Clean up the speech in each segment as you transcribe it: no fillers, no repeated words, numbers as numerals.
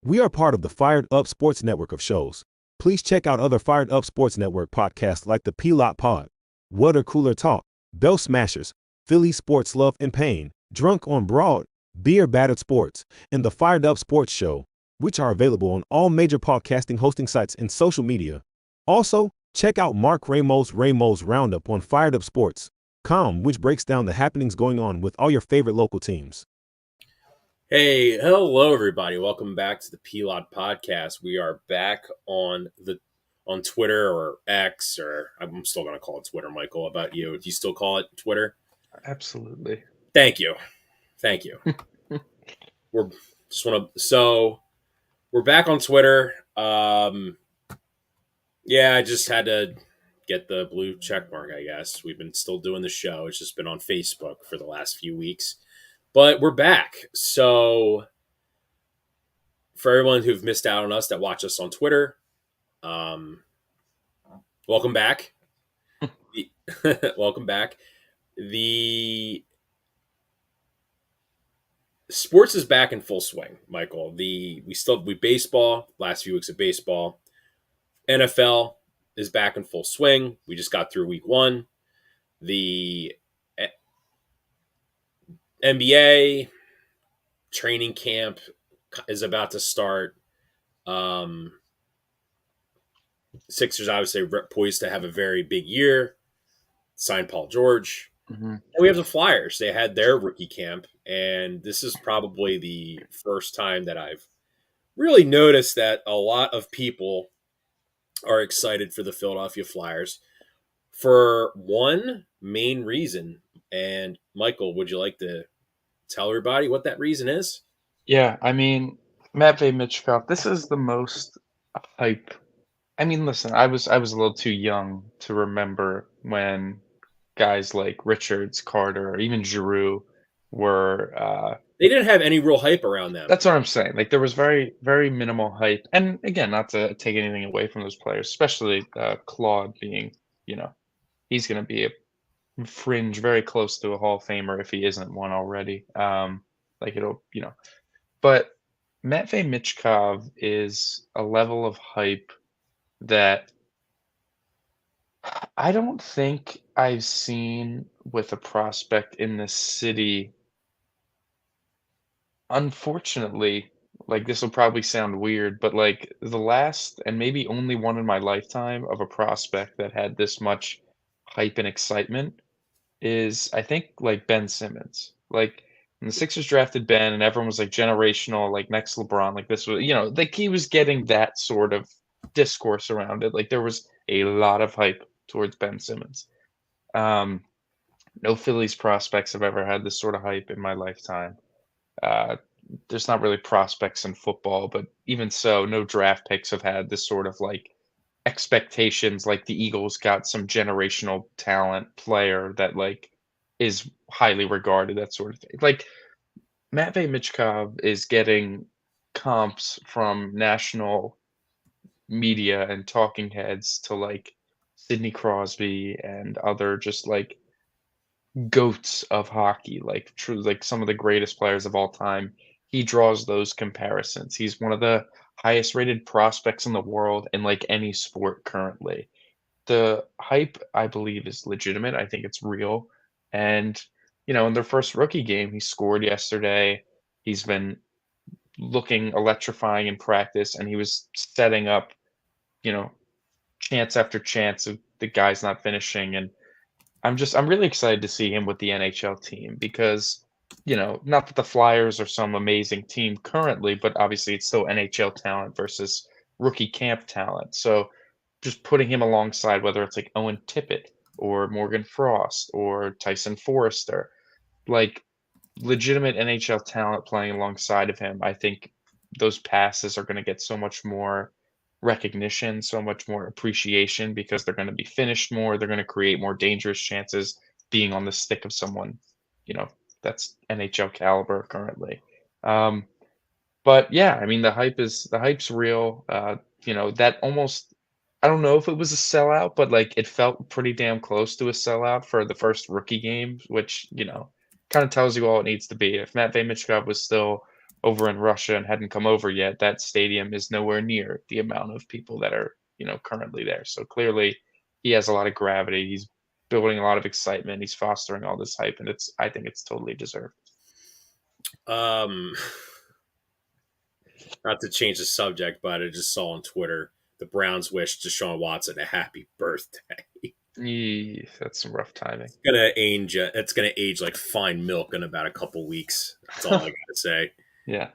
We are part of the Fired Up Sports Network of shows. Please check out other Fired Up Sports Network podcasts like the P-Lot Water Cooler Talk, Bell Smashers, Philly Sports Love and Pain, Drunk on Broad, Beer Battered Sports, and the Fired Up Sports Show, which are available on all major podcasting hosting sites and social media. Also, check out Mark Ramos' Roundup on firedupsports.com, which breaks down the happenings going on with all your favorite local teams. Hey, hello everybody. Welcome back to the P-LotPodcast. We are back on Twitter or X, or I'm still going to call it Twitter. Michael, how about you? Do you still call it Twitter? Absolutely. Thank you. We're back on Twitter. I just had to get the blue check mark, I guess. We've been still doing the show. It's just been on Facebook for the last few weeks. But we're back. So for everyone who've missed out on us that watch us on Twitter, welcome back. Welcome back. The sports is back in full swing, Michael. We baseball, last few weeks of baseball. NFL is back in full swing. We just got through week 1. The NBA training camp is about to start. Sixers obviously poised to have a very big year. Signed Paul George. Mm-hmm. And we have the Flyers. They had their rookie camp, and this is probably the first time that I've really noticed that a lot of people are excited for the Philadelphia Flyers for one main reason. And Michael, would you like to tell everybody what that reason is? Yeah, I mean, Matvei Michkov, this is the most hype. I mean, listen, I was a little too young to remember when guys like Richards, Carter, or even Giroux were. They didn't have any real hype around them. That's what I'm saying. Like there was very, very minimal hype, and again, not to take anything away from those players, especially Claude being, he's going to be a fringe, very close to a Hall of Famer if he isn't one already. But Matvei Michkov is a level of hype that I don't think I've seen with a prospect in this city. Unfortunately, like this will probably sound weird, but like the last and maybe only one in my lifetime of a prospect that had this much hype and excitement is I think like Ben Simmons. Like when the Sixers drafted Ben and everyone was like generational, like next LeBron, like this was, like he was getting that sort of discourse around it. Like there was a lot of hype towards Ben Simmons. No Phillies prospects have ever had this sort of hype in my lifetime. There's not really prospects in football, but even so, no draft picks have had this sort of like expectations. Like the Eagles got some generational talent player that like is highly regarded, that sort of thing. Like Matvei Michkov is getting comps from national media and talking heads to like Sidney Crosby and other just like goats of hockey, like true, like some of the greatest players of all time. He draws those comparisons. He's one of the highest rated prospects in the world in like any sport currently. The hype, I believe, is legitimate. I think it's real. And, in their first rookie game, he scored yesterday. He's been looking electrifying in practice, and he was setting up, you know, chance after chance of the guys not finishing. And I'm really excited to see him with the NHL team because, not that the Flyers are some amazing team currently, but obviously it's still NHL talent versus rookie camp talent. So just putting him alongside, whether it's like Owen Tippett or Morgan Frost or Tyson Forrester, like legitimate NHL talent playing alongside of him, I think those passes are going to get so much more recognition, so much more appreciation because they're going to be finished more. They're going to create more dangerous chances being on the stick of someone, that's NHL caliber currently. But yeah, I mean the hype's real. That almost I don't know if it was a sellout, but like it felt pretty damn close to a sellout for the first rookie game, which kind of tells you all it needs to be. If Matvei Michkov was still over in Russia and hadn't come over yet, that stadium is nowhere near the amount of people that are, currently there. So clearly he has a lot of gravity. He's building a lot of excitement. He's fostering all this hype, and I think it's totally deserved. Um, Not to change the subject, but I just saw on Twitter the Browns wish Deshaun Watson a happy birthday. That's some rough timing. It's gonna age like fine milk in about a couple weeks. That's all I gotta say. Yeah.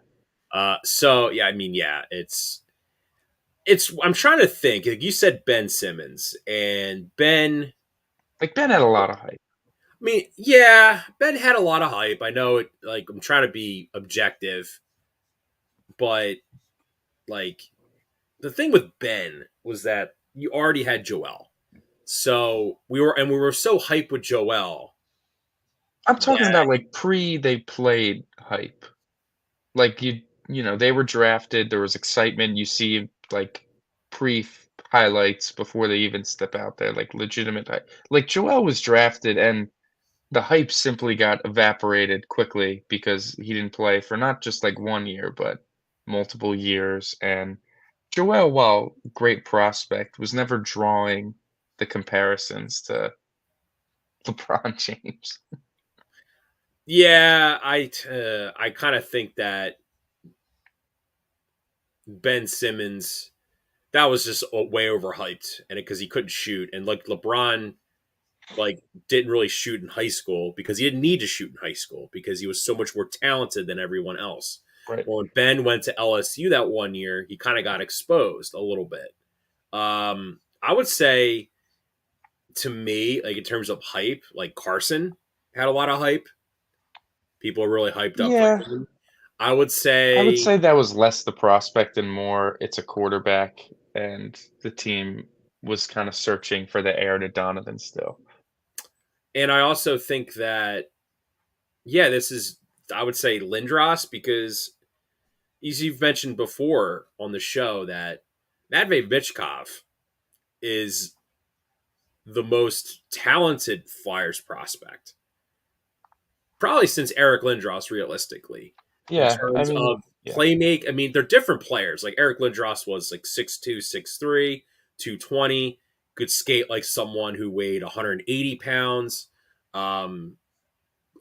So yeah, I mean, yeah, it's. I'm trying to think. Like you said, Ben Simmons and Ben. Like Ben had a lot of hype. I mean, yeah, Ben had a lot of hype. I know it. Like I'm trying to be objective, but like the thing with Ben was that you already had Joel, so we were so hyped with Joel I'm talking that about like pre they played hype. Like they were drafted, there was excitement, you see like pre highlights before they even step out there, like legitimate hype. Like Joel was drafted and the hype simply got evaporated quickly because he didn't play for not just like 1 year, but multiple years. And Joel, while great prospect, was never drawing the comparisons to LeBron James. yeah, I kind of think that Ben Simmons that was just way overhyped, and because he couldn't shoot, and like LeBron like didn't really shoot in high school because he didn't need to shoot in high school because he was so much more talented than everyone else. Right. Well, when Ben went to LSU that 1 year, he kind of got exposed a little bit. I would say to me, like in terms of hype, like Carson had a lot of hype. People are really hyped up for Yeah. him. I would I would say, say that was less the prospect and more it's a quarterback, and the team was kind of searching for the heir to Donovan still. and I also think that, yeah, I would say Lindros because as you've mentioned before on the show that Matvey Michkov is the most talented Flyers prospect, probably since Eric Lindros, realistically, in Yeah, I terms mean, of yeah, playmake. I mean, they're different players. Like Eric Lindros was like 6'2", 6'3", 220, could skate like someone who weighed 180 pounds. Um,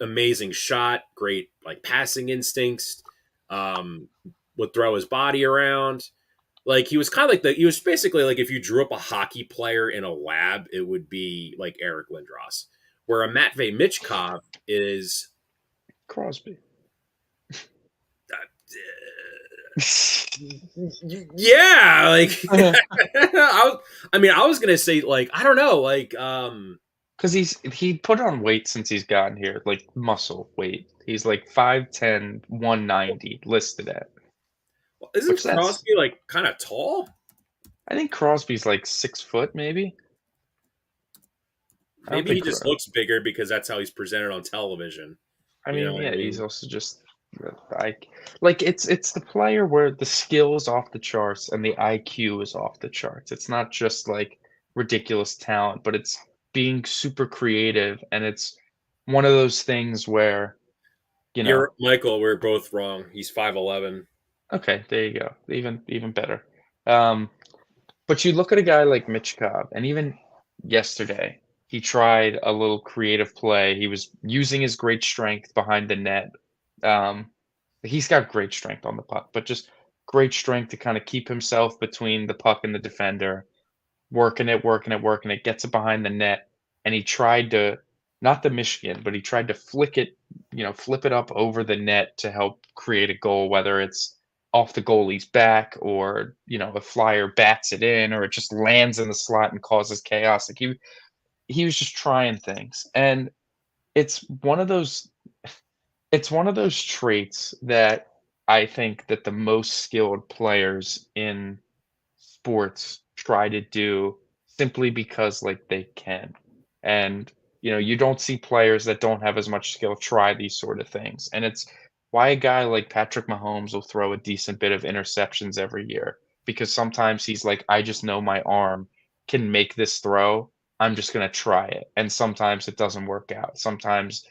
Amazing shot, great like passing instincts. Um, would throw his body around. Like he was kind of like he was basically like if you drew up a hockey player in a lab, it would be like Eric Lindros. Where a Matvey Michkov is, Crosby. yeah, like I was gonna say like I don't know, like Because he put on weight since he's gotten here, like muscle weight. He's like 5'10", 190 listed at, isn't which that's Crosby like kind of tall? I think Crosby's like 6 foot maybe. I don't Maybe he think just looks bigger because that's how he's presented on television. I You know mean, what I yeah, he's mean? also just like it's the player where the skill is off the charts and the IQ is off the charts. It's not just like ridiculous talent, but it's being super creative, and it's one of those things where, you know, You're Michael. We're both wrong. He's 5'11". okay, there you go. Even better. Um, but you look at a guy like Mitch Cobb, and even yesterday, he tried a little creative play. He was using his great strength behind the net. Um, he's got great strength on the puck, but just great strength to kind of keep himself between the puck and the defender, working it, working it, working it, gets it behind the net, and he tried to not the Michigan, but he tried to flip it up over the net to help create a goal, whether it's off the goalie's back or, a flyer bats it in or it just lands in the slot and causes chaos. Like he was just trying things. And it's one of those it's one of those traits that I think that the most skilled players in sports try to do simply because like they can. And you don't see players that don't have as much skill try these sort of things. And it's why a guy like Patrick Mahomes will throw a decent bit of interceptions every year because sometimes he's like, I just know my arm can make this throw. I'm just going to try it. And sometimes it doesn't work out. Sometimes,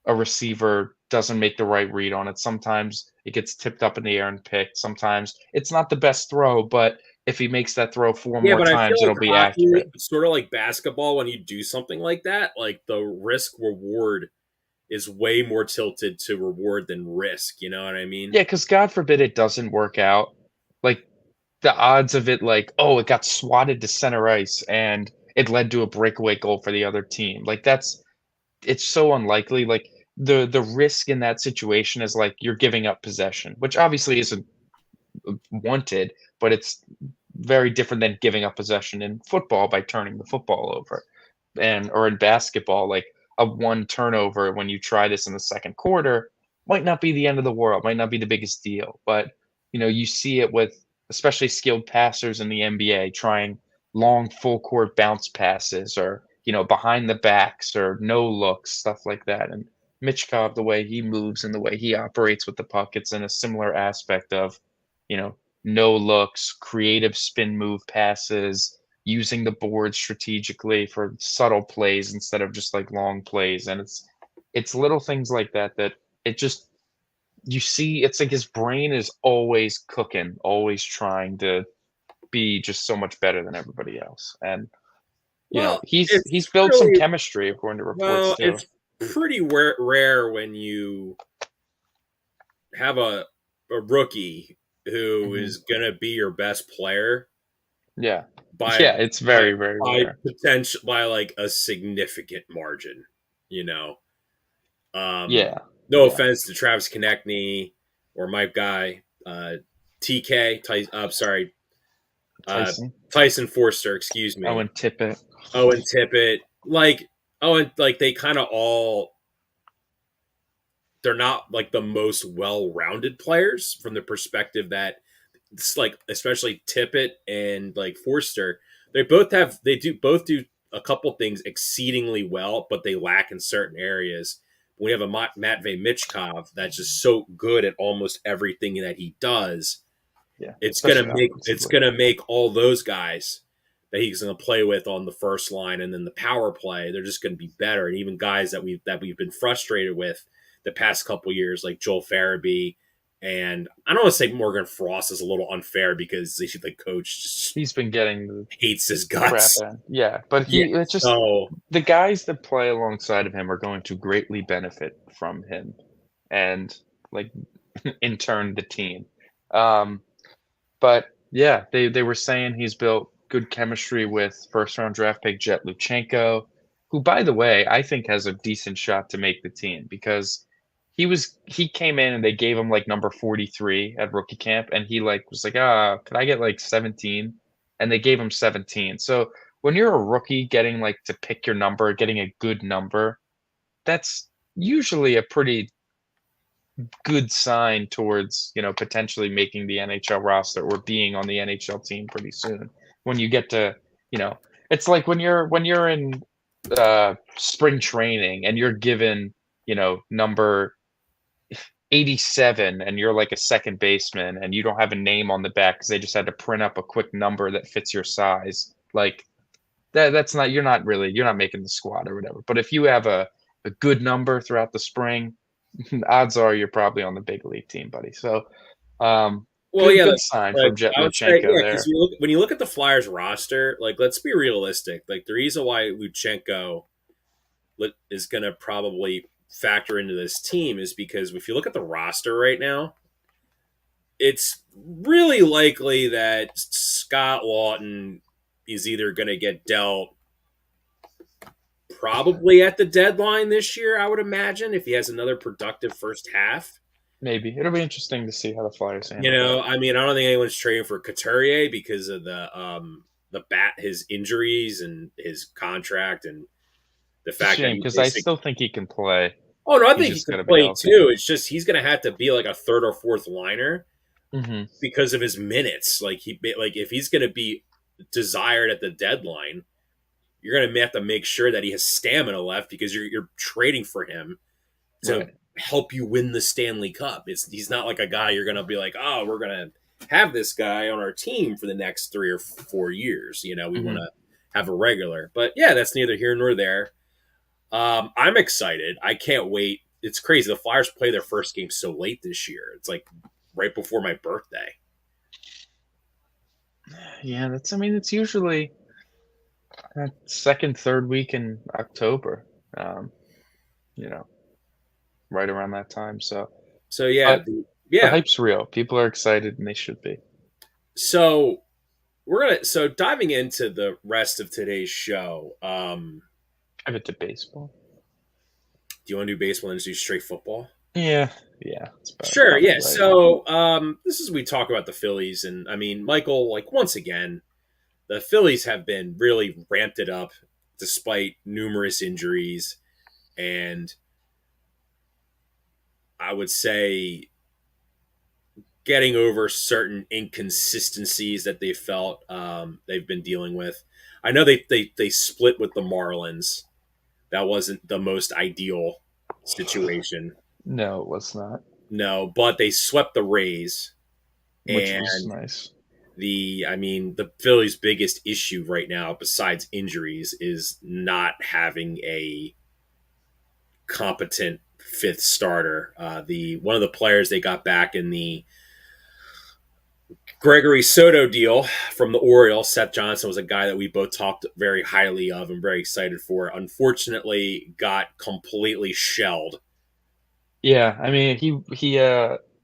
a receiver doesn't make the right read on it. Sometimes it gets tipped up in the air and picked. Sometimes it's not the best throw, but if he makes that throw 4 Yeah, more but I feel times, like it'll be hockey, accurate. sort of like basketball, when you do something like that, like the risk reward is way more tilted to reward than risk. You know what I mean? Yeah, because God forbid it doesn't work out. Like, the odds of it, like, oh, it got swatted to center ice and it led to a breakaway goal for the other team. Like, it's so unlikely. Like, the risk in that situation is like you're giving up possession, which obviously isn't wanted, but it's very different than giving up possession in football by turning the football over. And or in basketball, like a one turnover when you try this in the second quarter might not be the end of the world, might not be the biggest deal. But you see it with especially skilled passers in the NBA trying long full court bounce passes or behind the backs or no looks, stuff like that. And Mitchkov, the way he moves and the way he operates with the puck, it's in a similar aspect of, you know, no looks, creative spin move passes, using the board strategically for subtle plays instead of just like long plays. And it's little things like that that it just you see it's like his brain is always cooking, always trying to be just so much better than everybody else. And Well, he's it's built some really chemistry according to reports too. it's pretty rare when you have a rookie who Hmm. is gonna be your best player Yeah. by Yeah, it's very, very rare. potential by like a significant margin. You know, um, Yeah. no Yeah. offense to Travis Konechny or my guy TK. I'm sorry, uh, Tyson. Tyson Forster. Excuse me. Owen Tippett. Owen Tippett. Like Owen, like they kind of all. They're not like the most well-rounded players from the perspective that it's like, especially Tippett and like Forster, they do both do a couple things exceedingly well, but they lack in certain areas. We have a Matvey Michkov that's just so good at almost everything that he does. Yeah, It's gonna especially make it's offensively. gonna make all those guys that he's gonna play with on the first line and then the power play, they're just gonna be better. And even guys that we've been frustrated with the past couple years, like Joel Farabee, and I don't want to say Morgan Frost is a little unfair because the coach just He's been getting the hates his crap guts. in. Yeah, but Yeah. it's just So the guys that play alongside of him are going to greatly benefit from him and like in turn the team. Um, but yeah, they were saying he's built good chemistry with first round draft pick Jet Luchenko, who by the way, I think has a decent shot to make the team because he came in and they gave him like number 43 at rookie camp and he like was like, could I get like 17? And they gave him 17. So when you're a rookie getting like to pick your number, getting a good number, that's usually a pretty good sign towards potentially making the NHL roster or being on the NHL team pretty soon. When you get to it's like when you're in spring training and you're given number 87 and you're like a second baseman and you don't have a name on the back because they just had to print up a quick number that fits your size. Like that's not you're not making the squad or whatever. But if you have a good number throughout the spring, odds are you're probably on the big league team, buddy. So well, good yeah, good sign like from Jet I would say, Luchenko yeah, because there. when you look at the Flyers roster, like let's be realistic. Like the reason why Luchenko is going to probably factor into this team is because if you look at the roster right now, it's really likely that Scott Lawton is either going to get dealt probably at the deadline this year, I would imagine, if he has another productive first half. Maybe it'll be interesting to see how the Flyers You handle that. know, I mean, I don't think anyone's trading for Couturier because of his injuries and his contract and the It's a fact that shame he because I basically. still think he can play. Oh no, I He's think he just got can to be play healthy. too. It's just he's going to have to be like a third or fourth liner Hmm. because of his minutes. Like if he's going to be desired at the deadline, you're going to have to make sure that he has stamina left because you're trading for him to Right. help you win the Stanley Cup. He's not like a guy you're going to be like, oh, we're going to have this guy on our team for the next 3 or 4 years. You know, we want Hmm. to have a regular. But yeah, that's neither here nor there. I'm excited. I can't wait it's crazy. The Flyers play their first game so late this year. It's like right before my birthday. Yeah, that's. I mean, it's usually second, third week in October. Um, you know, right around that time. So, So yeah, but the yeah. hype's real. People are excited, and they should be. So so diving into the rest of today's show. Pivot to baseball. Do you want to do baseball and just do straight football? Yeah, yeah, it's Sure, probably yeah. right. So this is we talk about the Phillies, and I mean, Michael, like once again, the Phillies have been really ramped it up despite numerous injuries, and I would say getting over certain inconsistencies that they felt they've been dealing with. I know they split with the Marlins. That wasn't the most ideal situation. No, it was not, No, but they swept the Rays, which was and nice. I mean, the Phillies' biggest issue right now, besides injuries, is not having a competent fifth starter. The one of the players they got back in the Gregory Soto deal from the Orioles, Seth Johnson, was a guy that we both talked very highly of and very excited for. Unfortunately, got completely shelled. Yeah, I mean, he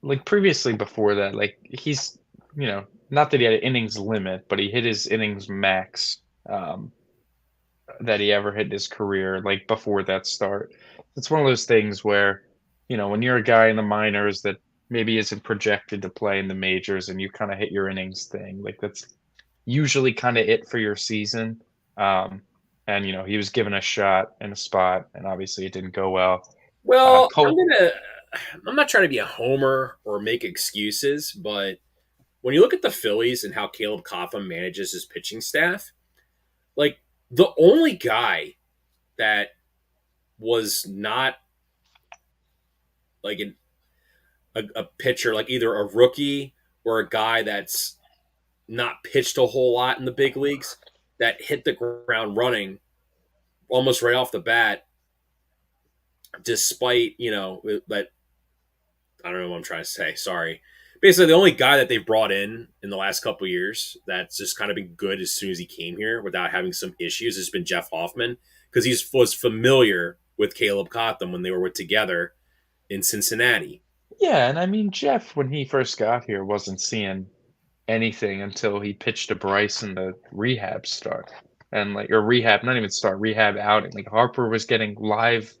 like previously before that, like he's not that he had an innings limit, but he hit his innings max that he ever hit in his career, like before that start. It's one of those things where, when you're a guy in the minors that maybe isn't projected to play in the majors and you kind of hit your innings thing, like that's usually kind of it for your season. And he was given a shot in a spot, and obviously it didn't go well. Well, Cole, I'm not trying to be a homer or make excuses, but when you look at the Phillies and how Caleb Cotham manages his pitching staff, like the only guy that was not like a pitcher, like either a rookie or a guy that's not pitched a whole lot in the big leagues, that hit the ground running almost right off the bat, despite, that I don't know what I'm trying to say. Sorry. Basically, the only guy that they've brought in the last couple of years that's just kind of been good as soon as he came here without having some issues has been Jeff Hoffman, because he was familiar with Caleb Cotham when they were together in Cincinnati. yeah, and I mean Jeff when he first got here wasn't seeing anything until he pitched to Bryce in the rehab start. And like or rehab, not even start, rehab outing. Like Harper was getting live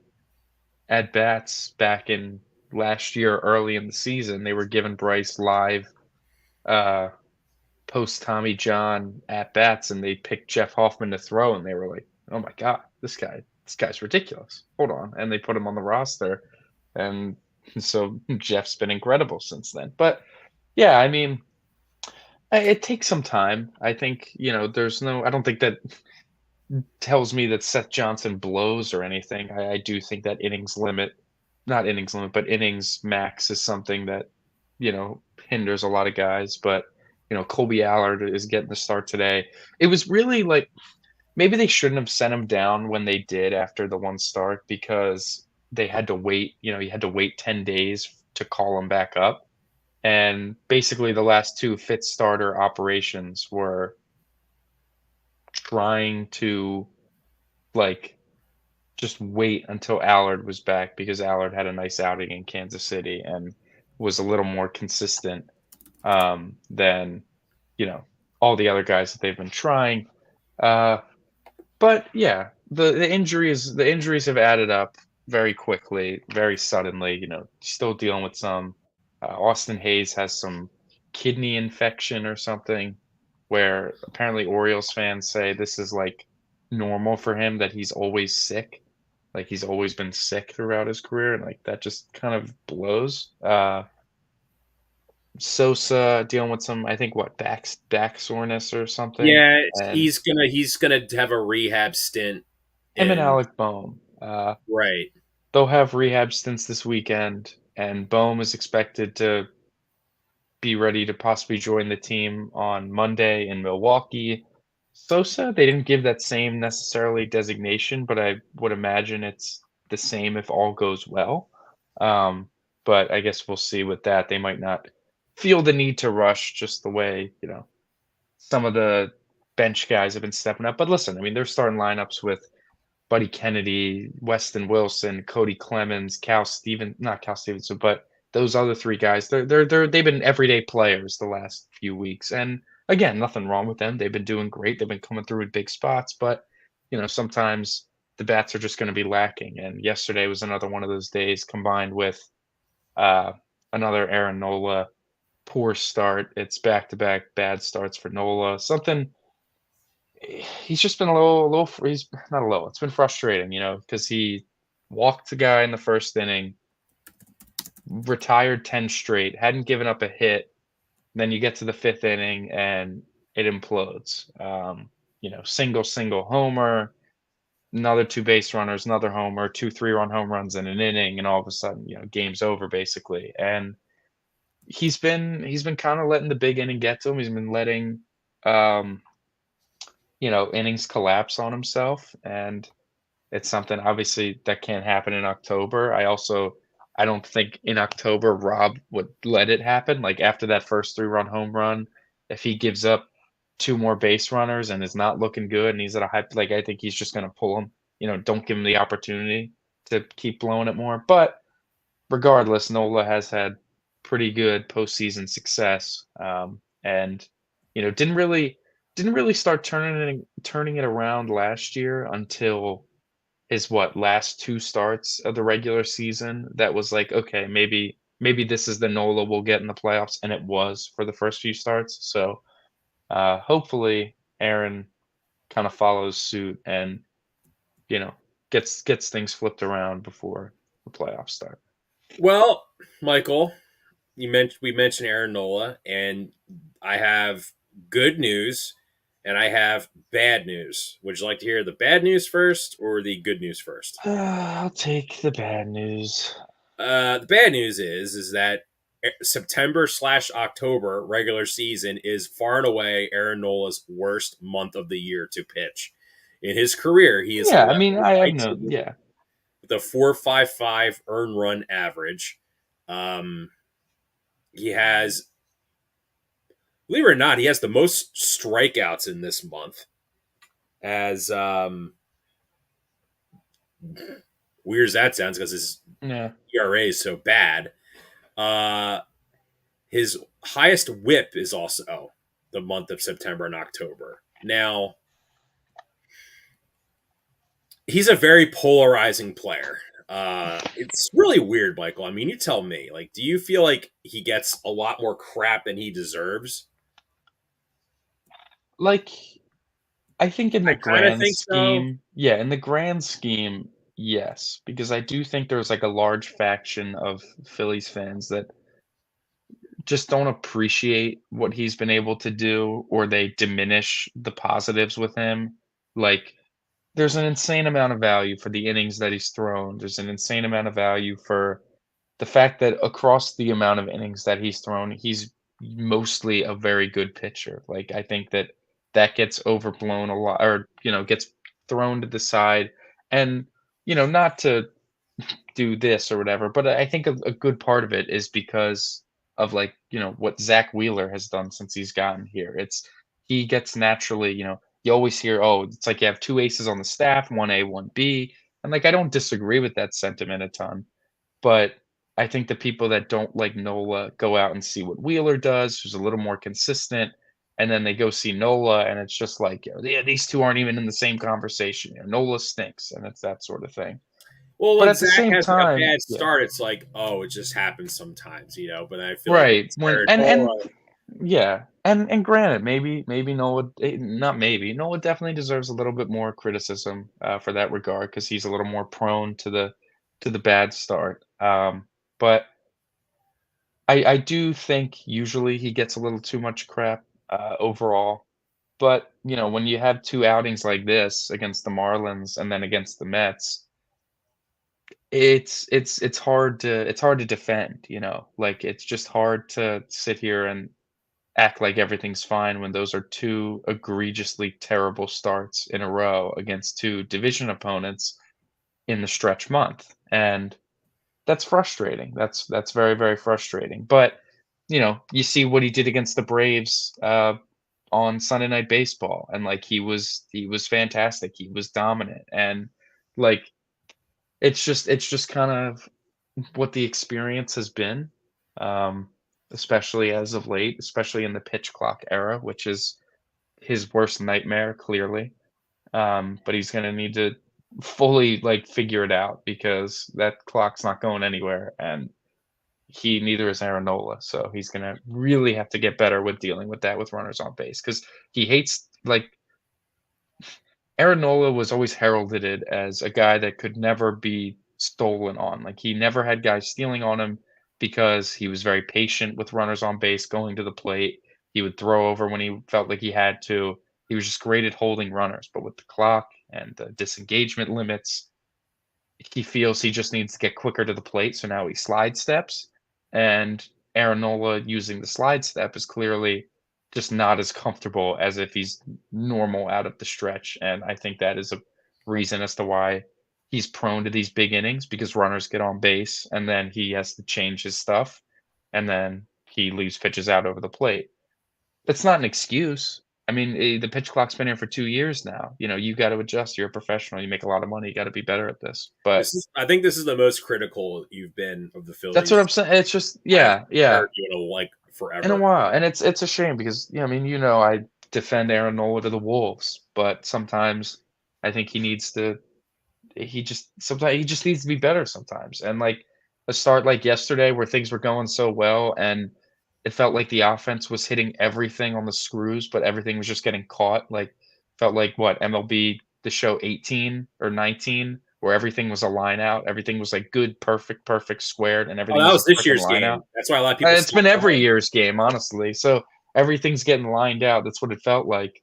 at bats back in last year early in the season. They were giving Bryce live uh post Tommy John at bats, and they picked Jeff Hoffman to throw, and they were like, "Oh my god, this guy's ridiculous." Hold on, and they put him on the roster, and so Jeff's been incredible since then. But yeah, I mean, it takes some time. I think there's no. I don't think that tells me that Seth Johnson blows or anything. I do think that innings limit, not innings limit, but innings max is something that hinders a lot of guys. But Colby Allard is getting the start today. It was really like maybe they shouldn't have sent him down when they did after the one start, because they had to wait. You had to wait 10 days to call him back up. And basically, the last two fit starter operations were trying to like just wait until Allard was back, because Allard had a nice outing in Kansas City and was a little more consistent than all the other guys that they've been trying. But yeah, the injuries have added up very quickly, very suddenly. Still dealing with some. Austin Hayes has some kidney infection or something, where apparently Orioles fans say this is like normal for him, that he's always sick, like he's always been sick throughout his career, and like that just kind of blows. Sosa dealing with some, I think, what back soreness or something, Yeah, and he's gonna have a rehab stint him and in Alec Bohm. right. They'll have rehab stints this weekend, and Bohm is expected to be ready to possibly join the team on Monday in Milwaukee. Sosa, they didn't give that same necessarily designation, but I would imagine it's the same if all goes well. But I guess we'll see with that. They might not feel the need to rush just the way, some of the bench guys have been stepping up. But listen, I mean, they're starting lineups with Buddy Kennedy, Weston Wilson, Cody Clemens, not Cal Stevenson, but those other 3 guys. They've been everyday players the last few weeks. And again, nothing wrong with them. They've been doing great. They've been coming through in big spots, but sometimes the bats are just going to be lacking. And yesterday was another one of those days combined with uh, another Aaron Nola poor start. It's back-to-back bad starts for Nola. He's just been he's not a little. It's been frustrating, because he walked the guy in the first inning, retired 10 straight, hadn't given up a hit. Then you get to the 5th inning and it implodes. Single homer, another 2 base runners, another homer, 2 3-run home runs in an inning, and all of a sudden, game's over basically. And he's been kind of letting the big inning get to him. He's been letting innings collapse on himself, and it's something obviously that can't happen in October. I don't think in October Rob would let it happen. Like after that first 3-run home run, if he gives up 2 more base runners and is not looking good and he's at a high, like I think he's just going to pull him. Don't give him the opportunity to keep blowing it more. But regardless, Nola has had pretty good postseason success, and didn't really start turning it around last year until his last 2 starts of the regular season. That was like, okay, maybe this is the Nola we'll get in the playoffs, and it was for the first few starts. So hopefully Aaron kind of follows suit and you know gets things flipped around before the playoffs start. Well, Michael, we mentioned Aaron Nola, and I have good news and I have bad news. Would you like to hear the bad news first or the good news first? I'll take the bad news. The bad news is that September/October regular season is far and away Aaron Nola's worst month of the year to pitch. In his career, he is Yeah, I mean, I have no. 11-19 Yeah, with a 4.55 earned run average. Um, he has, believe it or not, he has the most strikeouts in this month. As weird as that sounds, because his yeah. ERA is so bad. Uh, his highest WHIP is also the month of September and October. Now, he's a very polarizing player. It's really weird, Michael. I mean, you tell me. Like, do you feel like he gets a lot more crap than he deserves? Like, I think in the I kind of grand think so. scheme, yeah, in the grand scheme, yes, because I do think there's like a large faction of Phillies fans that just don't appreciate what he's been able to do, or they diminish the positives with him. Like, there's an insane amount of value for the innings that he's thrown. There's an insane amount of value for the fact that across the amount of innings that he's thrown, he's mostly a very good pitcher. Like, I think that gets overblown a lot, or, gets thrown to the side. And, not to do this or whatever, but I think a good part of it is because of, like, what Zach Wheeler has done since he's gotten here. He gets naturally, you always hear, oh, it's like you have 2 aces on the staff, 1A, 1B. And, like, I don't disagree with that sentiment a ton. But I think the people that don't like Nola go out and see what Wheeler does, who's a little more consistent, and then they go see Nola, and it's just like, yeah, these 2 aren't even in the same conversation. Nola stinks, and it's that sort of thing. Well, But when at the Zach same has like a time, bad yeah, start, it's like, oh, it just happens sometimes, But I feel like when right. it's When Aaron and Nola, yeah, and granted, maybe Nola, not maybe Nola definitely deserves a little bit more criticism for that regard because he's a little more prone to the bad start. But I do think usually he gets a little too much crap overall. But when you have 2 outings like this against the Marlins and then against the Mets, it's hard to defend. Like, it's just hard to sit here and act like everything's fine when those are 2 egregiously terrible starts in a row against 2 division opponents in the stretch month. And that's frustrating. That's very, very frustrating. But, you see what he did against the Braves, on Sunday Night Baseball, and, like, he was fantastic. He was dominant, and, like, it's just kind of what the experience has been, um, especially as of late, especially in the pitch clock era, which is his worst nightmare, clearly. But he's gonna need to fully, like, figure it out because that clock's not going anywhere, and neither is Aaron Nola, so he's gonna really have to get better with dealing with that with runners on base because he hates, like, Aaron Nola was always heralded as a guy that could never be stolen on. Like, he never had guys stealing on him because he was very patient with runners on base going to the plate. He would throw over when he felt like he had to. He was just great at holding runners, but with the clock and the disengagement limits, he feels he just needs to get quicker to the plate, so now he slide steps, and Aaron Nola using the slide step is clearly just not as comfortable as if he's normal out of the stretch, and I think that is a reason as to why he's prone to these big innings because runners get on base, and then he has to change his stuff, and then he leaves pitches out over the plate. That's not an excuse. I mean, the pitch clock's been here for 2 years now. You gotta adjust. You're a professional. You make a lot of money. You gotta be better at this. But I think this is the most critical you've been of the that's what I'm Phillies. saying. It's just I've yeah, yeah, heard you in like in a forever. while. And it's a shame because, I mean, I defend Aaron Nola to the wolves, but sometimes I think he just needs to be better sometimes. And, like, a start like yesterday where things were going so well and it felt like the offense was hitting everything on the screws, but everything was just getting caught. Like, felt like what, MLB The Show 18 or 19, where everything was a line out. Everything was like good, perfect, perfect, squared, and Oh, everything that was a was this freaking year's line out. game. That's why a lot of people It's been stopped every calling. year's game, honestly. So everything's getting lined out. That's what it felt like.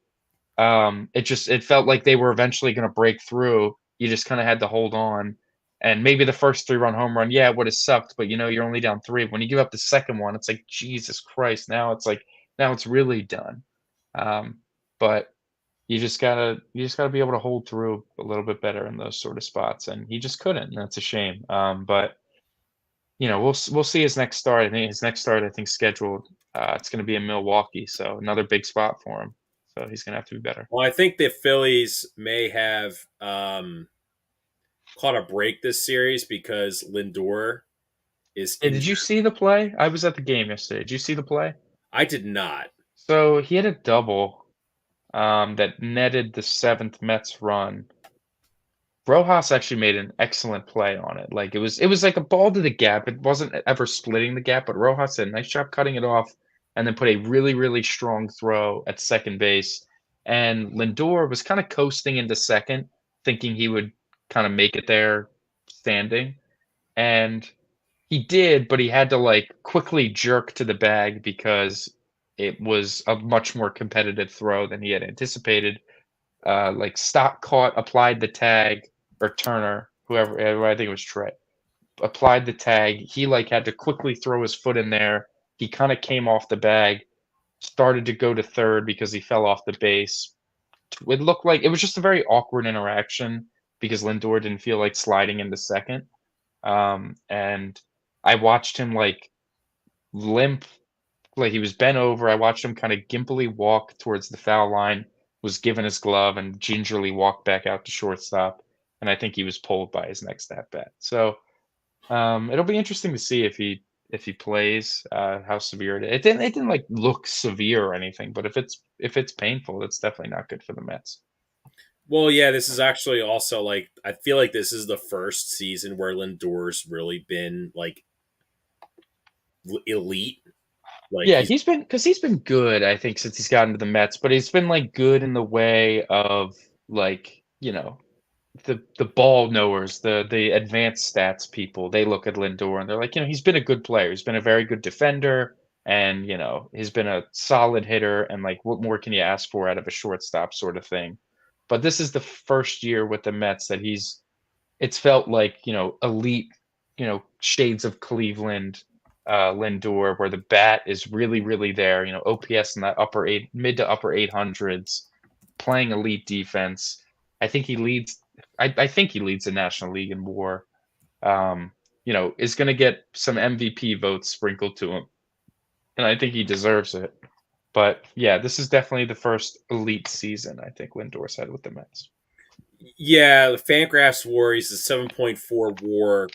It felt like they were eventually going to break through. You just kind of had to hold on. And maybe the first 3-run home run, yeah, it would have sucked, but you're only down three. When you give up the second one, it's like, Jesus Christ. Now it's really done. Um, but you just gotta be able to hold through a little bit better in those sort of spots. And he just couldn't. And that's a shame. But we'll see his next start. I think his next start, I think, scheduled. It's going to be in Milwaukee, so another big spot for him. So he's going to have to be better. Well, I think the Phillies may have caught a break this series because Lindor is Hey, did you injured. see the play? I was at the game yesterday. Did you see the play? I did not. So he had a double that netted the seventh Mets run. Rojas actually made an excellent play on it. Like, it was like a ball to the gap. It wasn't ever splitting the gap, but Rojas did a nice job cutting it off and then put a really, really strong throw at second base. And Lindor was kind of coasting into second, thinking he would kind of make it there standing. And he did, but he had to, like, quickly jerk to the bag because it was a much more competitive throw than he had anticipated. Like, Stock caught, applied the tag, or Turner, whoever, I think it was Trey, applied the tag. He, like, had to quickly throw his foot in there. He kind of came off the bag, started to go to third because he fell off the base. It looked like it was just a very awkward interaction because Lindor didn't feel like sliding into second. And I watched him, like, limp, like he was bent over. I watched him kind of gimpily walk towards the foul line, was given his glove, and gingerly walked back out to shortstop. And I think he was pulled by his next at bat. So it'll be interesting to see if he plays, how severe it is. It didn't like look severe or anything, but if it's painful, it's definitely not good for the Mets. Well, yeah, this is actually also like I feel like this is the first season where Lindor's really been like elite. Like Yeah, he's he's been good, I think, since he's gotten to the Mets, but he's been like good in the way of, like, the ball knowers, the advanced stats people. They look at Lindor and they're like, he's been a good player. He's been a very good defender, and he's been a solid hitter. And, like, what more can you ask for out of a shortstop, sort of thing? But this is the first year with the Mets that it's felt like, elite, shades of Cleveland, Lindor, where the bat is really, really there. OPS in that mid to upper 800s, playing elite defense. I think he leads. I think he leads the National League in WAR. Um, is going to get some MVP votes sprinkled to him, and I think he deserves it. But yeah, this is definitely the first elite season I think Lindor's had with the Mets. Yeah, the Fangraphs WAR, he's a 7.4 WAR.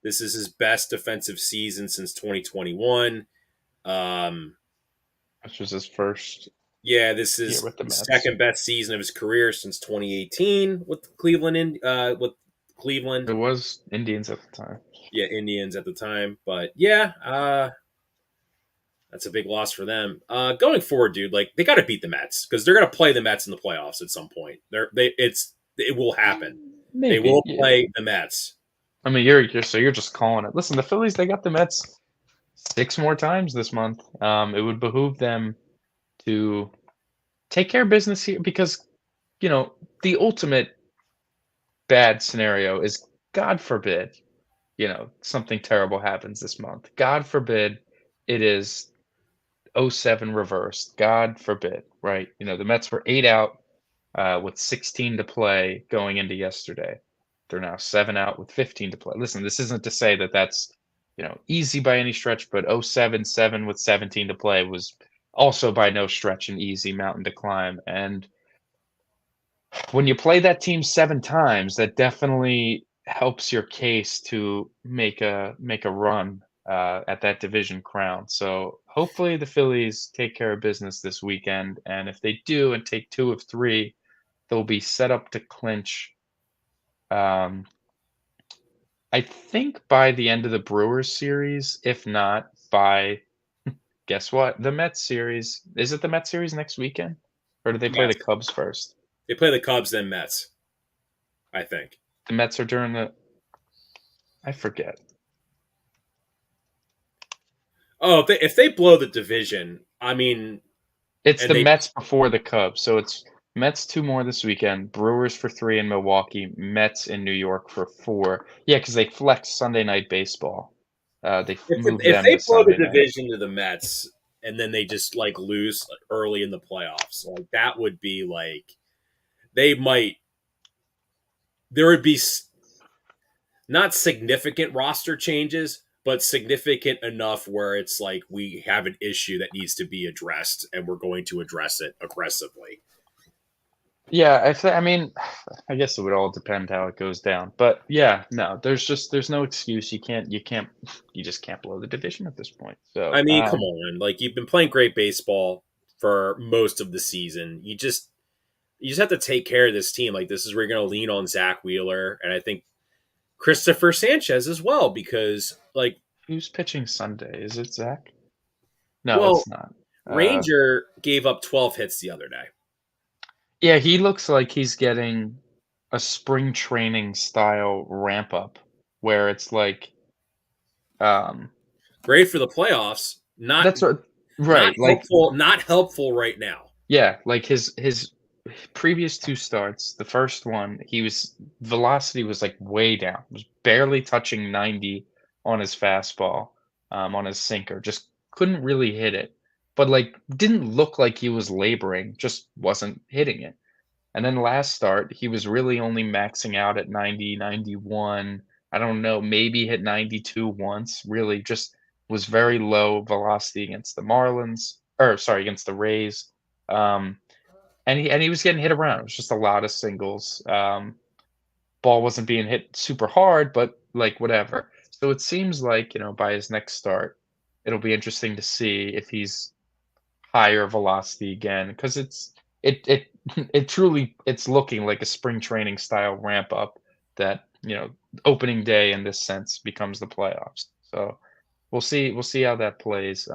This is his best defensive season since 2021. Um, Which was his first yeah, this year is with the the Mets. second best season of his career since 2018 with Cleveland. With Cleveland, It was Indians at the time. yeah, Indians at the time. But yeah, that's a big loss for them. Going forward, dude, like they got to beat the Mets because they're gonna play the Mets in the playoffs at some point. It will happen. They Maybe. will Yeah. play the Mets. I mean, you're just calling it. Listen, the Phillies, they got the Mets 6 more times this month. It would behoove them to take care of business here because, you know, the ultimate bad scenario is, God forbid, something terrible happens this month. God forbid it is '07 reversed. God forbid, right? The Mets were 8 out with 16 to play going into yesterday. They're now 7 out with 15 to play. Listen, this isn't to say that that's, easy by any stretch, but '07 7 with 17 to play was also by no stretch an easy mountain to climb. And when you play that team 7 times, that definitely helps your case to make a run at that division crown. So hopefully the Phillies take care of business this weekend, and if they do and take 2 of 3, they'll be set up to clinch. Um, I think by the end of the Brewers series, if not by, guess what? The Mets series. Is it the Mets series next weekend, or do they play Yes, the Cubs first? they play the Cubs then Mets. I think. The Mets are during the. I forget. Oh, if they blow the division, I mean, It's and the they Mets before the Cubs, so it's Mets 2 more this weekend, Brewers for 3 in Milwaukee, Mets in New York for 4. Yeah, because they flex Sunday Night Baseball. They moved if them they to blow the Sunday night. division to the Mets and then they just like lose early in the playoffs, like that would be like they might there would be not significant roster changes, but significant enough where it's like we have an issue that needs to be addressed and we're going to address it aggressively. Yeah, I mean, I guess it would all depend how it goes down. But yeah, no, there's no excuse. You just can't blow the division at this point. I So, mean, come on. Like you've been playing great baseball for most of the season. You just have to take care of this team. Like this is where you're going to lean on Zach Wheeler and I think Christopher Sanchez as well because like who's pitching Sunday? Is it Zach? No, well it's not. Uh, Ranger gave up 12 hits the other day. yeah, he looks like he's getting a spring training style ramp up where it's like, um, Great for the playoffs. Not that's what, not right? Like, helpful. Not helpful right now. yeah, like his previous 2 starts, the first one, he was velocity was, like, way down, was barely touching 90 on his fastball, on his sinker, just couldn't really hit it, but, like, didn't look like he was laboring, just wasn't hitting it. And then last start, he was really only maxing out at 90, 91. I don't know, maybe hit 92 once, really just was very low velocity against the Marlins, or sorry, against the Rays. Um, and he was getting hit around. It was just a lot of singles. Ball wasn't being hit super hard, but like whatever. So it seems like, by his next start, it'll be interesting to see if he's higher velocity again because it it truly it's looking like a spring training style ramp up that opening day in this sense becomes the playoffs. So we'll see how that plays.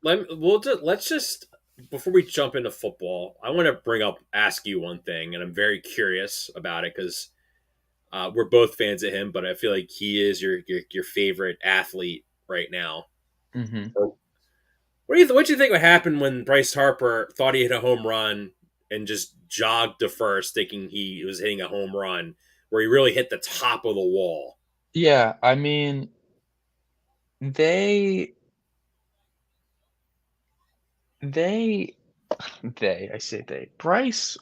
Let's just before we jump into football, I want to ask you one thing, and I'm very curious about it because we're both fans of him, but I feel like he is your favorite athlete right now. Mhm. What do you think would happen when Bryce Harper thought he hit a home run and just jogged to first, thinking he was hitting a home run, where he really hit the top of the wall? Yeah, I mean, they they I say they. Bryce,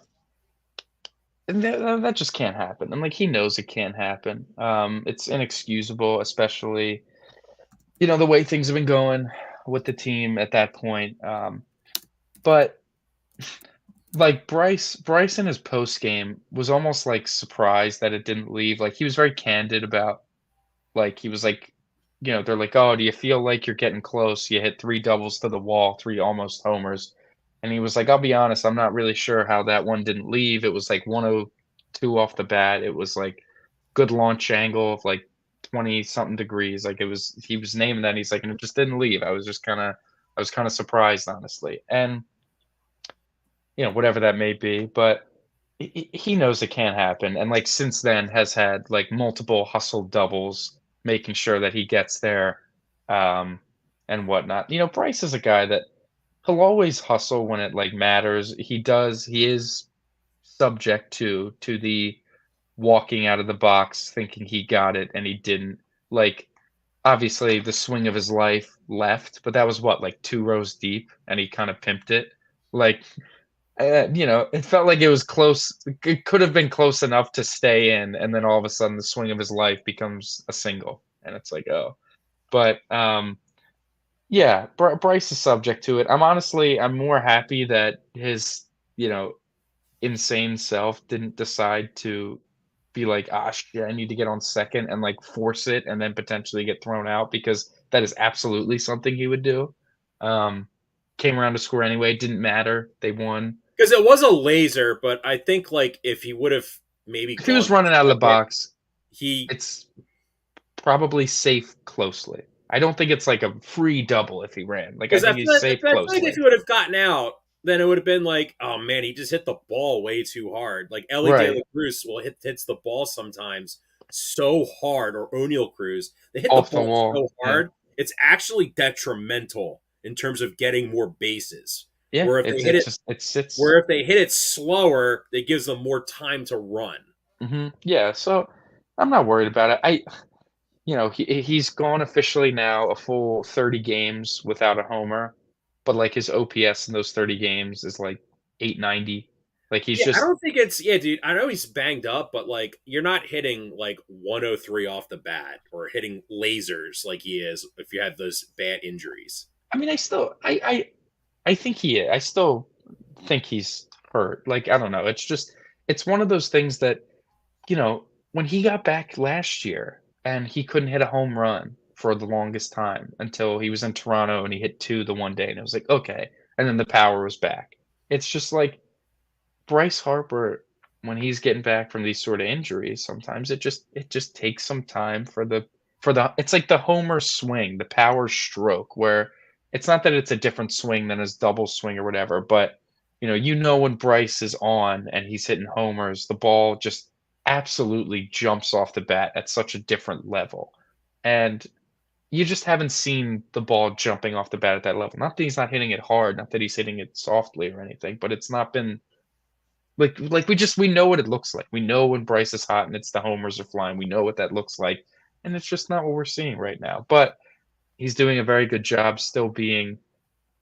and that just can't happen, and, like, he knows it can't happen. It's inexcusable, especially, the way things have been going with the team at that point, but, like, Bryce in his post game was almost, like, surprised that it didn't leave. Like, he was very candid about, like, he was like, they're like, "Oh, do you feel like you're getting close? You hit 3 doubles to the wall, 3 almost homers." And he was like, "I'll be honest, I'm not really sure how that one didn't leave. It was like 102 off the bat. It was like good launch angle of like 20 something degrees." Like, he was naming that, and he's like, "And it just didn't leave." I was kinda surprised, honestly. And, whatever that may be, but he knows it can't happen, and, like, since then has had, like, multiple hustle doubles, making sure that he gets there, um, and whatnot. Bryce is a guy that he'll always hustle when it, like, matters. He is subject to the walking out of the box thinking he got it and he didn't. Like, obviously, the swing of his life left, but that was what, like, 2 rows deep, and he kinda pimped it. Like, it felt like it was close. It could have been close enough to stay in, and then all of a sudden, the swing of his life becomes a single, and it's like, oh. But yeah, Bryce is subject to it. I'm more happy that his you know insane self didn't decide to be like, ah, shit, I need to get on second and like force it, and then potentially get thrown out, because that is absolutely something he would do. Um, Came around to score anyway. Didn't matter. They won. Because it was a laser, but I think like if he would have maybe If he gone was to running out of the second, box, he it's probably safe closely. I don't think it's like a free double if he ran. Like, I because think he's safe I feel like if closely. he would have gotten out, then it would have been like, oh man, he just hit the ball way too hard. Like Ellie De La Right. Cruz will hits the ball sometimes so hard, or O'Neill Cruz, they hit the Off the ball wall. so Yeah. hard, it's actually detrimental in terms of getting more bases. Yeah. Where if they hit it, It sits. where if they hit it slower, it gives them more time to run. Yeah. So I'm not worried about it. He's gone officially now a full 30 games without a homer, but like his OPS in those 30 games is like 890. Like, he's Yeah, I just don't think it's yeah, dude. I know he's banged up, but like you're not hitting like 103 off the bat or hitting lasers like he is if you have those bad injuries. I mean, I think I still think he's hurt. Like, I don't know. It's one of those things that, when he got back last year and he couldn't hit a home run for the longest time until he was in Toronto and he hit 2 the one day, and it was like, okay. And then the power was back. It's just like Bryce Harper, when he's getting back from these sort of injuries, sometimes it just takes some time for the it's like the homer swing, the power stroke, where it's not that it's a different swing than his double swing or whatever, but when Bryce is on and he's hitting homers, the ball just absolutely jumps off the bat at such a different level. And you just haven't seen the ball jumping off the bat at that level. Not that he's not hitting it hard, not that he's hitting it softly or anything, but it's not been like we know what it looks like. We know when Bryce is hot and it's the homers are flying. We know what that looks like, and it's just not what we're seeing right now. But he's doing a very good job still being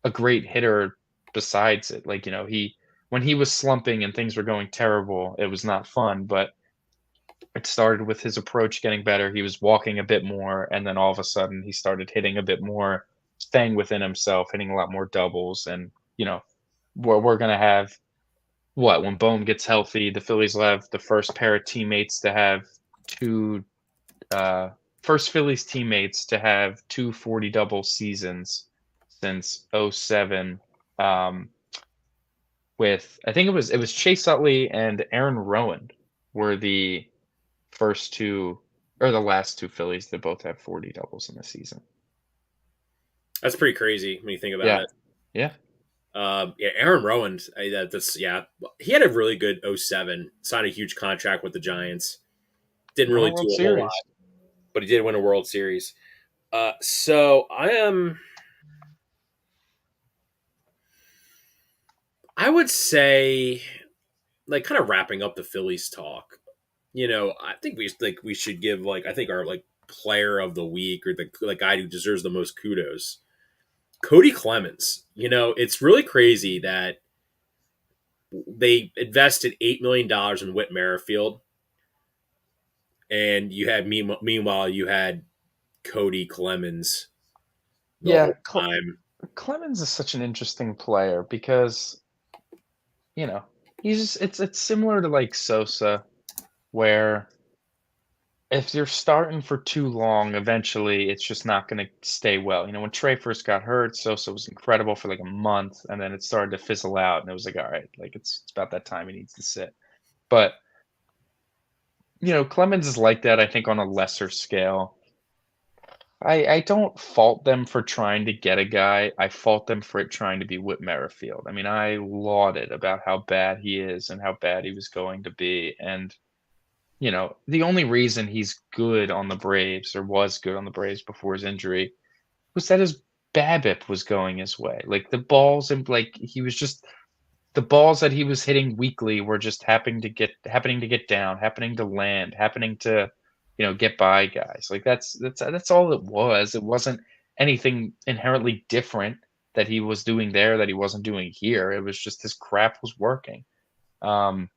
a great hitter besides it. Like, he when he was slumping and things were going terrible, it was not fun, but it started with his approach getting better. He was walking a bit more, and then all of a sudden he started hitting a bit more, staying within himself, hitting a lot more doubles, and we're gonna have when Bohm gets healthy, the Phillies will have the first pair of teammates to have two uh, first Phillies teammates to have two 40 double seasons since '07. With I think it was Chase Utley and Aaron Rowan were the first two or the last two Phillies that both have 40 doubles in a season. That's pretty crazy when you think about Yeah. it. Yeah. Yeah, Aaron Rowan. That's yeah. He had a really good '07. Signed a huge contract with the Giants. Didn't Won a really World do a whole lot, Series. but he did win a World Series. So I would say, like, kind of wrapping up the Phillies talk. I think we should give like I think our like player of the week or the guy who deserves the most kudos, Cody Clemens. It's really crazy that they invested $8 million in Whit Merrifield, and you had meanwhile you had Cody Clemens the Yeah, whole time. Clemens is such an interesting player because, you know, he's just it's similar to like Sosa, where if you're starting for too long, eventually it's just not going to stay well. You know, when Trey first got hurt, Sosa was incredible for like a month, and then it started to fizzle out, and it was like, all right, like it's about that time he needs to sit. But you know, Clemens is like that, I think, on a lesser scale. I don't fault them for trying to get a guy. I fault them for it trying to be Whit Merrifield. I mean, I lauded about how bad he is and how bad he was going to be. And, you know, the only reason he's good on the Braves or was good on the Braves before his injury was that his BABIP was going his way. Like the balls and like he was just the balls that he was hitting weekly were just happening to get down, happening to land, happening to, you know, get by guys. Like that's all it was. It wasn't anything inherently different that he was doing there that he wasn't doing here. It was just his craft was working. Um,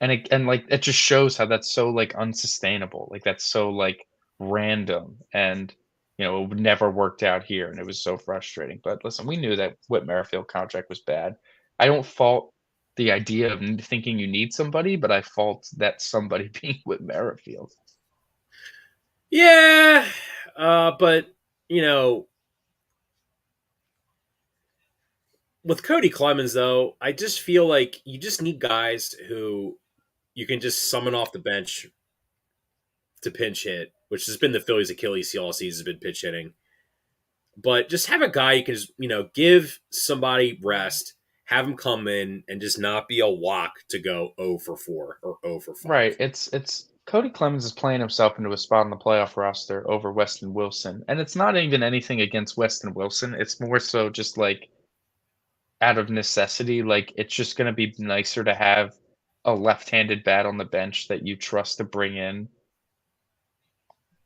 and like it just shows how that's so like unsustainable. Like that's so like random and you know, it never worked out here and it was so frustrating. But listen, we knew that Whit Merrifield contract was bad. I don't fault the idea of thinking you need somebody, but I fault that somebody being Whit Merrifield. Yeah, but you know, with Cody Clemens though, I just feel like you just need guys who you can just summon off the bench to pinch hit, which has been the Phillies' Achilles heel all season, has been pitch hitting. But just have a guy you can just, give somebody rest, have him come in and just not be a walk to go 0 for 4 or 0 for 5. Right. It's Cody Clemens is playing himself into a spot on the playoff roster over Weston Wilson. And it's not even anything against Weston Wilson. It's more so just like out of necessity. Like it's just gonna be nicer to have a left-handed bat on the bench that you trust to bring in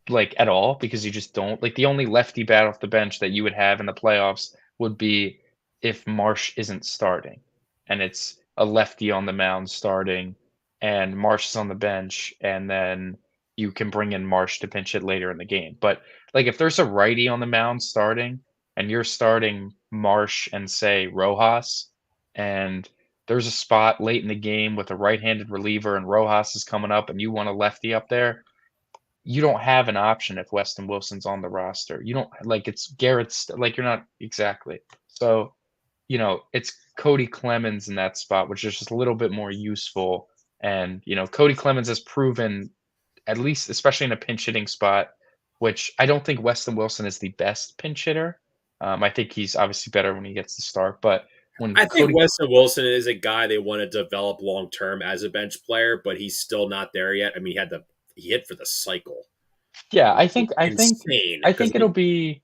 like, at all because you just don't like, the only lefty bat off the bench that you would have in the playoffs would be if Marsh isn't starting, and it's a lefty on the mound starting, and Marsh is on the bench, and then you can bring in Marsh to pinch it later in the game. But, like, if there's a righty on the mound starting, and you're starting Marsh and, say, Rojas, and there's a spot late in the game with a right-handed reliever and Rojas is coming up and you want a lefty up there, you don't have an option if Weston Wilson's on the roster. You don't like it's Garrett's like you're not exactly. So, you know, it's Cody Clemens in that spot, which is just a little bit more useful. And, you know, Cody Clemens has proven, at least especially in a pinch hitting spot, which I don't think Weston Wilson is the best pinch hitter. I think he's obviously better when he gets to start, but when I think Cody Weston Wilson is a guy they want to develop long term as a bench player, but he's still not there yet. I mean, he hit for the cycle. yeah, Insane I because think it'll be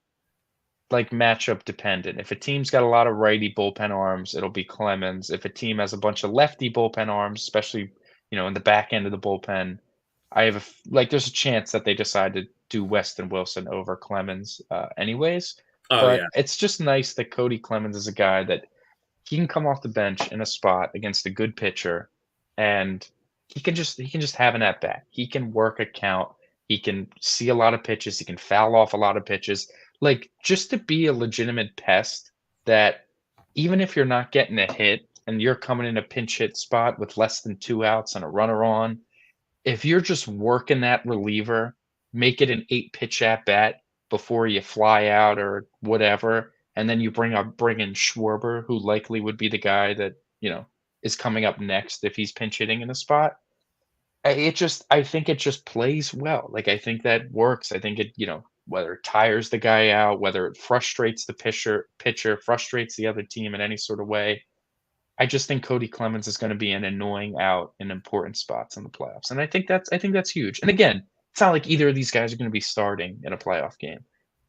like matchup dependent. If a team's got a lot of righty bullpen arms, it'll be Clemens. If a team has a bunch of lefty bullpen arms, especially you know in the back end of the bullpen, I have like there's a chance that they decide to do Weston Wilson over Clemens, anyways. oh yeah, But it's just nice that Cody Clemens is a guy that he can come off the bench in a spot against a good pitcher and he can just have an at bat. He can work a count. He can see a lot of pitches. He can foul off a lot of pitches. Like just to be a legitimate pest that even if you're not getting a hit and you're coming in a pinch hit spot with less than 2 outs and a runner on, if you're just working that reliever, make it an 8 pitch at bat before you fly out or whatever, and then you bring in Schwarber, who likely would be the guy that you know is coming up next if he's pinch hitting in a spot. I think it just plays well. Like I think that works. I think it you know whether it tires the guy out, whether it frustrates the pitcher frustrates the other team in any sort of way. I just think Cody Clemens is going to be an annoying out in important spots in the playoffs, and I think that's huge. And again, it's not like either of these guys are going to be starting in a playoff game,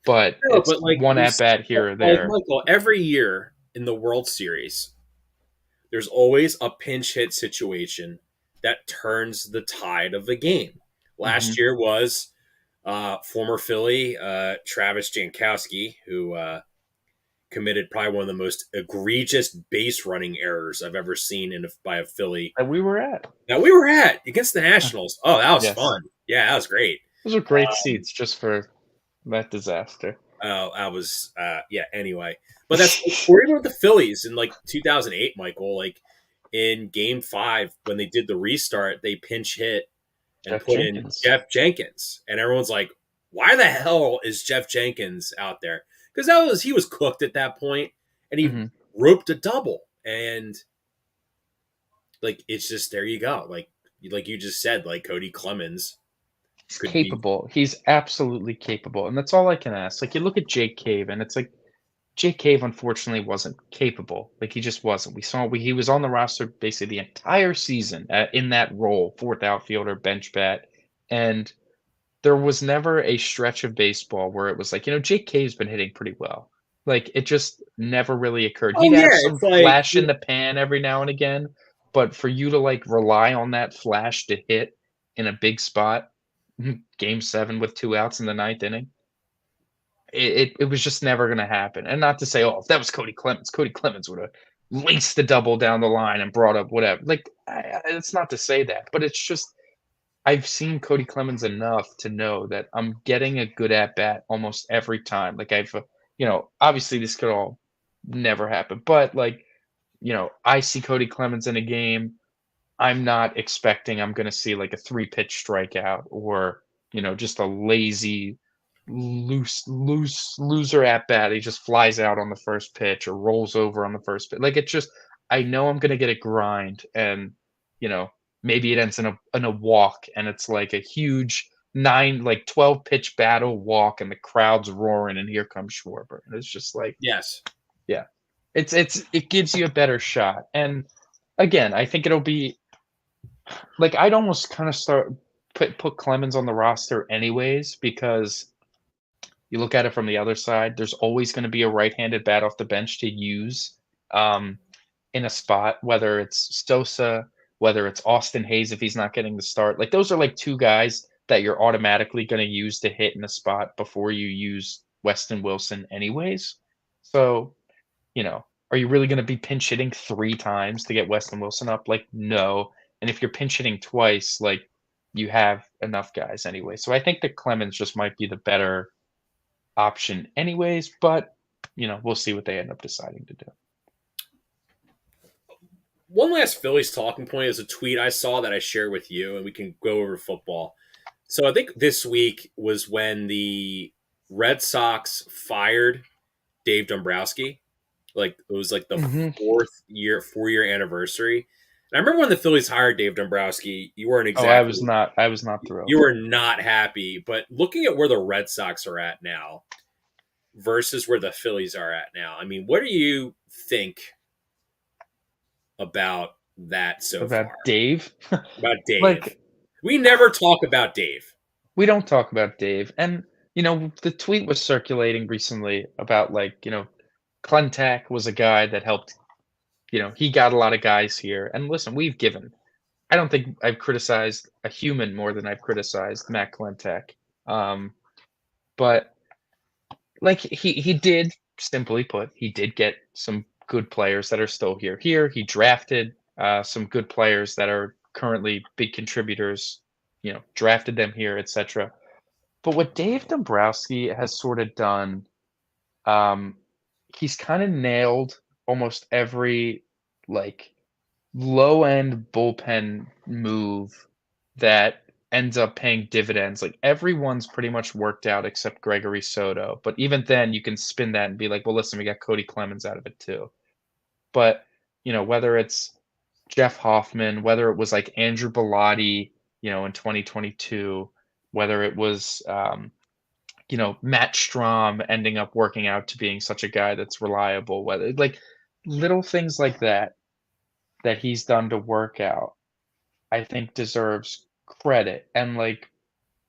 but no, it's but one at bat here or like there. Michael, every year in the World Series, there's always a pinch hit situation that turns the tide of the game. Last Hmm. year was former Philly Travis Jankowski, who committed probably one of the most egregious base running errors I've ever seen by a Philly That we were at. that we were at against the Nationals. Oh, that was Yes. fun. Yeah, that was great. Those are great seats just for that disaster. I was yeah. Anyway, but that's or even with the Phillies in like 2008, Michael. Like in Game 5 when they did the restart, they pinch hit and Jeff put in Jenkins. Jeff Jenkins, and everyone's like, "Why the hell is Jeff Jenkins out there?" Because he was cooked at that point, and he Mm-hmm. roped a double, and like it's just there you go. Like you just said, like Cody Clemens He's could be. capable. He's absolutely capable, and that's all I can ask. Like, you look at Jake Cave, and it's like Jake Cave unfortunately wasn't capable. Like, he just wasn't. He was on the roster basically the entire season in that role, fourth outfielder, bench bat, and there was never a stretch of baseball where it was like, Jake Cave's been hitting pretty well. Like, it just never really occurred. Oh He'd have yeah, some it's like flash in the pan every now and again, but for you to like rely on that flash to hit in a big spot, game 7 with 2 outs in the ninth inning, it was just never going to happen. And not to say, oh, if that was Cody Clemens would have laced the double down the line and brought up whatever. Like, it's not to say that, but it's just I've seen Cody Clemens enough to know that I'm getting a good at bat almost every time. Like, obviously this could all never happen, but like, I see Cody Clemens in a game. I'm not expecting I'm going to see like a 3-pitch strikeout or, just a lazy, loser at bat. He just flies out on the first pitch or rolls over on the first pitch. Like, I know I'm going to get a grind, and, maybe it ends in a walk, and it's like a huge 12 pitch battle walk, and the crowd's roaring, and here comes Schwarber. And it's just like, yes, yeah, it gives you a better shot. And again, I think it'll be like I'd almost kind of put Clemens on the roster anyways, because you look at it from the other side, there's always going to be a right-handed bat off the bench to use um, in a spot, whether it's Sosa, whether it's Austin Hayes if he's not getting the start. Like, those are like 2 guys that you're automatically going to use to hit in a spot before you use Weston Wilson anyways. So, are you really going to be pinch hitting 3 times to get Weston Wilson up? Like, no. And if you're pinch hitting twice, like, you have enough guys anyway. So I think that Clemens just might be the better option anyways, but we'll see what they end up deciding to do. one last Phillies talking point is a tweet I saw that I shared with you, and we can go over football. So I think this week was when the Red Sox fired Dave Dombrowski. Like it was like the Mm-hmm. 4-year anniversary. And I remember when the Phillies hired Dave Dombrowski, you weren't Oh, exactly I was not thrilled. you were not happy. But looking at where the Red Sox are at now versus where the Phillies are at now, I mean, what do you think about that so About far? Dave. About Dave. Like, We never talk about Dave. we don't talk about Dave. And, the tweet was circulating recently about, like, Klentak was a guy that helped, he got a lot of guys here. And listen, I don't think I've criticized a human more than I've criticized Matt Klentak. But like, he did, simply put, he did get some good players that are still here. He drafted some good players that are currently big contributors, drafted them here, etc. But what Dave Dombrowski has sort of done, he's kind of nailed almost every like low end bullpen move that ends up paying dividends. Like, everyone's pretty much worked out except Gregory Soto. But even then, you can spin that and be like, well, listen, we got Cody Clemens out of it too. But, whether it's Jeff Hoffman, whether it was like Andrew Bellotti, in 2022, whether it was, Matt Strom ending up working out to being such a guy that's reliable, whether like little things like that he's done to work out, I think deserves credit and like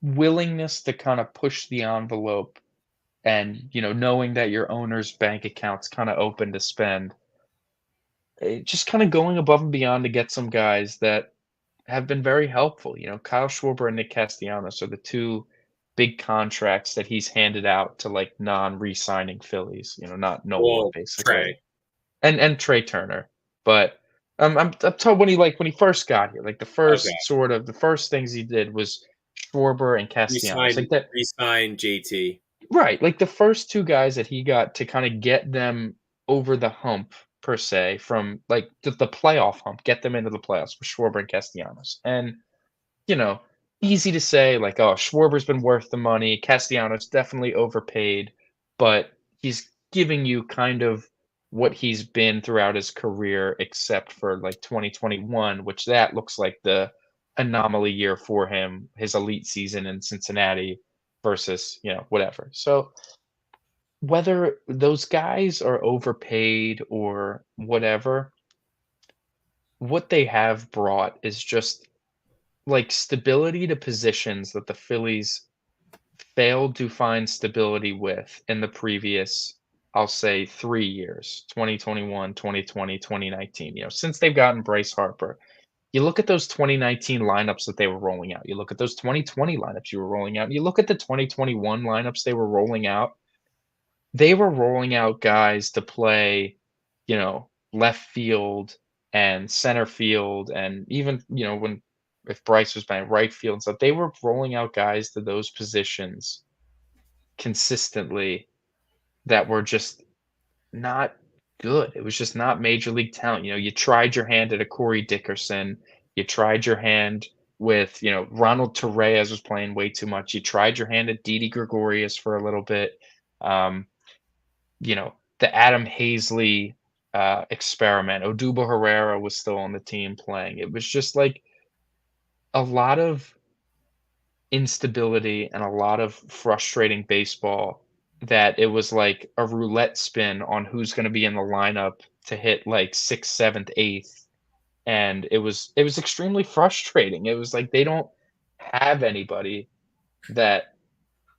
willingness to kind of push the envelope, and knowing that your owner's bank account's kind of open to spend. Just kind of going above and beyond to get some guys that have been very helpful. Kyle Schwarber and Nick Castellanos are the 2 big contracts that he's handed out to like non-re-signing Phillies, not Nola Well, basically, Trey. and Trey Turner. But I'm told when he first got here, like Okay. the first things he did was Schwarber and Castellanos, like that. Resign JT. Right, like the first 2 guys that he got to kinda get them over the hump per se from, like, the playoff hump, get them into the playoffs with Schwarber and Castellanos, and, you know, easy to say, like, "Oh, Schwarber's been worth the money, Castellanos definitely overpaid," but he's giving you kind of what he's been throughout his career except for, like, 2021, which that looks like the anomaly year for him, his elite season in Cincinnati versus, whatever. So, whether those guys are overpaid or whatever, what they have brought is just, like, stability to positions that the Phillies failed to find stability with in the previous, I'll say, 3 years, 2021, 2020, 2019. Since they've gotten Bryce Harper, you look at those 2019 lineups that they were rolling out, you look at those 2020 lineups you were rolling out, you look at the 2021 lineups they were rolling out guys to play, left field and center field, and even, when if Bryce was playing right field and stuff, they were rolling out guys to those positions consistently that were just not good. It was just not major league talent. You tried your hand at a Corey Dickerson. You tried your hand with, Ronald Torreyes was playing way too much. You tried your hand at Didi Gregorius for a little bit. Um, the Adam Hazley experiment. Odubel Herrera was still on the team playing. It was just like a lot of instability and a lot of frustrating baseball that it was like a roulette spin on who's going to be in the lineup to hit like sixth, seventh, eighth. And it was extremely frustrating. It was like they don't have anybody that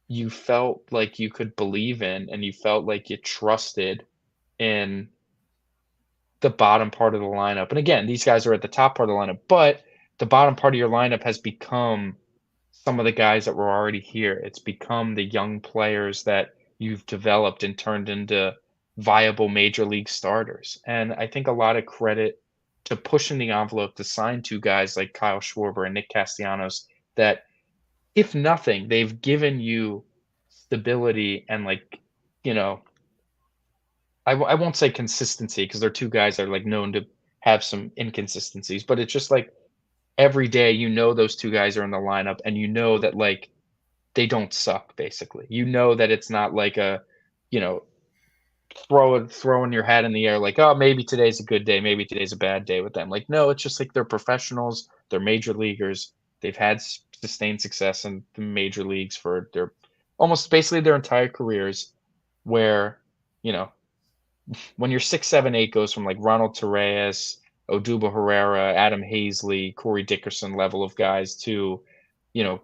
you felt like you could believe in and you felt like you trusted in the bottom part of the lineup. And again, these guys are at the top part of the lineup, but the bottom part of your lineup has become some of the guys that were already here. It's become the young players that you've developed and turned into viable major league starters. And I think a lot of credit to pushing the envelope to sign 2 guys like Kyle Schwarber and Nick Castellanos that, if nothing, they've given you stability and, like, you know, I won't say consistency because they're 2 guys that are, like, known to have some inconsistencies, but it's just like every day those 2 guys are in the lineup and that, like, they don't suck, basically. That it's not like a, you know, throwing your hat in the air like, "Oh, maybe today's a good day, maybe today's a bad day with them." Like, no, it's just like they're professionals, they're major leaguers, they've had sustained success in the major leagues for their almost basically their entire careers where, you know, when your 6, 7, 8 goes from like Ronald Torreyes, Odubel Herrera, Adam Hazley, Corey Dickerson level of guys to,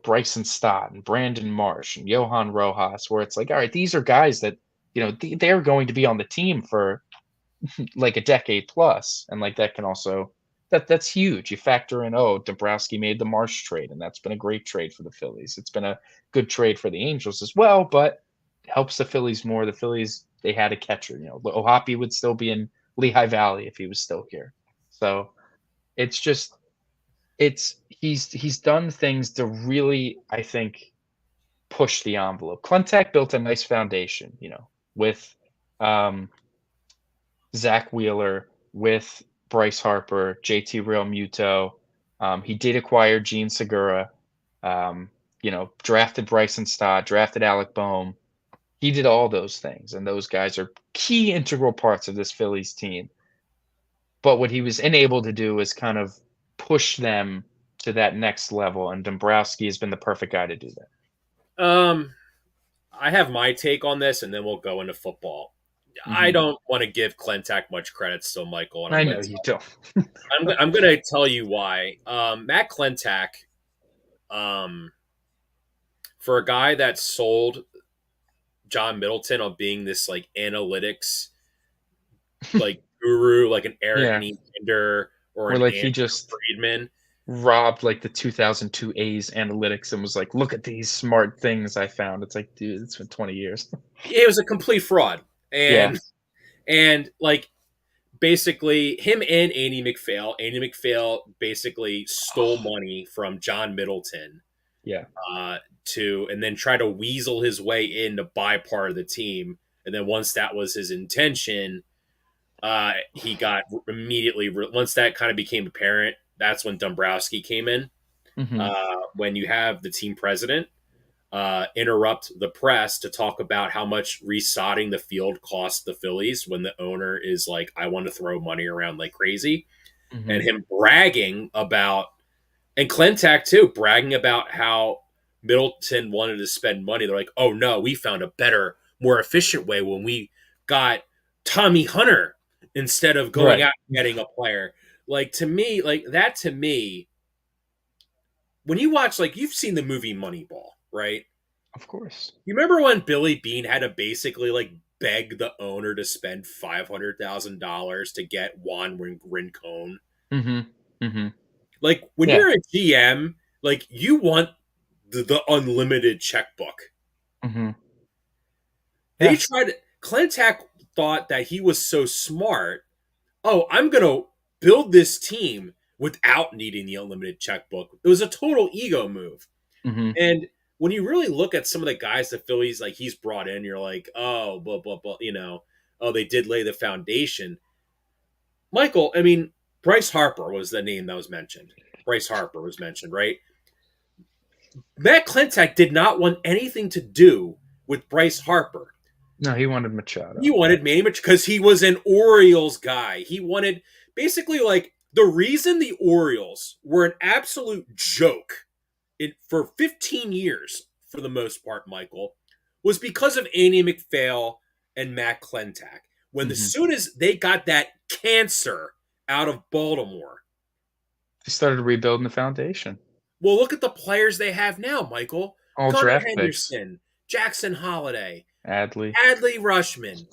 Bryson Stott and Brandon Marsh and Johan Rojas, where it's like, all right, these are guys that, they're going to be on the team for like a decade plus, and like that can also that's huge. You factor in, Dombrowski made the Marsh trade, and that's been a great trade for the Phillies. It's been a good trade for the Angels as well, but it helps the Phillies more. The Phillies, they had a catcher. Ohapi would still be in Lehigh Valley if he was still here. So it's just he's done things to really, I think, push the envelope. Clentak built a nice foundation, with Zach Wheeler, with Bryce Harper, JT Realmuto. He did acquire Gene Segura. Drafted Bryson Stott, drafted Alec Boehm. He did all those things, and those guys are key integral parts of this Phillies team. But what he was unable to do is kind of push them to that next level, and Dombrowski has been the perfect guy to do that. I have my take on this, and then we'll go into football. I don't want to give Clentak much credit still, Michael, and I know you don't. I'm going to tell you why. Matt Clentak, for a guy that sold John Middleton on being this like analytics like guru, like an Eric Yeah. Nieder or Where an like he Andrew just Friedman, robbed like the 2002 A's analytics and was like, "Look at these smart things I found." It's like, dude, it's been 20 years. It was a complete fraud, Yeah. and like basically him and Andy McPhail. Andy McPhail basically stole money from John Middleton Yeah. to, and then try to weasel his way in to buy part of the team. And then once that was his intention, he got immediately, once that kind of became apparent, that's when Dombrowski came in. Mhm. When you have the team president interrupt the press to talk about how much resodding the field costs the Phillies when the owner is like, I want to throw money around like crazy. And Mhm. him bragging about, and Clentac too, bragging about how Middleton wanted to spend money. They're like, oh no, we found a better, more efficient way when we got Tommy Hunter instead of going Right. out and getting a player. Like to me, like that to me, when you watch, like you've seen the movie Moneyball, right? Of course. You remember when Billy Bean had to basically like beg the owner to spend $500,000 to get Juan Rincon? Mhm. Mhm. Like when Yeah. you're a GM, like you want the unlimited checkbook. Mhm. They Yeah. tried. Clentac thought that he was so smart. Oh, I'm gonna build this team without needing the unlimited checkbook. It was a total ego move. Mhm. And when you really look at some of the guys the Phillies like he's brought in, you're like, oh, blah blah blah. Oh, they did lay the foundation. Michael, I mean, Bryce Harper was the name that was mentioned. Bryce Harper was mentioned, right? Matt Clentac did not want anything to do with Bryce Harper. No, he wanted He Machado. wanted Manny Machado because he was an Orioles guy. He wanted basically like the reason the Orioles were an absolute joke for 15 years, for the most part, Michael, was because of Andy McPhail and Matt Clentac. When as Mhm. soon as they got that cancer out of Baltimore, He started rebuilding the foundation. well, look at the players they have now, Michael. All Gunnar draft picks. Henderson, Jackson Holiday, Adley. Adley Rushman.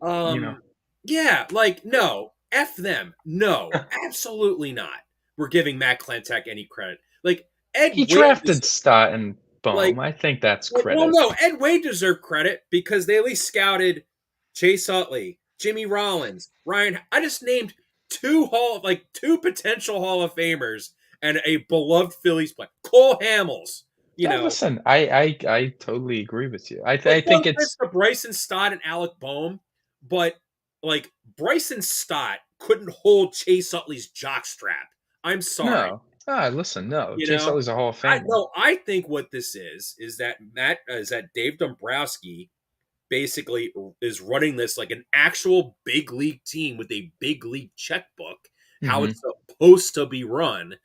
You know, Yeah, like no, f them. No, absolutely not. We're giving Matt Clentac any credit. Like he Ed Wade, drafted Stott and like Bohm. I think that's well, credit. no, Ed Wade deserved credit because they at least scouted Chase Utley, Jimmy Rollins, Ryan. I just named two potential Hall of Famers and a beloved Phillies player, Cole Hamels. You Yeah, know, listen, I totally agree with you. like I no think offense it's to Bryson Stott and Alec Boehm, but like Bryson Stott couldn't hold Chase Utley's jockstrap. I'm sorry. no. Listen, no. You Chase know, Utley's a Hall of Famer. I think what this is that Dave Dombrowski basically is running this like an actual big league team with a big league checkbook, how Mhm. it's supposed to be run,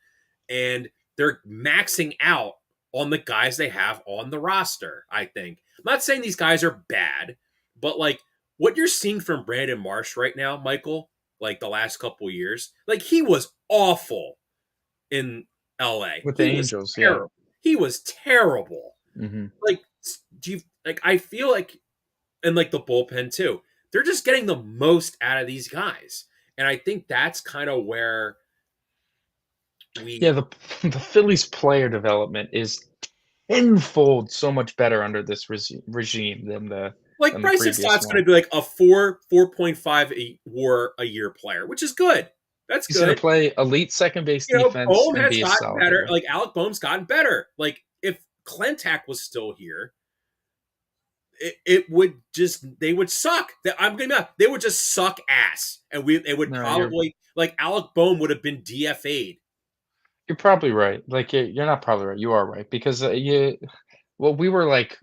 and they're maxing out on the guys they have on the roster. I think. I'm not saying these guys are bad, but like what you're seeing from Brandon Marsh right now, Michael, like the last couple years, like he was awful in LA. With the He was Angels, yeah. terrible. He was terrible. Mhm. Like, do you like? I feel like, and like the bullpen too. They're just getting the most out of these guys, and I think that's kind of where Yeah, we the Phillies player development is tenfold so much better under this regime like. than the Bryson previous Stott's going one. to be like a 4.5 WAR a year player, which is good. That's He's gonna good. play elite second base defense Bohm and has be a gotten solid better. hitter. Like Alec Bohm's gotten better. Like if Clentac was still here, it would just they would suck. I'm gonna be honest, they would just suck ass, and they would No, probably like Alec Bohm would have been DFA'd. you're probably right. Like you're not probably right. You are right because well, we were like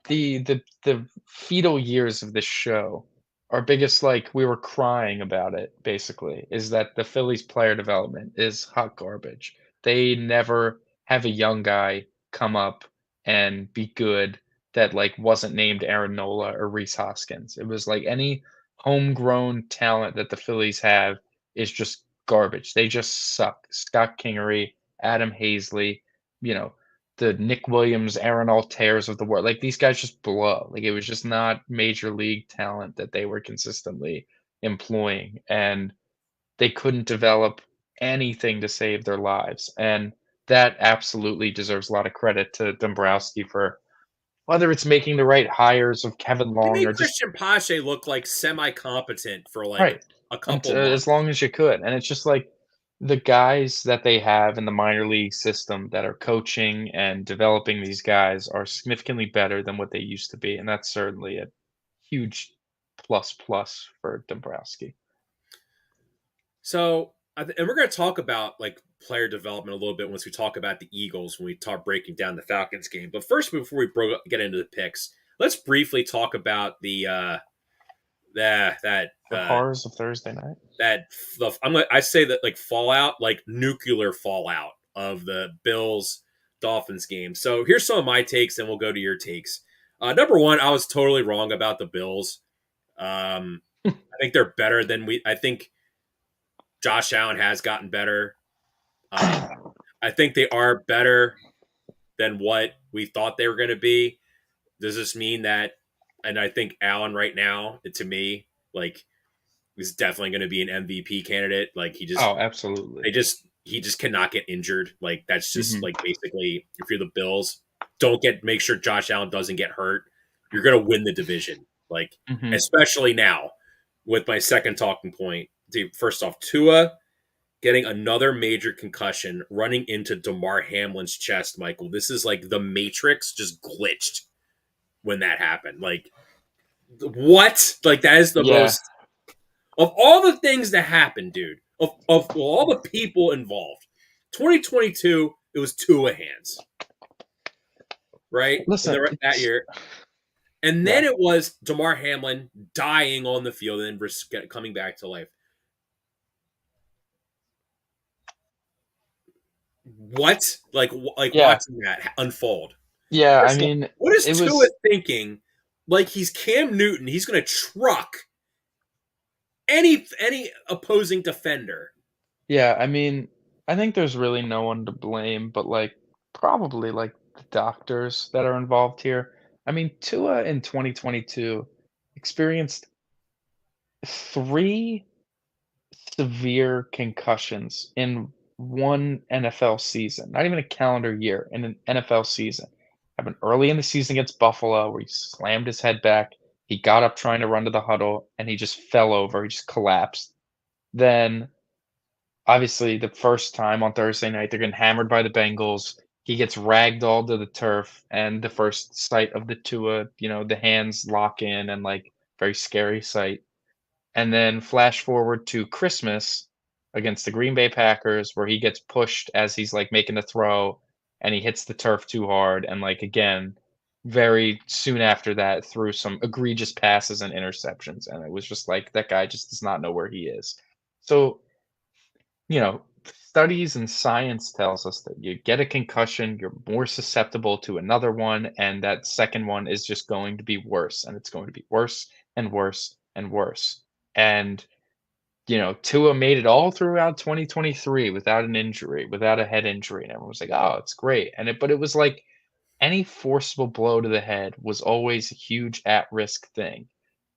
the fetal years of this show. Our biggest like we were crying about it basically is that the Phillies player development is hot garbage. They never have a young guy come up and be good that like wasn't named Aaron Nola or Reese Hoskins. It was like any homegrown talent that the Phillies have is just garbage. They just suck. Scott Kingery, Adam Hazley, you know, the Nick Williams, Aaron Altairs of the world. Like these guys just blow. Like it was just not major league talent that they were consistently employing, and they couldn't develop anything to save their lives, and that absolutely deserves a lot of credit to Dombrowski for whether it's making the right hires of Kevin He Long made or just Christian Pache look like semi-competent for like right, a and couple as months. long as you could, and it's just like the guys that they have in the minor league system that are coaching and developing these guys are significantly better than what they used to be, and that's certainly a huge plus for Dombrowski. So, and we're going to talk about like player development a little bit once we talk about the Eagles when we talk breaking down the Falcons game. But first, before we get into the picks, let's briefly talk about that The horrors of Thursday night. I say that like fallout, like nuclear fallout of the Bills Dolphins game. So here's some of my takes, and we'll go to your takes. Number one, I was totally wrong about the Bills. I think they're better than I think Josh Allen has gotten better. I think they are better than what we thought they were going to be. Does this mean that? And I think Allen right now, to me, like is definitely going to be an MVP candidate. Like Oh, absolutely. he just cannot get injured. Like that's just Mhm. like basically if you're the Bills, make sure Josh Allen doesn't get hurt. You're going to win the division. Like Mhm. especially now with my second talking point. Dude, first off, Tua getting another major concussion, running into DeMar Hamlin's chest, Michael. This is like the Matrix just glitched when that happened. Like, what? Like, that is the Yeah. most. Of all the things that happened, dude, of all the people involved, 2022, it was Tua hands, right? Listen, That it's year. And yeah. then it was DeMar Hamlin dying on the field and then coming back to life. What? Like Yeah. watching that unfold. Yeah, I First of all, mean, what is it Tua was thinking? Like he's Cam Newton, he's going to truck any opposing defender. yeah, I mean, I think there's really no one to blame but, like, probably, like, the doctors that are involved here. I mean, Tua in 2022 experienced 3 severe concussions in 1 NFL season, not even a calendar year, in an NFL season. Happened early in the season against Buffalo where he slammed his head back, he got up trying to run to the huddle, and he just fell over, he just collapsed. Then, obviously, the first time on Thursday night, they're getting hammered by the Bengals, he gets ragdolled to the turf, and the first sight of the Tua, the hands lock in and, like, very scary sight. And then flash forward to Christmas against the Green Bay Packers where he gets pushed as he's, like, making a throw, and he hits the turf too hard, and, like, again, very soon after that, threw some egregious passes and interceptions, and it was just like, that guy just does not know where he is. So, studies and science tells us that you get a concussion, you're more susceptible to another one, and that second one is just going to be worse, and it's going to be worse and worse and worse. And, Tua made it all throughout 2023 without an injury, without a head injury, and everyone was like, "Oh, it's great." But it was like any forcible blow to the head was always a huge at-risk thing.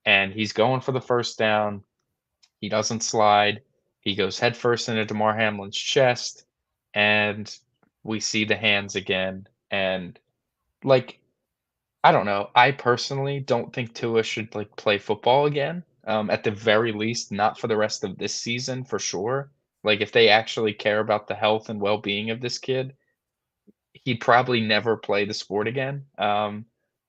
And he's going for the first down, he doesn't slide, he goes headfirst into Damar Hamlin's chest, and we see the hands again. And, like, I don't know. I personally don't think Tua should, like, play football again, at the very least, not for the rest of this season for sure. Like, if they actually care about the health and well-being of this kid, he'd probably never play the sport again,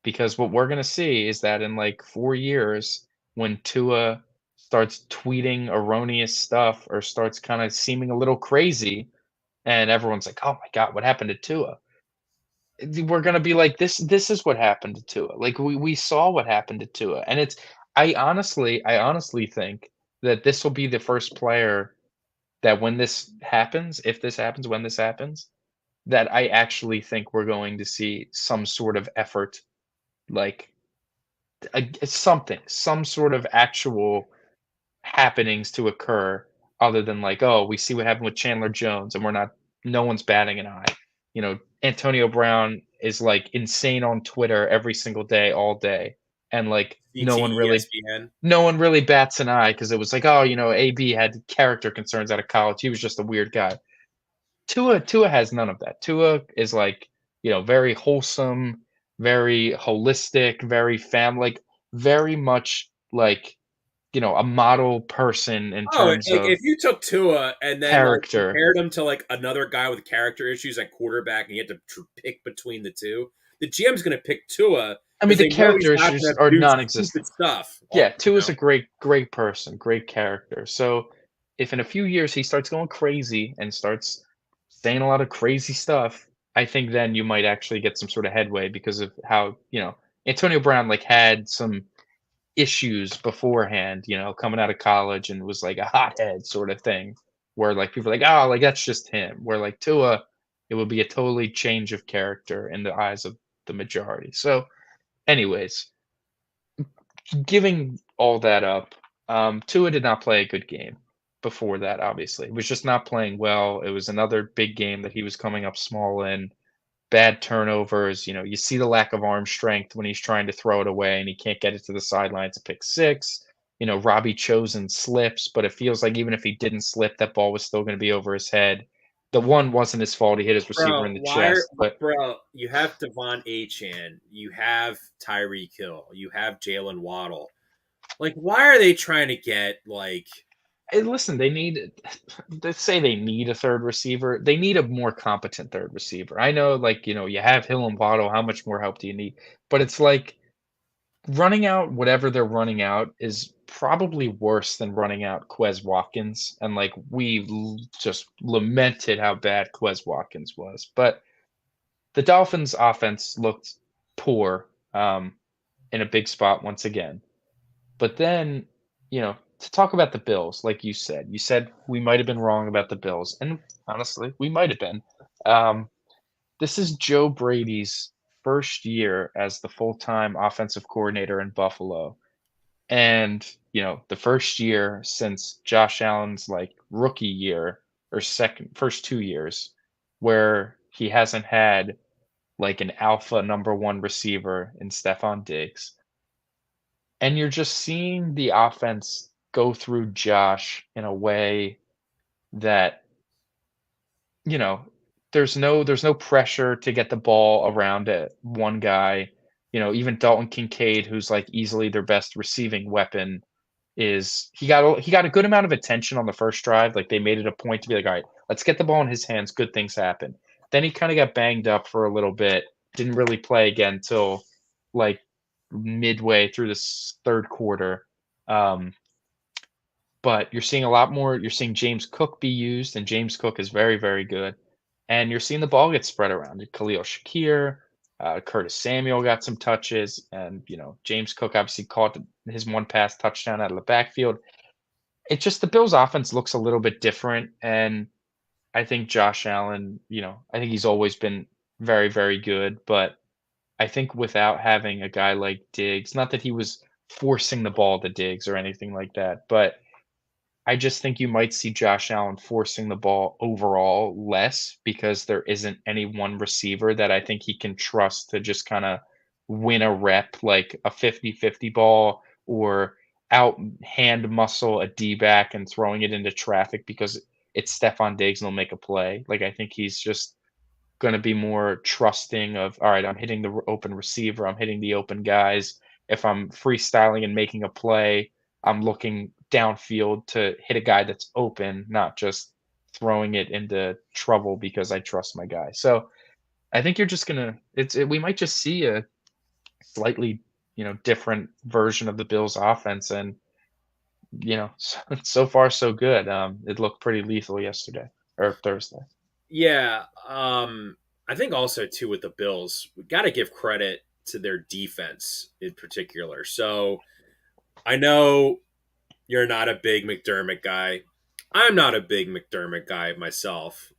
because what we're gonna see is that in, like, 4 years, when Tua starts tweeting erroneous stuff or starts kinda seeming a little crazy, and everyone's like, "Oh my god, what happened to Tua?" We're gonna be like, "This is what happened to Tua." Like, we saw what happened to Tua, and it's I honestly think that this will be the first player that when this happens, if this happens, when this happens, that I actually think we're going to see some sort of effort, like, something, some sort of actual happenings to occur other than like, "Oh, we see what happened with Chandler Jones, and no one's batting an eye." Antonio Brown is, like, insane on Twitter every single day, all day, and like CT, ESPN. no one really bats an eye because it was like, oh, AB had character concerns out of college. He was just a weird guy. Tua has none of that. Tua is like, very wholesome, very holistic, very like very much like, a model person in Oh, terms like of if you took Tua and then like character. compared him to like another guy with character issues at quarterback, and you had to pick between the two, the GM's going to pick Tua I mean, because the they know he's character not going issues to are do stupid non-existent. stuff. Yeah, Tua's a great person, great character. So if in a few years he starts going crazy and starts saying a lot of crazy stuff, I think then you might actually get some sort of headway because of how, Antonio Brown like had some issues beforehand, coming out of college and was like a hothead sort of thing where like people are like, oh, like that's just him. Where like Tua, it would be a totally change of character in the eyes of the majority. So, anyways, giving all that up, Tua did not play a good game before that, obviously. He was just not playing well. It was another big game that he was coming up small in. Bad turnovers. You see the lack of arm strength when he's trying to throw it away and he can't get it to the sideline to pick six. Robbie Chosen slips, but it feels like even if he didn't slip, that ball was still going to be over his head. The one wasn't his fault. He hit his receiver in the chest, but Bro, you have Devon Achan, you have Tyreek Hill, you have Jalen Waddle. Like, why are they trying to get like? hey, listen, they say they need a third receiver. They need a more competent third receiver. I know, like, you have Hill and Waddle. How much more help do you need? But it's like running out whatever they're running out is probably worse than running out Quez Watkins. And like just lamented how bad Quez Watkins was. But the Dolphins' offense looked poor in a big spot once again. But then, to talk about the Bills, like you said we might have been wrong about the Bills, and honestly, we might have been. Um, this is Joe Brady's first year as the full-time offensive coordinator in Buffalo, and the first year since Josh Allen's like rookie year or first 2 years, where he hasn't had like an alpha number one receiver in Stephon Diggs. And you're just seeing the offense go through Josh in a way that, you know, there's no pressure to get the ball around one guy. Even Dalton Kincaid, who's like easily their best receiving weapon, he got a good amount of attention on the first drive. Like they made it a point to be like, all right, let's get the ball in his hands. Good things happen. Then he kind of got banged up for a little bit. Didn't really play again till like midway through this third quarter. Um, but you're seeing a lot more. You're seeing James Cook be used, and James Cook is very, very good. And you're seeing the ball get spread around. Khalil Shakir, Curtis Samuel got some touches, and James Cook obviously caught his one pass touchdown out of the backfield. It's just the Bills' offense looks a little bit different, and I think Josh Allen. I think he's always been very, very good, but I think without having a guy like Diggs, not that he was forcing the ball to Diggs or anything like that, but I just think you might see Josh Allen forcing the ball overall less because there isn't any one receiver that I think he can trust to just kind of win a rep like a 50-50 ball or out hand muscle a D-back and throwing it into traffic because it's Stephon Diggs and he'll make a play. Like I think he's just going to be more trusting of, all right, I'm hitting the open receiver, I'm hitting the open guys. If I'm freestyling and making a play, I'm looking downfield to hit a guy that's open, not just throwing it into trouble because I trust my guy. So I think you're just gonna we might just see a slightly different version of the Bills offense, and so far so good. It looked pretty lethal yesterday or Thursday. Yeah, I think also too with the Bills, we got to give credit to their defense in particular. So I know you're not a big McDermott guy. I'm not a big McDermott guy myself.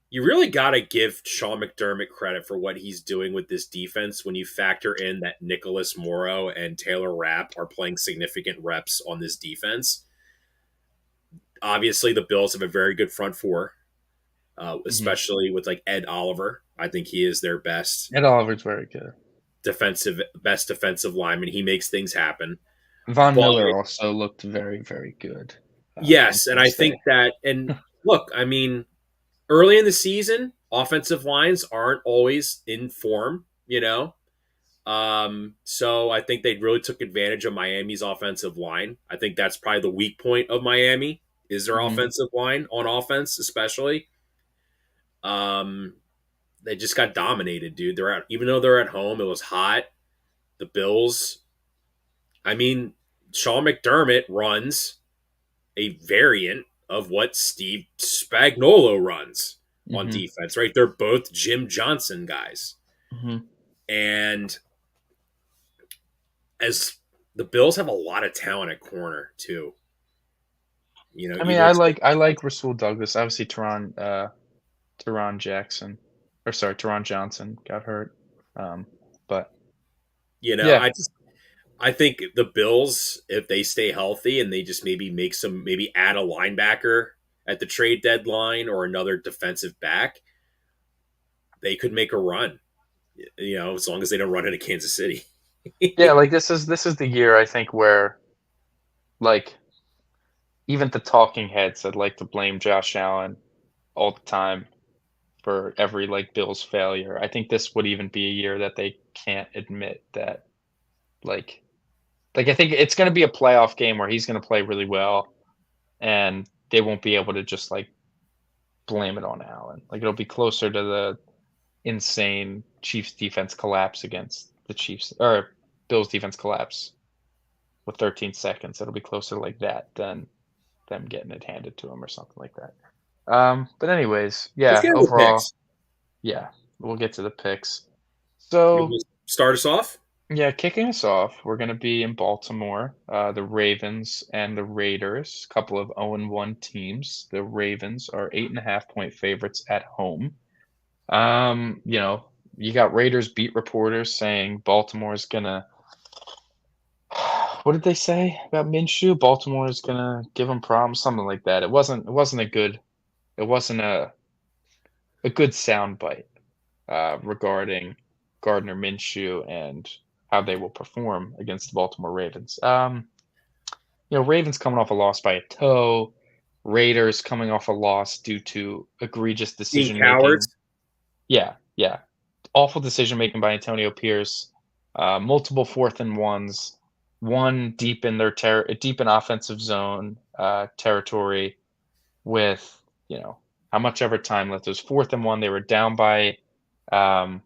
You really got to give Sean McDermott credit for what he's doing with this defense when you factor in that Nicholas Morrow and Taylor Rapp are playing significant reps on this defense. Obviously, the Bills have a very good front four, Mhm. especially with like Ed Oliver. I think he is their best Ed Oliver's very good. best defensive lineman. He makes things happen. Von But Miller also looked very, very good on yes, and I think Thursday. that, and look, I mean, early in the season, offensive lines aren't always in form, you know. So I think they really took advantage of Miami's offensive line. I think that's probably the weak point of Miami is their Mhm. offensive line on offense, especially. Um, they just got dominated, dude. They're out, even though they're at home. It was hot. The Bills. I mean, Sean McDermott runs a variant of what Steve Spagnuolo runs on Mhm. defense, right? They're both Jim Johnson guys. Mhm. And as the Bills have a lot of talent at corner too. You know, I mean, either it's I like Rasul Douglas. Obviously, Teron Jackson, or sorry, Teron Johnson got hurt. But yeah, I think the Bills, if they stay healthy and they just maybe add a linebacker at the trade deadline or another defensive back, they could make a run. You know, as long as they don't run into Kansas City. yeah, like this is the year I think where like even the talking heads that like to blame Josh Allen all the time for every like Bills failure. I think this would even be a year that they can't admit that like I think it's going to be a playoff game where he's going to play really well and they won't be able to just like blame it on Allen. Like it'll be closer to the insane Chiefs defense collapse against the Chiefs or Bills defense collapse with 13 seconds. It'll be closer to like that than them getting it handed to him or something like that. But anyways, Let's yeah, get into the overall, picks. yeah, we'll get to the picks. You So want to start us off? yeah, kicking us off, we're going to be in Baltimore. The Ravens and the Raiders, a couple of 0-1 teams. The Ravens are 8.5-point favorites at home. You know, you got Raiders beat reporters saying Baltimore's gonna. What did they say about Minshew? Baltimore's gonna give him problems, something like that. It wasn't. It wasn't a good. It wasn't a good soundbite regarding Gardner Minshew and how they will perform against the Baltimore Ravens. You know, Ravens coming off a loss by a toe. Raiders coming off a loss due to egregious Being decision making. cowards. Yeah, yeah. Awful decision making by Antonio Pierce. Multiple 4th and 1s, one deep in offensive zone territory with how much ever time left. It was 4th and 1. They were down by 9,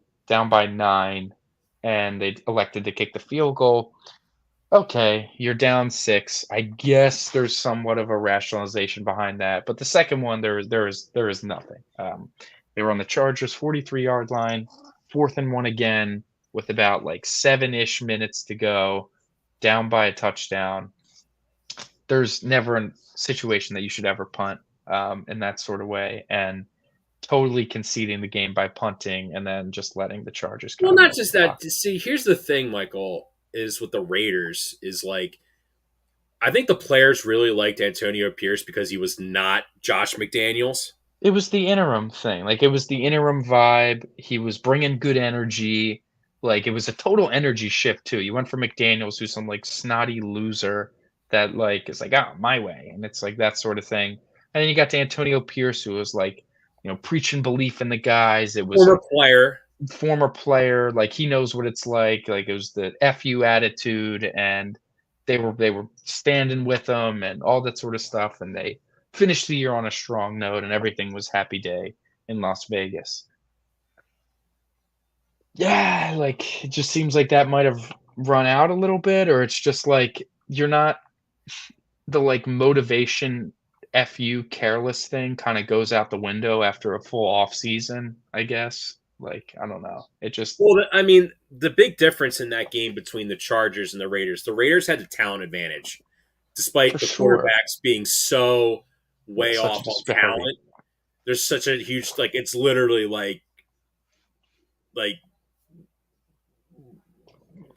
and they elected to kick the field goal. Okay, you're down 6. I guess there's somewhat of a rationalization behind that, but the second one, there is nothing. They were on the Chargers' 43-yard line, 4th and 1 again, with about like 7-ish minutes to go, down by a touchdown. There's never a situation that you should ever punt in that sort of way, and totally conceding the game by punting and then just letting the Chargers kind Well, of not milk the just that. clock. See, here's the thing, Michael, is with the Raiders is like I think the players really liked Antonio Pierce because he was not Josh McDaniels. It was the interim thing, like, it was the interim vibe, he was bringing good energy, like, it was a total energy shift too. You went from McDaniels, who's some, like, snotty loser that, like, is like, "Oh, my way," and it's like that sort of thing, and then you got to Antonio Pierce, who was, like, preaching belief in the guys. It was Former a player. former player, like, he knows what it's like, it was the "F you" attitude, and they were standing with him and all that sort of stuff, and they finished the year on a strong note, and everything was happy day in Las Vegas. Yeah, like, it just seems like that might have run out a little bit, or it's just like you're not the, like, motivation "F you" careless thing kinda goes out the window after a full off season, I guess. Like, I don't know. It just Well, I mean, the big difference in that game between the Chargers and the Raiders had the talent advantage, for despite the sure. quarterbacks being so Yeah, way such a off on disparity. talent. There's such a huge it's literally like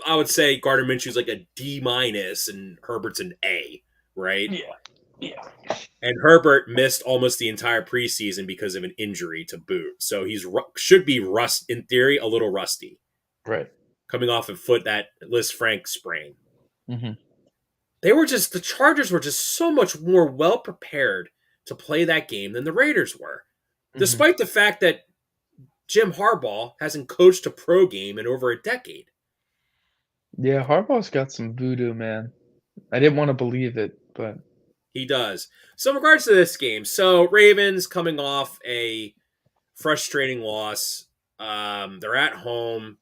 I would say Gardner Minshew's like a D minus and Herbert's an A, right? Yeah, yeah, And Herbert missed almost the entire preseason because of an injury to boot, so should be in theory a little rusty. right. coming off a foot that Liz Frank sprain. Mm-hmm. The Chargers were just so much more well prepared to play that game than the Raiders were, Mm-hmm. despite the fact that Jim Harbaugh hasn't coached a pro game in over a decade. Yeah, Harbaugh's got some voodoo, man. I didn't want to believe it, but He does. So, in regards to this game, so Ravens coming off a frustrating loss. They're at home.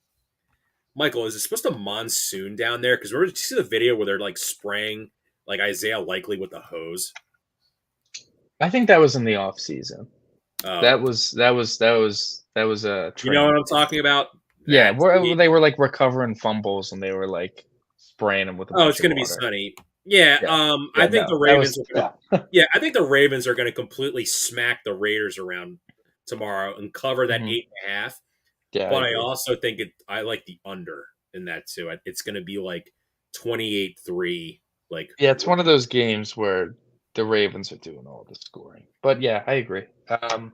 Michael, is it supposed to monsoon down there? Because did you see the video where they're like spraying like Isaiah Likely with the hose? I think that was in the off season. That Oh, was a you know what training. I'm talking about? Yeah, That where they were like recovering fumbles and they were like spraying them with a Oh, bunch it's of going to be water. sunny. Yeah, Yeah, I yeah, think the no, that Ravens was are going to. Yeah, I think the Ravens are going to completely smack the Raiders around tomorrow and cover that Mhm. 8.5. Yeah, I But I agree. also think I like the under in that too. It's going to be like 28-3. Like, Yeah, it's one of those games where the Ravens are doing all the scoring. But yeah, I agree. Kind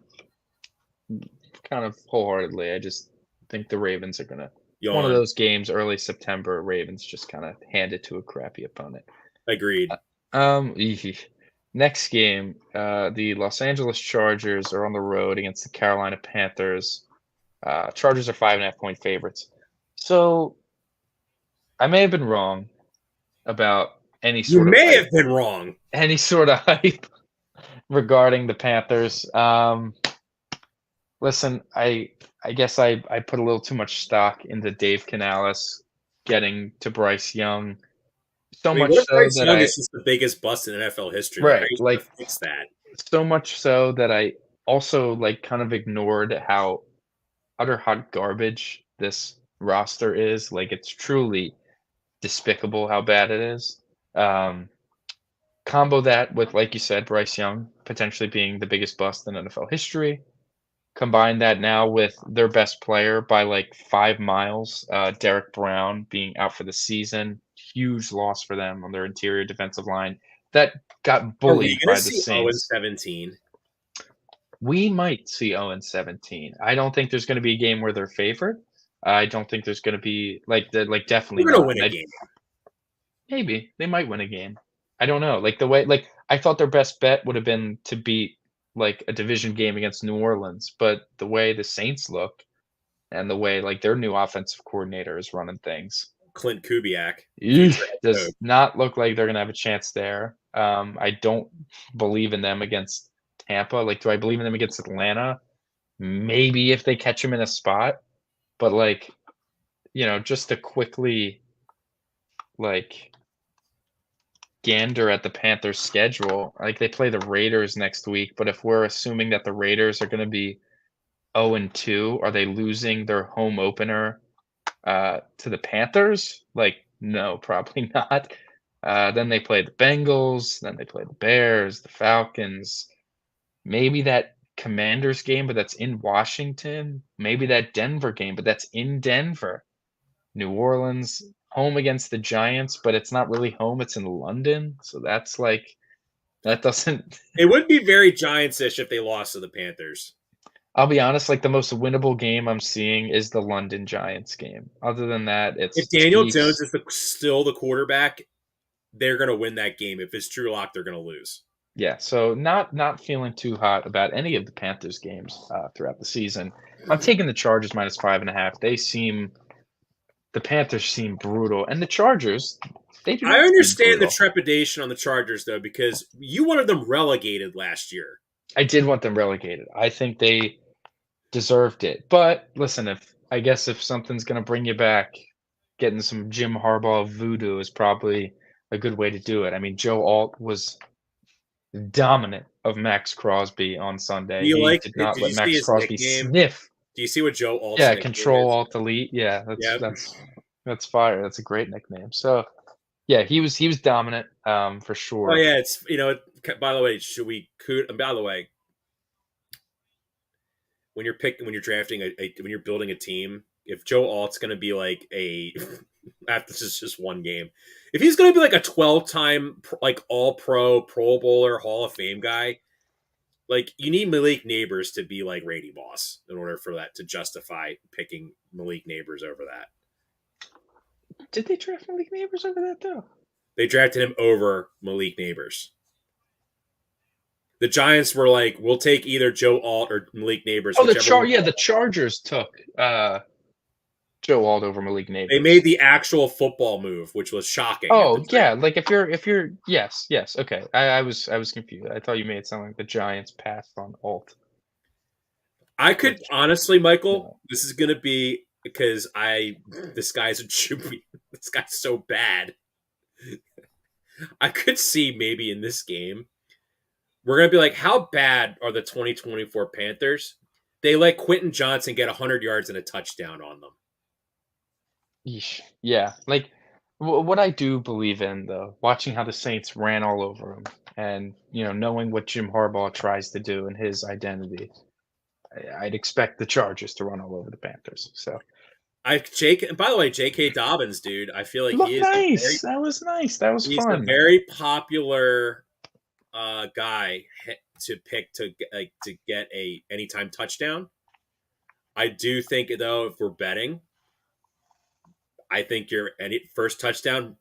of wholeheartedly. I just think the Ravens are gonna. It's one of yawn. those games, early September. Ravens just kind of hand it to a crappy opponent. Agreed. Eesh. Next game, the Los Angeles Chargers are on the road against the Carolina Panthers. Chargers are 5.5 point favorites. So I may have been wrong about any You sort of may hype, have been wrong. any sort of hype regarding the Panthers. Listen, I guess I put a little too much stock into Dave Canales getting to Bryce Young. So I mean, what much if so Bryce that Young I is just the biggest bust in NFL history? Like, how are right, you going like to fix that? so much so that I also like kind of ignored how utter hot garbage this roster is. Like it's truly despicable how bad it is. Combo that with, like you said, Bryce Young potentially being the biggest bust in NFL history. Combine that now with their best player by like 5 miles, Derek Brown being out for the season. Huge loss for them on their interior defensive line. That got Are we bullied going to by the see 0 Saints. 17? We might see 0-17. I don't think there's going to be a game where they're favored. I don't think there's going to be like definitely We're going to not. win a game. Maybe they might win a game. I don't know. Like the way like I thought their best bet would have been to beat like a division game against New Orleans, but the way the Saints look and the way like their new offensive coordinator is running things, Clint Kubiak, future eesh, head coach. does not look like they're gonna have a chance there. I don't believe in them against Tampa. Like, do I believe in them against Atlanta? Maybe if they catch them in a spot, but like, just to quickly like gander at the Panthers' schedule, like they play the Raiders next week. But if we're assuming that the Raiders are going to be 0-2, are they losing their home opener to the Panthers? Like, no, probably not. Then they play the Bengals, then they play the Bears, the Falcons, maybe that Commanders game, but that's in Washington. Maybe that Denver game, but that's in Denver. New Orleans, home against the Giants, but it's not really home, it's in London. So that's like that doesn't It would be very Giants-ish if they lost to the Panthers. I'll be honest, like the most winnable game I'm seeing is the London Giants game. Other than that, If it's Daniel Jones Chiefs. is still the quarterback, they're going to win that game. If it's Drew Lock, they're going to lose. Yeah, so not feeling too hot about any of the Panthers games throughout the season. I'm taking the Chargers minus 5.5. The Panthers seem brutal, and the Chargers, they do I not seem understand the brutal. trepidation on the Chargers, though, because you wanted them relegated last year. I did want them relegated. I think they deserved it. But listen, if something's gonna bring you back, getting some Jim Harbaugh voodoo is probably a good way to do it. I mean, Joe Alt was dominant of Max Crosby on Do Sunday. you He like? did Did not you let see Max his Crosby nickname? sniff. Do you see what Joe Alt's Yeah, nickname Control is? Alt Delete. Yeah, Yep. that's fire. That's a great nickname. So yeah, he was dominant for Oh sure. yeah, it's By the way, should we? And by the way, when you're drafting when you're building a team, if Joe Alt's going to be like this is just one game, if he's going to be like a 12-time like All Pro, Pro Bowler, Hall of Fame guy, like you need Malik Neighbors to be like Rady Moss in order for that to justify picking Malik Neighbors over that. Did they draft Malik Neighbors over that though? They drafted him over Malik Neighbors. The Giants were like, we'll take either Joe Alt or Malik Neighbors, Oh, whichever one. the Chargers took Joe Alt over Malik Neighbors. They made the actual football move, which was shocking. Oh yeah, like if you're yes, okay. I was confused. I thought you made it sound like the Giants passed on Alt. I could honestly, Michael, this is gonna be because this guy's this guy's so bad. I could see maybe in this game, we're gonna be like, how bad are the 2024 Panthers? They let Quentin Johnson get 100 yards and a touchdown on them. Yeesh. Yeah, like what I do believe in though, watching how the Saints ran all over him, and knowing what Jim Harbaugh tries to do and his identity, I'd expect the Chargers to run all over the Panthers. So And by the way, J.K. Dobbins, dude, I feel like look he is nice. That was nice. That was he's fun. a very popular guy to pick to get a anytime touchdown. I do think though, if we're betting, I think your first touchdown,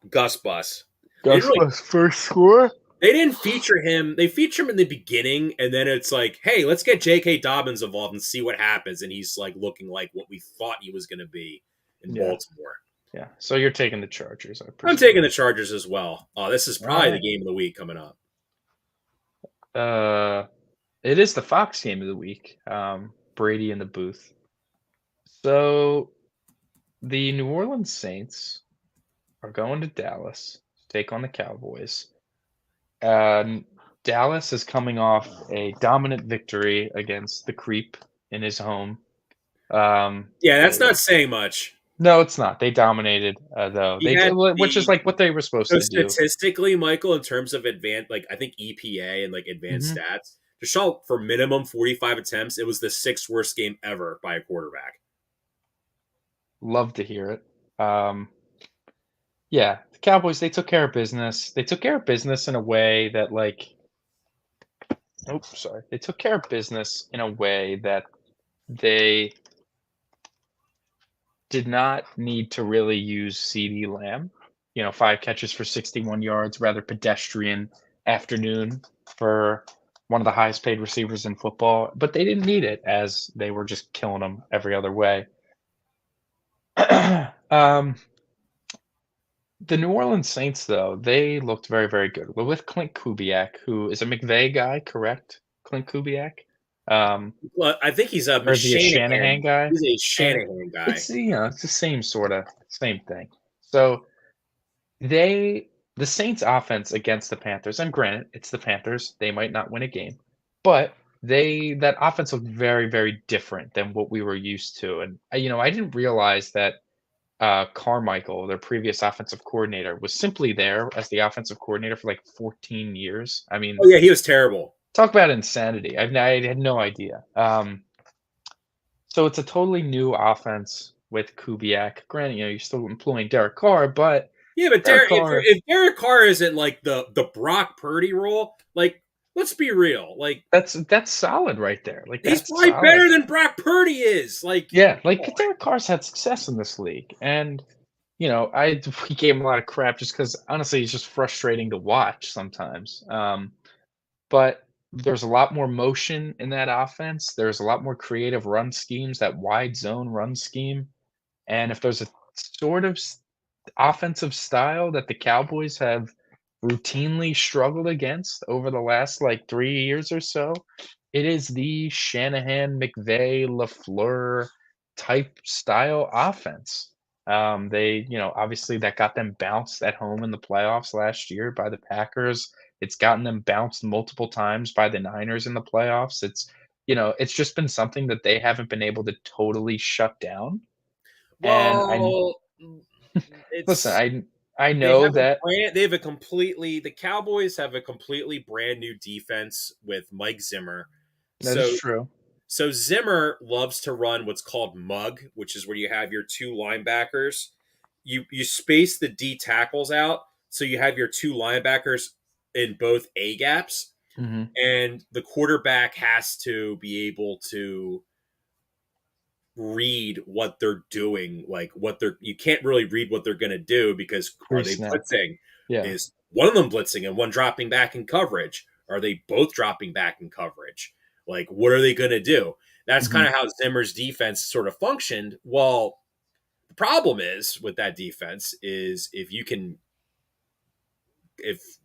Gus Bus. First score. They didn't feature him. They feature him in the beginning, and then it's like, hey, let's get J.K. Dobbins involved and see what happens. And he's like looking like what we thought he was going to be in Baltimore. Yeah. So you're taking the Chargers. I'm taking the Chargers as well. Oh, this is probably the game of the week coming up. It is the Fox game of the week. Brady in the booth. So the New Orleans Saints are going to Dallas to take on the Cowboys. Dallas is coming off a dominant victory against the Creep in his home. Yeah, that's not saying much. No, it's not. They dominated, though. Which is like what they were supposed to do. Statistically, Michael, in terms of advanced, like I think EPA and like advanced stats, to show for minimum 45 attempts, it was the 6th worst game ever by a quarterback. Love to hear it. Yeah, the Cowboys, they took care of business. They took care of business in a way that They took care of business in a way that they did not need to really use CeeDee Lamb. 5 catches for 61 yards, rather pedestrian afternoon for one of the highest paid receivers in football, but they didn't need it as they were just killing them every other way. The New Orleans Saints, though, they looked very, very good. With Clint Kubiak, who is a McVay guy, correct? Clint Kubiak? Well, I think he's a Shanahan guy. He's a Shanahan guy. It's the same same thing. So the Saints offense against the Panthers, and granted, it's the Panthers, they might not win a game, but that offense looked very, very different than what we were used to. And I didn't realize that Carmichael, their previous offensive coordinator, was simply there as the offensive coordinator for like 14 years. I mean, oh yeah, he was terrible. Talk about insanity. I had no idea. So it's a totally new offense with Kubiak. Granted, you're still employing Derek Carr, but yeah, but if Derek Carr isn't like the Brock Purdy role, like let's be real, like that's solid right there. Like he's probably better than Brock Purdy is. Like Derek Carr's had success in this league, and we gave him a lot of crap just because honestly he's just frustrating to watch sometimes. But there's a lot more motion in that offense. There's a lot more creative run schemes, that wide zone run scheme. And if there's a sort of offensive style that the Cowboys have routinely struggled against over the last 3 years or so, it is the Shanahan, McVay, LaFleur type style offense. They, obviously that got them bounced at home in the playoffs last year by the Packers. It's gotten them bounced multiple times by the Niners in the playoffs. It's just been something that they haven't been able to totally shut down. Well, listen, I know that the Cowboys have a completely brand new defense with Mike Zimmer. That is true. So Zimmer loves to run what's called mug, which is where you have your 2 linebackers. You space the D tackles out, so you have your 2 linebackers in both A gaps, and the quarterback has to be able to read what they're doing, like you can't really read what they're going to do because are they Pre-snap. blitzing? Yeah. Is one of them blitzing and one dropping back in coverage? Are they both dropping back in coverage? Like, what are they going to do? That's kind of how Zimmer's defense sort of functioned. Well, the problem is with that defense is if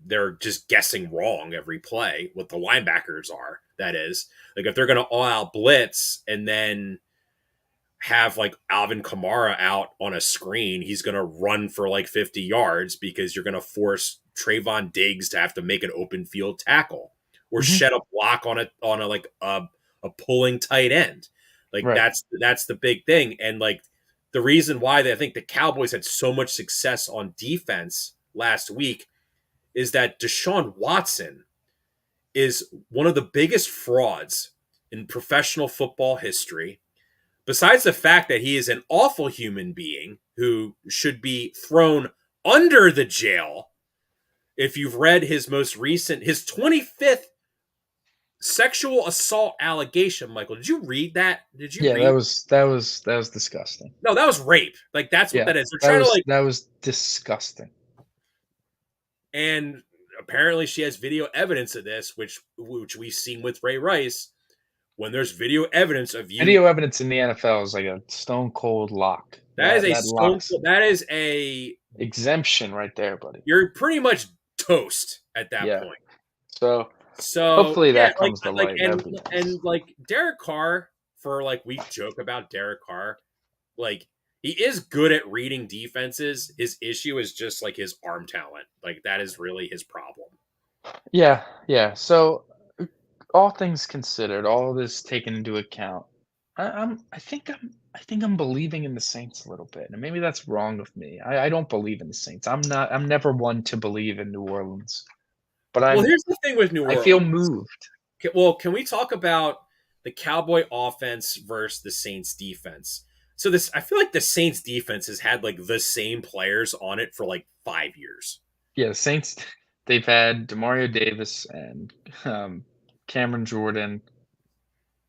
they're just guessing wrong every play, what the linebackers are, that is, like if they're going to all out blitz and then have like Alvin Kamara out on a screen, he's going to run for like 50 yards because you're going to force Trayvon Diggs to have to make an open field tackle or shed a block on a pulling tight end. Like Right. that's the big thing. And like the reason why I think the Cowboys had so much success on defense last week is that Deshaun Watson is one of the biggest frauds in professional football history. Besides the fact that he is an awful human being who should be thrown under the jail. If you've read his 25th sexual assault allegation, Michael, did you read that? Did you read? That was disgusting. No, that was rape. Like that's what that is. They're trying that was disgusting. And apparently she has video evidence of this, which we've seen with Ray Rice. When there's video evidence of you, video evidence in the NFL is like a stone cold lock. That is a exemption right there, buddy. You're pretty much toast at that point. So hopefully that comes to light. And like Derek Carr, we joke about Derek Carr, like he is good at reading defenses. His issue is just like his arm talent. Like that is really his problem. Yeah. So all things considered, all of this taken into account, I think I'm believing in the Saints a little bit, and maybe that's wrong of me. I don't believe in the Saints. I'm never one to believe in New Orleans, but here's the thing with New Orleans. I feel moved. Well, can we talk about the Cowboy offense versus the Saints defense? So I feel like the Saints defense has had like the same players on it for like 5 years. Yeah, the Saints, they've had Demario Davis and Cameron Jordan.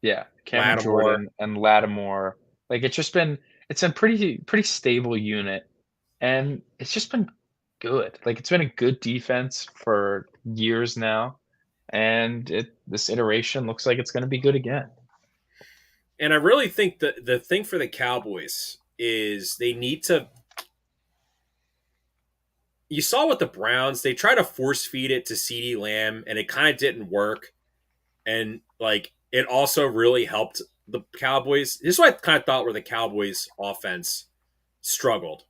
Yeah, Cameron Jordan and Lattimore. Like it's been pretty stable unit, and it's just been good. Like it's been a good defense for years now, and this iteration looks like it's going to be good again. And I really think that the thing for the Cowboys is they need to. You saw with the Browns, they tried to force feed it to CeeDee Lamb, and it kind of didn't work. And like it also really helped the Cowboys. This is what I kind of thought where the Cowboys offense struggled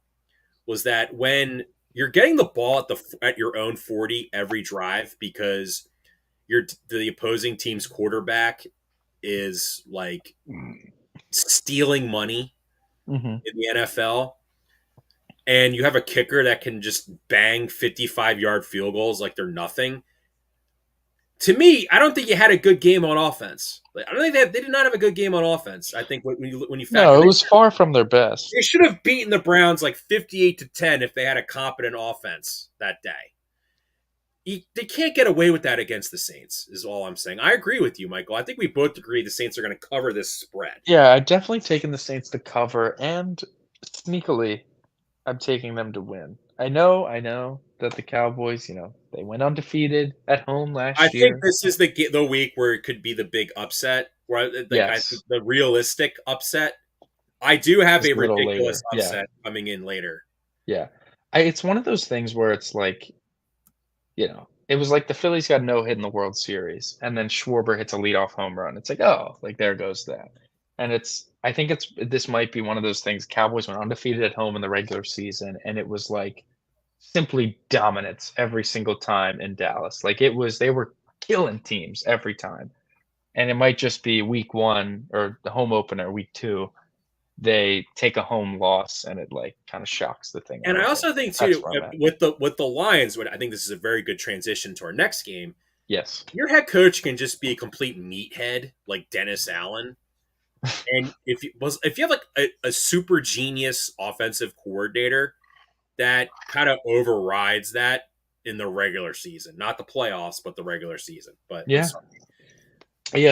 was that when you're getting the ball at your own 40 every drive because the opposing team's quarterback is like stealing money in the NFL, and you have a kicker that can just bang 55-yard field goals like they're nothing. To me, I don't think you had a good game on offense. I don't think they did not have a good game on offense. I think when you factor it was far from their best. They should have beaten the Browns like 58-10 if they had a competent offense that day. They can't get away with that against the Saints, is all I'm saying. I agree with you, Michael. I think we both agree the Saints are going to cover this spread. Yeah, I've definitely taken the Saints to cover, and sneakily, I'm taking them to win. I know that the Cowboys, they went undefeated at home last year. I think this is the week where it could be the big upset, where the realistic upset. I do have a ridiculous upset coming in later. Yeah. It's one of those things where it's like, it was like the Phillies got no hit in the World Series, and then Schwarber hits a leadoff home run. It's like, oh, like there goes that. And I think this might be one of those things. Cowboys went undefeated at home in the regular season, and it was like simply dominance every single time in Dallas. Like they were killing teams every time. And it might just be week 1 or the home opener, week 2. They take a home loss and it like kind of shocks the thing. And I also think too with the Lions, I think this is a very good transition to our next game. Yes. Your head coach can just be a complete meathead like Dennis Allen. And if you have like a super genius offensive coordinator that kind of overrides that in the regular season, not the playoffs, but the regular season. But yeah,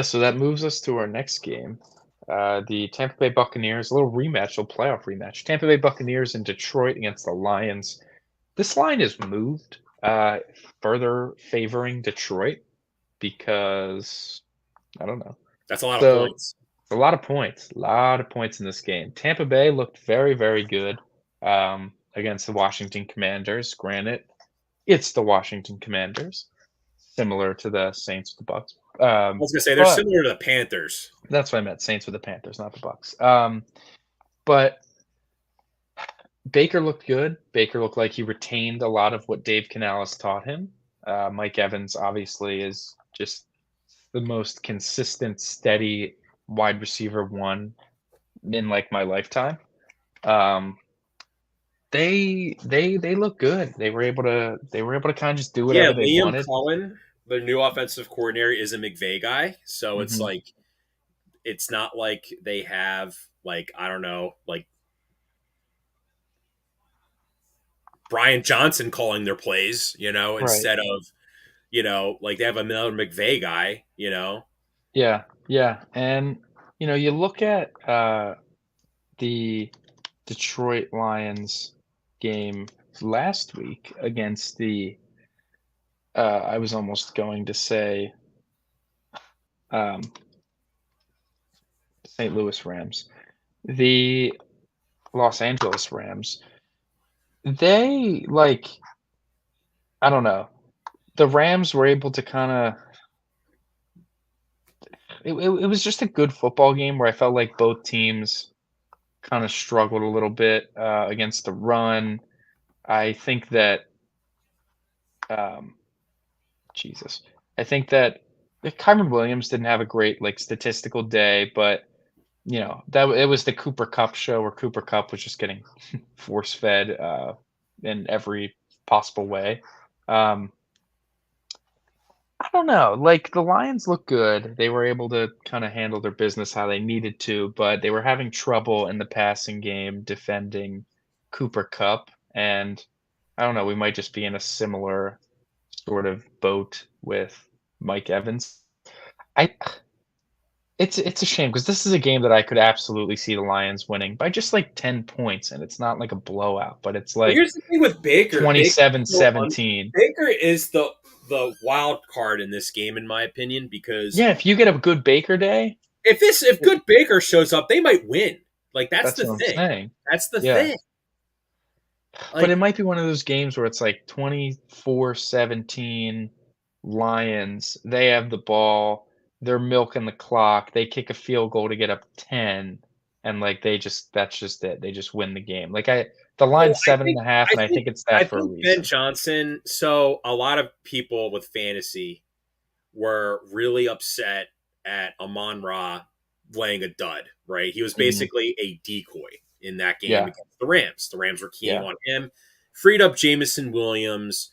so that moves us to our next game. The Tampa Bay Buccaneers, a little rematch, a little playoff rematch. Tampa Bay Buccaneers in Detroit against the Lions. This line is moved, further favoring Detroit because I don't know. That's a lot of So points. a lot of points in this game. Tampa Bay looked very, very good against the Washington Commanders. Granted, it's the Washington Commanders, similar to the Saints with the Bucks. I was gonna say they're But similar to the Panthers. that's what I meant. Saints with the Panthers, not the Bucks. But Baker looked good. Baker looked like he retained a lot of what Dave Canales taught him. Mike Evans obviously is just the most consistent, steady wide receiver one in like my lifetime. Um, they look good. They were able to kind of just do Yeah, whatever they Liam wanted. Cullen, the new offensive coordinator, is a McVay guy, so it's Mhm. like it's not like they have like I don't know like Brian Johnson calling their plays, Right. instead of like they have another McVay guy, Yeah. Yeah. And you look at the Detroit Lions game last week against the I was almost going to say um, St. Louis Rams, the Los Angeles Rams. They I don't know. The Rams were able to kind of it was just a good football game where I felt like both teams kind of struggled a little bit against the run. I think that um, Jesus, I think that Kyron Williams didn't have a great statistical day, but that it was the Cooper Cup show where Cooper Cup was just getting force fed in every possible way. Um, I don't know. Like the Lions look good. They were able to kind of handle their business how they needed to, but they were having trouble in the passing game defending Cooper Cup. And I don't know, we might just be in a similar sort of boat with Mike Evans. I it's a shame because this is a game that I could absolutely see the Lions winning by just like 10 points, and it's not like a blowout, but it's But like here's the thing with Baker. 27-17. Baker is the wild card in this game, in my opinion, because Yeah, if you get a good Baker day, if good Baker shows up, they might win. Like that's that's the what I'm thing. saying. That's the Yeah. thing. But it Like might be one of those games where it's like 24-17 Lions. They have the ball. They're milking the clock. They kick a field goal to get up 10, and that's just it. They just win the game. The well, line's I seven and think a half, I and I think think it's I that for a think Ben reason. Johnson. So a lot of people with fantasy were really upset at Amon Ra laying a dud. Right, he was Mhm. basically a decoy in that game Yeah, against the Rams. The Rams were keying yeah. on him, freed up Jamison Williams,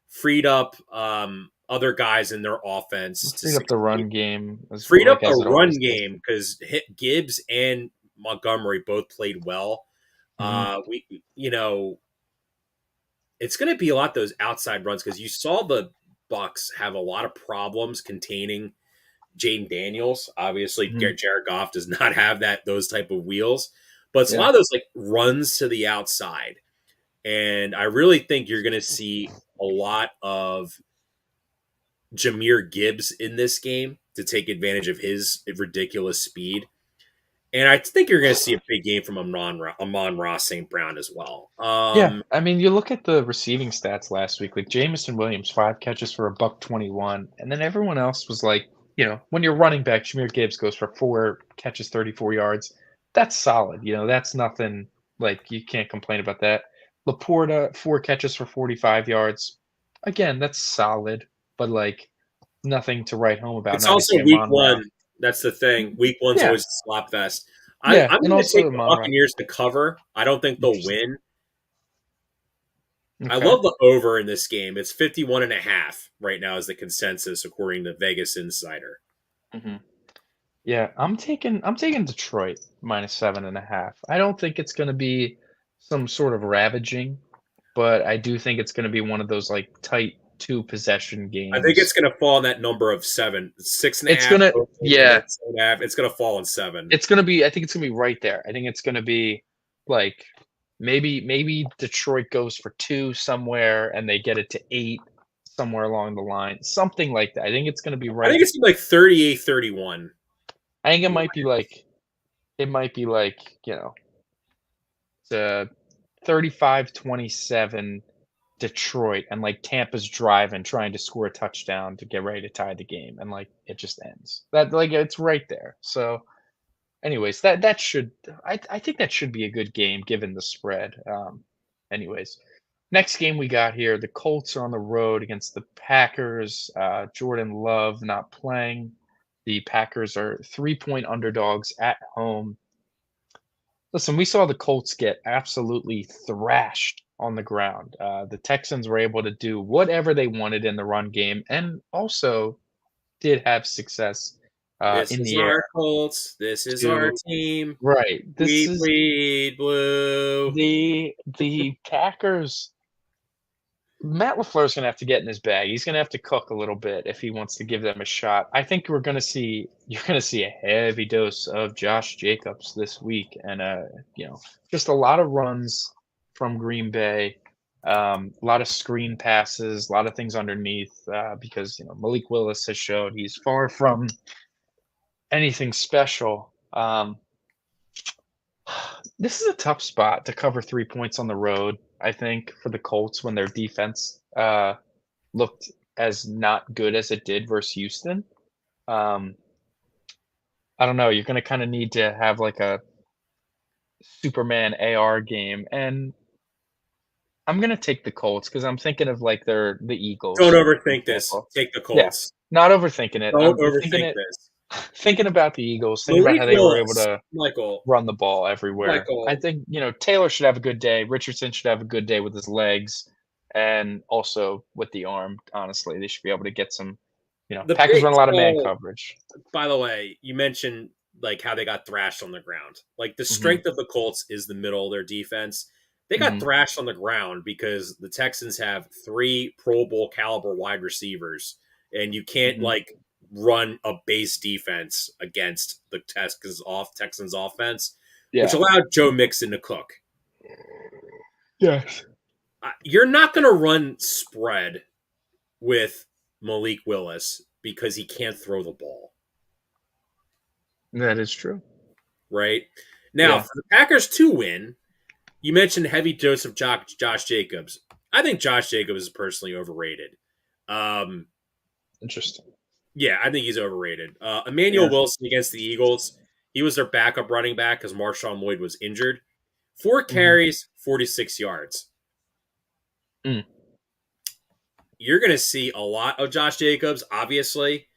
freed up other guys in their offense to Freed up the succeed. run game Freed up as the it always run does. game because Gibbs and Montgomery both played well. Mhm. We, it's going to be a lot of those outside runs because you saw the Bucks have a lot of problems containing Jaden Daniels. Obviously, Mhm. Jared Goff does not have those type of wheels, but it's a lot Yeah. of those like runs to the outside, and I really think you're going to see a lot of Jahmyr Gibbs in this game to take advantage of his ridiculous speed. And I think you're going to see a big game from Amon Ross St. Brown as well. Yeah, I mean, you look at the receiving stats last week, like Jamison Williams, 5 catches for a buck 21, and then everyone else was like, when you're running back, Jahmyr Gibbs goes for 4 catches, 34 yards. That's solid. That's nothing like you can't complain about that. Laporta, 4 catches for 45 yards. Again, that's solid, but nothing to write home about. And it's also obviously week Amon-Ra. one. That's the thing. Week one's Yeah, always a slop fest. yeah, I'm and going to also take the Amon-Ra. Buccaneers to cover. I don't think they'll Interesting. win. I Okay. love the over in this game. It's 51.5 right now is the consensus according to Vegas Insider. hmm Yeah, I'm taking Detroit minus 7.5. I don't think it's gonna be some sort of ravaging, but I do think it's gonna be one of those tight. 2 possession games. I think it's going to fall in that number of 7, 6.5. It's gonna, yeah. 7.5. It's going to fall in 7. It's gonna be. I think it's gonna be right there. I think it's gonna be like maybe Detroit goes for 2 somewhere, and they get it to 8 somewhere along the line, something like that. I think it's gonna be I right. think it's like 38-31. I think it might be like the 35-27 Detroit, and like Tampa's driving, trying to score a touchdown to get ready to tie the game, and like it just ends. That like it's right there. So, anyways, that should I think that should be a good game given the spread. Anyways, next game we got here, the Colts are on the road against the Packers. Jordan Love not playing. The Packers are 3-point underdogs at home. Listen, we saw the Colts get absolutely thrashed on the ground. The Texans were able to do whatever they wanted in the run game, and also did have success This in is the our air. Colts. This is our team. Right. This We is bleed blue. the Packers. Matt LaFleur's gonna have to get in his bag. He's gonna have to cook a little bit if he wants to give them a shot. I think you're gonna see a heavy dose of Josh Jacobs this week, and just a lot of runs from Green Bay, a lot of screen passes, a lot of things underneath, because Malik Willis has showed he's far from anything special. This is a tough spot to cover 3 points on the road, I think, for the Colts when their defense looked as not good as it did versus Houston. I don't know. You're going to kind of need to have like a Superman AR game, and I'm going to take the Colts because I'm thinking of like the Eagles. Don't overthink this. Take the Colts. Yeah, not overthinking it. Don't overthink this. Thinking about the Eagles, thinking about how they were able to run the ball everywhere. I think Taylor should have a good day. Richardson should have a good day with his legs, and also with the arm. Honestly, they should be able to get some. The Packers run a lot of man coverage. By the way, you mentioned like how they got thrashed on the ground. Like the strength of the Colts is the middle of their defense. They got thrashed on the ground because the Texans have 3 Pro Bowl caliber wide receivers, and you can't run a base defense against the Texans offense, which allowed Joe Mixon to cook. Yes. You're not going to run spread with Malik Willis because he can't throw the ball. That is true. Right? Now, for the Packers to win, you mentioned heavy dose of Josh Jacobs. I think Josh Jacobs is personally overrated. Interesting. Yeah, I think he's overrated. Emmanuel Wilson against the Eagles, he was their backup running back because Marshawn Lloyd was injured. 4 carries, 46 yards. You're going to see a lot of Josh Jacobs, obviously,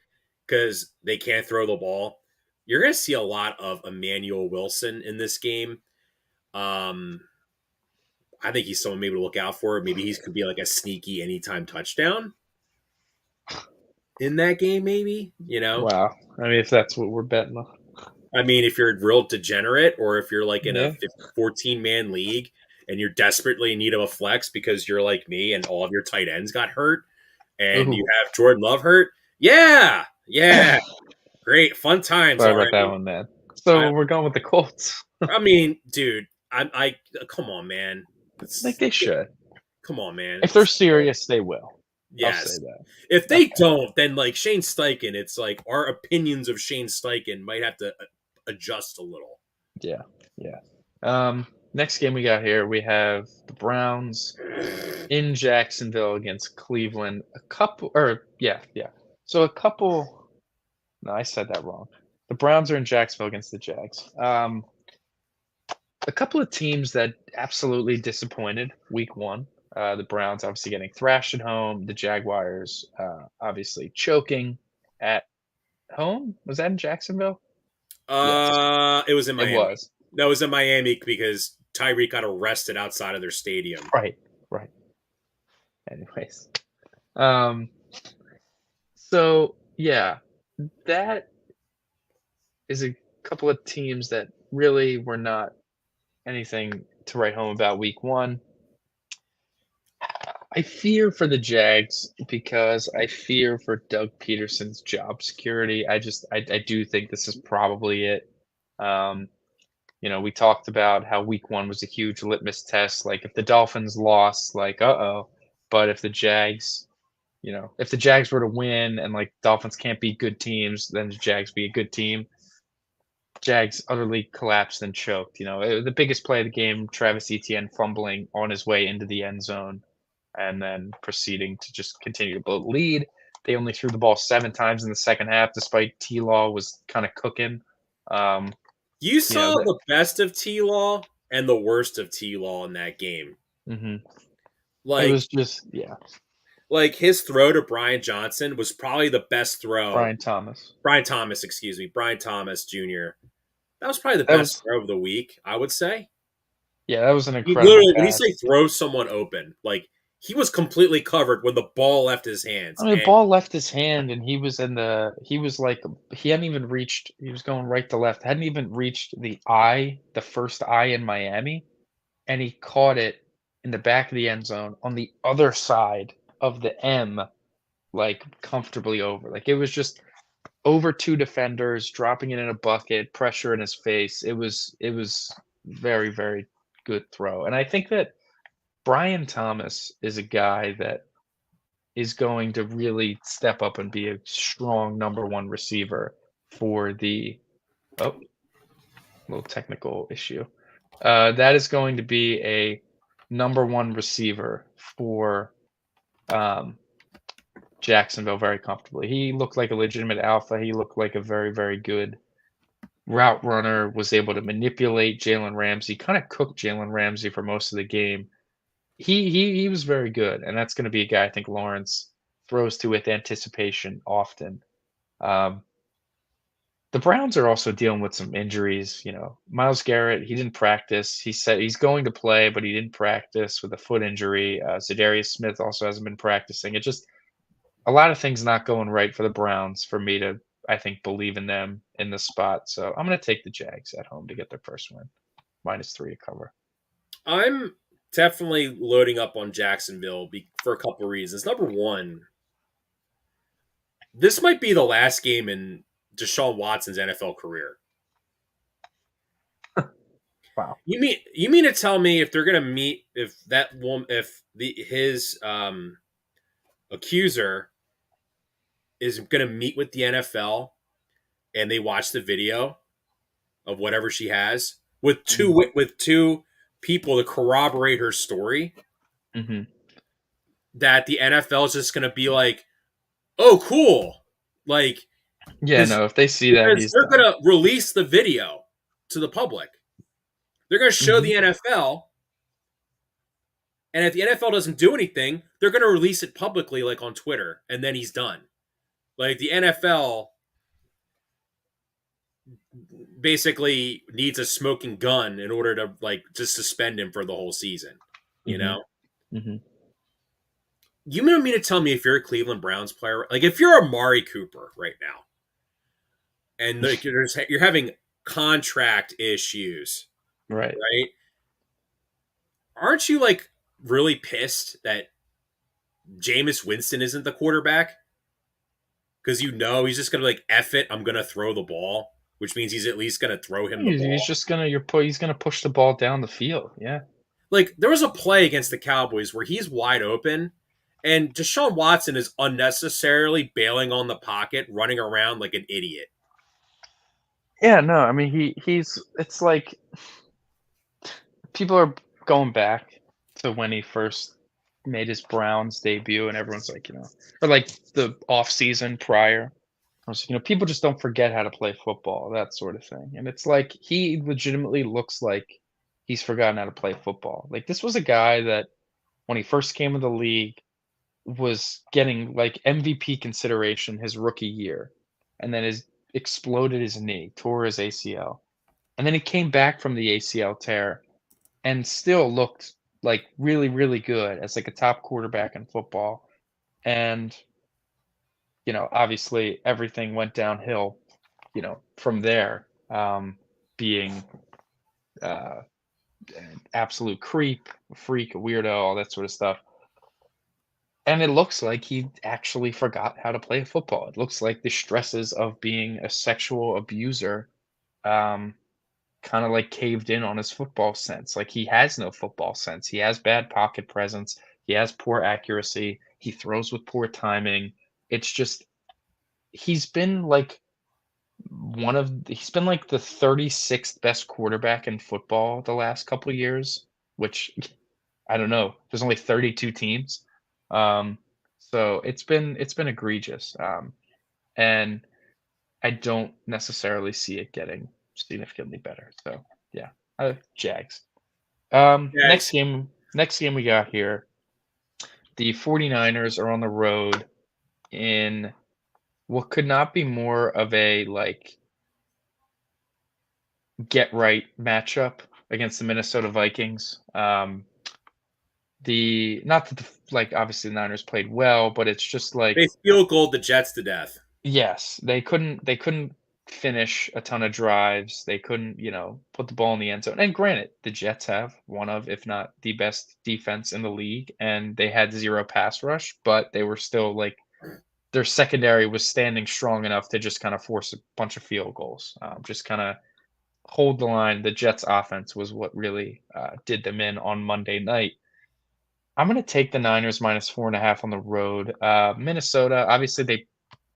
because they can't throw the ball. You're going to see a lot of Emmanuel Wilson in this game. I think he's someone maybe to look out for. Maybe he could be like a sneaky anytime touchdown in that game, maybe, Wow. I mean, if that's what we're betting on. I mean, if you're a real degenerate or if you're like in a 14-man league and you're desperately in need of a flex because you're like me and all of your tight ends got hurt and you have Jordan Love hurt. Yeah. Great. Fun times. Sorry about that one, man. So we're going with the Colts. I mean, dude, I come on, man. They should. Come on, man. If they're serious, they will. Yes. I'll say that. If they don't, then like Shane Steichen, it's like our opinions of Shane Steichen might have to adjust a little. Yeah. Next game we got here, we have the Browns in Jacksonville against Cleveland. No, I said that wrong. The Browns are in Jacksonville against the Jags. A couple of teams that absolutely disappointed week 1. The Browns obviously getting thrashed at home. The Jaguars obviously choking at home. Was that in Jacksonville? Yes. It was in Miami. It was. That was in Miami because Tyreek got arrested outside of their stadium. Right. Anyways. So, yeah, that is a couple of teams that really were not anything to write home about week 1. I fear for the Jags because I fear for Doug Peterson's job security. I do think this is probably it. Um, we talked about how week 1 was a huge litmus test. Like if the Dolphins lost, like uh-oh. But if the Jags were to win and like Dolphins can't beat good teams, then the Jags be a good team. Jags utterly collapsed and choked. The biggest play of the game, Travis Etienne fumbling on his way into the end zone and then proceeding to just continue to blow the lead. They only threw the ball 7 times in the second half, despite T-Law was kind of cooking. You saw the best of T-Law and the worst of T-Law in that game. It Like, was just, yeah. like his throw to Brian Johnson was probably the best throw. Brian Thomas, excuse me. Brian Thomas Jr. That was probably the that best was, throw of the week, I would say. yeah, that was an He incredible literally, when he pass. say throw someone open, like he was completely covered when the ball left his hands. I mean, the ball left his hand, and he was he hadn't even reached. He was going right to left, hadn't even reached the first eye in Miami, and he caught it in the back of the end zone on the other side of the M, like comfortably over. Like it was just over 2 defenders, dropping it in a bucket, pressure in his face. It was very, very good throw. And I think that Brian Thomas is a guy that is going to really step up and be a strong number 1 receiver for the little technical issue. That is going to be a number 1 receiver for Jacksonville very comfortably. He looked like a legitimate alpha. He looked like a very, very good route runner, was able to manipulate Jalen Ramsey, kind of cooked Jalen Ramsey for most of the game. He was very good, and that's going to be a guy I think Lawrence throws to with anticipation often. The Browns are also dealing with some injuries. Myles Garrett, he didn't practice. He said he's going to play, but he didn't practice with a foot injury. Zadarius Smith also hasn't been practicing. It just a lot of things not going right for the Browns for me to, I think, believe in them in the spot. So I'm going to take the Jags at home to get their first win, -3 to cover. I'm definitely loading up on Jacksonville for a couple of reasons. Number one, this might be the last game in Deshaun Watson's NFL career. Wow. You mean to tell me if they're gonna meet his accuser is gonna meet with the NFL and they watch the video of whatever she has with two people to corroborate her story, that the NFL is just gonna be like, oh cool, like Yeah, no, if they see that, they're gonna release the video to the public. They're gonna show the NFL. And if the NFL doesn't do anything, they're going to release it publicly, like on Twitter, and then he's done. Like the NFL basically needs a smoking gun in order to like just suspend him for the whole season. You know? You mean to tell me if you're a Cleveland Browns player, like if you're Amari Cooper right now, and like you're having contract issues, right? Aren't you like really pissed that Jameis Winston isn't the quarterback? Because he's just gonna like F it, I'm gonna throw the ball, which means he's at least gonna throw him the ball. He's just gonna push the ball down the field. Yeah. Like there was a play against the Cowboys where he's wide open, and Deshaun Watson is unnecessarily bailing on the pocket, running around like an idiot. Yeah, no, I mean it's like people are going back to when he first made his Browns debut, and everyone's like, or like the off season prior. I was, people just don't forget how to play football, that sort of thing. And it's like he legitimately looks like he's forgotten how to play football. Like this was a guy that when he first came in the league was getting like MVP consideration his rookie year, and then exploded his knee, tore his ACL. And then he came back from the ACL tear and still looked like really, really good as like a top quarterback in football. And, obviously everything went downhill, from there, being an absolute creep, a freak, a weirdo, all that sort of stuff. And it looks like he actually forgot how to play football. It looks like the stresses of being a sexual abuser, um, kinda, like, caved in on his football sense. Like, he has no football sense. He has bad pocket presence. He has poor accuracy. He throws with poor timing. It's just he's been, like, he's been, like, the 36th best quarterback in football the last couple years, which I don't know. There's only 32 teams. Um, so it's been egregious. And I don't necessarily see it getting significantly better. So yeah, Jags. Next Jags. game, next game we got here. The 49ers are on the road in what could not be more of a like get right matchup against the Minnesota Vikings. The not that the like obviously the Niners played well, but it's just They like field goaled the Jets to death. yes, they couldn't finish a ton of drives. They couldn't, put the ball in the end zone. And granted, the Jets have one of, if not the best defense in the league, and they had zero pass rush, but they were still like their secondary was standing strong enough to just kind of force a bunch of field goals. Just kind of hold the line. The Jets offense was what really did them in on Monday night. I'm going to take the Niners minus 4.5 on the road. Minnesota, obviously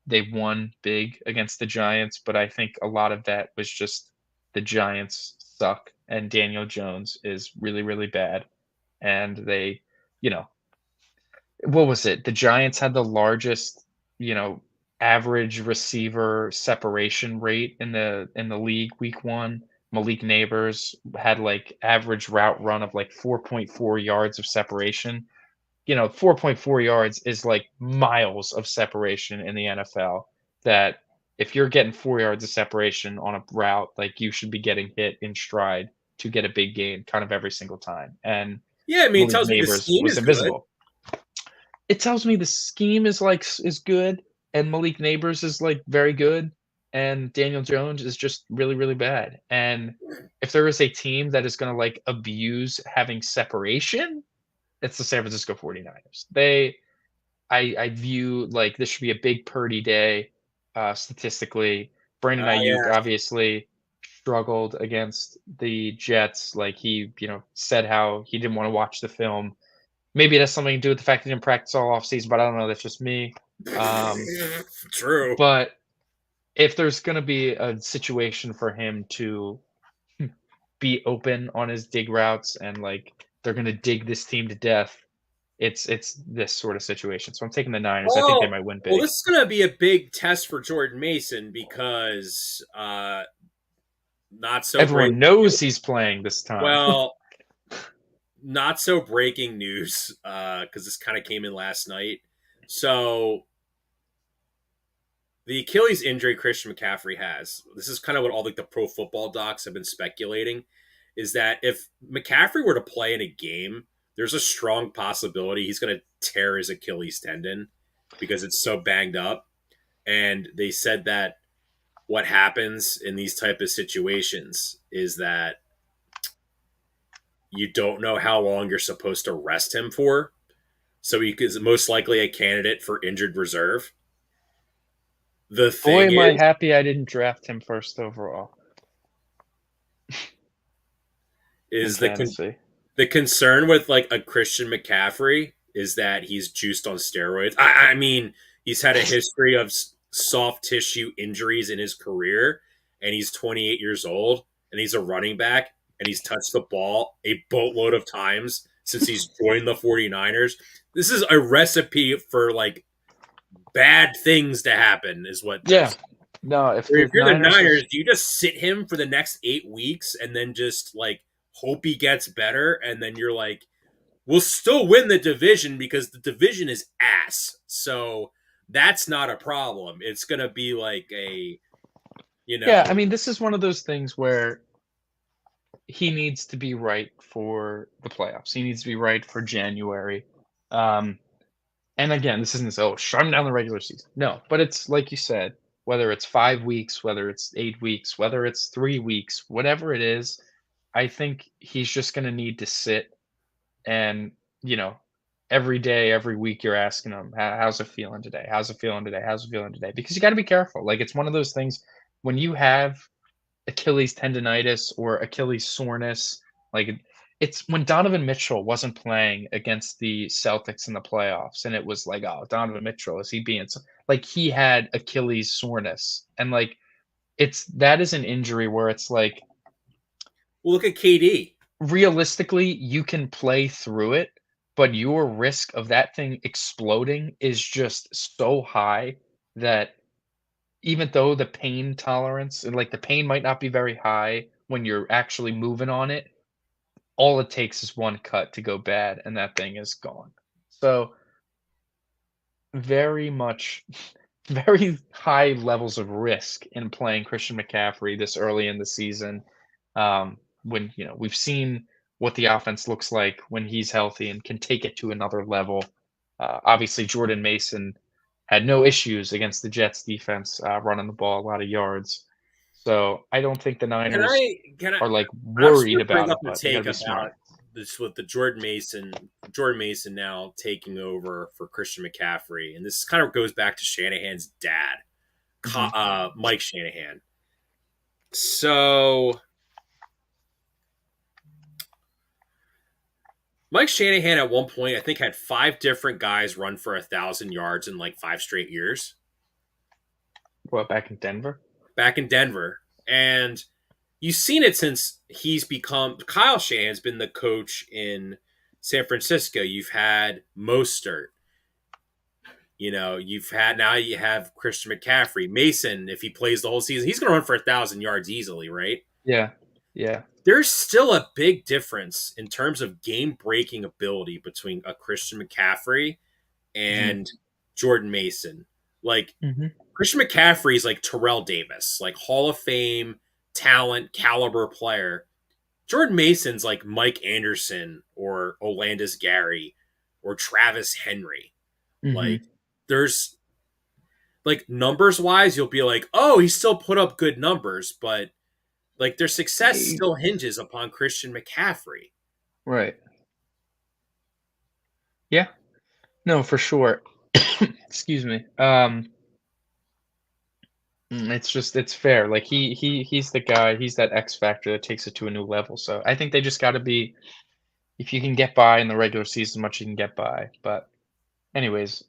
they won big against the Giants, but I think a lot of that was just the Giants suck and Daniel Jones is really, really bad. And they, you know, what was it? The Giants had the largest, you know, average receiver separation rate in the league week 1. Malik Neighbors had like average route run of like 4.4 yards of separation. 4.4 yards is like miles of separation in the NFL. That if you're getting 4 yards of separation on a route, like you should be getting hit in stride to get a big gain kind of every single time. And Yeah, I mean, it Malik tells me the Neighbors scheme was is good. invisible. It tells me the scheme is good and Malik Neighbors is like very good and Daniel Jones is just really, really bad. And if there is a team that is going to like abuse having separation, it's the San Francisco 49ers. I view like this should be a big Purdy day, statistically. Brandon Ayuk Yeah. obviously struggled against the Jets. Like he said how he didn't want to watch the film. Maybe it has something to do with the fact he didn't practice all offseason, but I don't know. That's just me. Um, True. but if there's going to be a situation for him to be open on his dig routes and like they're going to dig this team to death, it's this sort of situation. So I'm taking the Niners. I think they Well, might win well, big. this is going to be a big test for Jordan Mason because not so Everyone breaking knows news. he's playing this time. Well, not so breaking news because this kind of came in last night. So the Achilles injury Christian McCaffrey has. This is kind of what all like the pro football docs have been speculating. Is that if McCaffrey were to play in a game, there's a strong possibility he's going to tear his Achilles tendon because it's so banged up. And they said that what happens in these type of situations is that you don't know how long you're supposed to rest him for. So he is most likely a candidate for injured reserve. The Boy, thing am I is, happy I didn't draft him first overall in is fantasy. the concern with like a Christian McCaffrey is that he's juiced on steroids. I mean, he's had a history of soft tissue injuries in his career, and he's 28 years old, and he's a running back, and he's touched the ball a boatload of times since he's joined the 49ers. This is a recipe for like bad things to happen, is what Yeah. this. No, if If the you're the Niners Niners, just do you just sit him for the next 8 weeks and then just like hope he gets better, and then you're like, we'll still win the division because the division is ass. So that's not a problem. It's going to be like a, you yeah, know, I mean, this is one of those things where he needs to be right for the playoffs. He needs to be right for January. Um, and again, this isn't so shut him down the regular season. No, but it's like you said, whether it's 5 weeks, whether it's 8 weeks, whether it's 3 weeks, whatever it is, I think he's just going to need to sit and, you know, every day, every week, you're asking him, How's it feeling today? How's it feeling today? How's it feeling today?" Because you got to be careful. Like, it's one of those things when you have Achilles tendonitis or Achilles soreness. Like, it's when Donovan Mitchell wasn't playing against the Celtics in the playoffs, and it was like, oh, Donovan Mitchell, is he being like, he had Achilles soreness, and like, that is an injury where it's like, Well, look at KD. realistically, you can play through it, but your risk of that thing exploding is just so high that even though the pain tolerance and like the pain might not be very high when you're actually moving on it, all it takes is one cut to go bad and that thing is gone. So very much very high levels of risk in playing Christian McCaffrey this early in the season. When we've seen what the offense looks like when he's healthy and can take it to another level. Obviously, Jordan Mason had no issues against the Jets defense running the ball a lot of yards. So I don't think the Can Niners I? Can I? are like I'm just worried going to bring about up it, a but they got to take be about smart. this with the Jordan Mason now taking over for Christian McCaffrey, and this kind of goes back to Shanahan's dad, Hmm. Mike Shanahan. So Mike Shanahan at one point, I think, had 5 different guys run for 1,000 yards in like 5 straight years What, back in Denver? back in Denver, and you've seen it since he's become Kyle Shanahan's been the coach in San Francisco. You've had Mostert. You've had now you have Christian McCaffrey, Mason. If he plays the whole season, he's going to run for 1,000 yards easily, right? Yeah, yeah. There's still a big difference in terms of game breaking ability between a Christian McCaffrey Hmm. and Jordan Mason. Like Hmm. Christian McCaffrey is like Terrell Davis, like Hall of Fame talent caliber player. Jordan Mason's like Mike Anderson or Olandis Gary or Travis Henry. Hmm. Like there's like numbers wise, you'll be like, oh, he still put up good numbers, but like their success still hinges upon Christian McCaffrey. Right. Yeah. No, for sure. Excuse me. It's fair. Like he's the guy. He's that X factor that takes it to a new level. So I think they just got to be. If you can get by in the regular season, much you can get by. But anyways,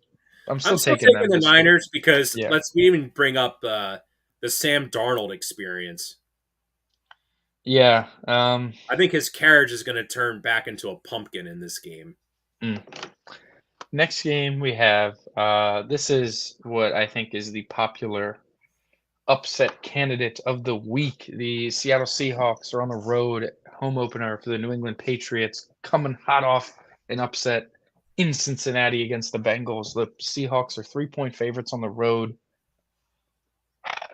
I'm I'm still still taking taking them the this week. Niners because Yeah. let's even bring up the Sam Darnold experience. Yeah. I think his carriage is going to turn back into a pumpkin in this game. Mm. Next game we have. This is what I think is the popular upset candidate of the week. The Seattle Seahawks are on the road, home opener for the New England Patriots, coming hot off an upset in Cincinnati against the Bengals. The Seahawks are 3-point favorites on the road.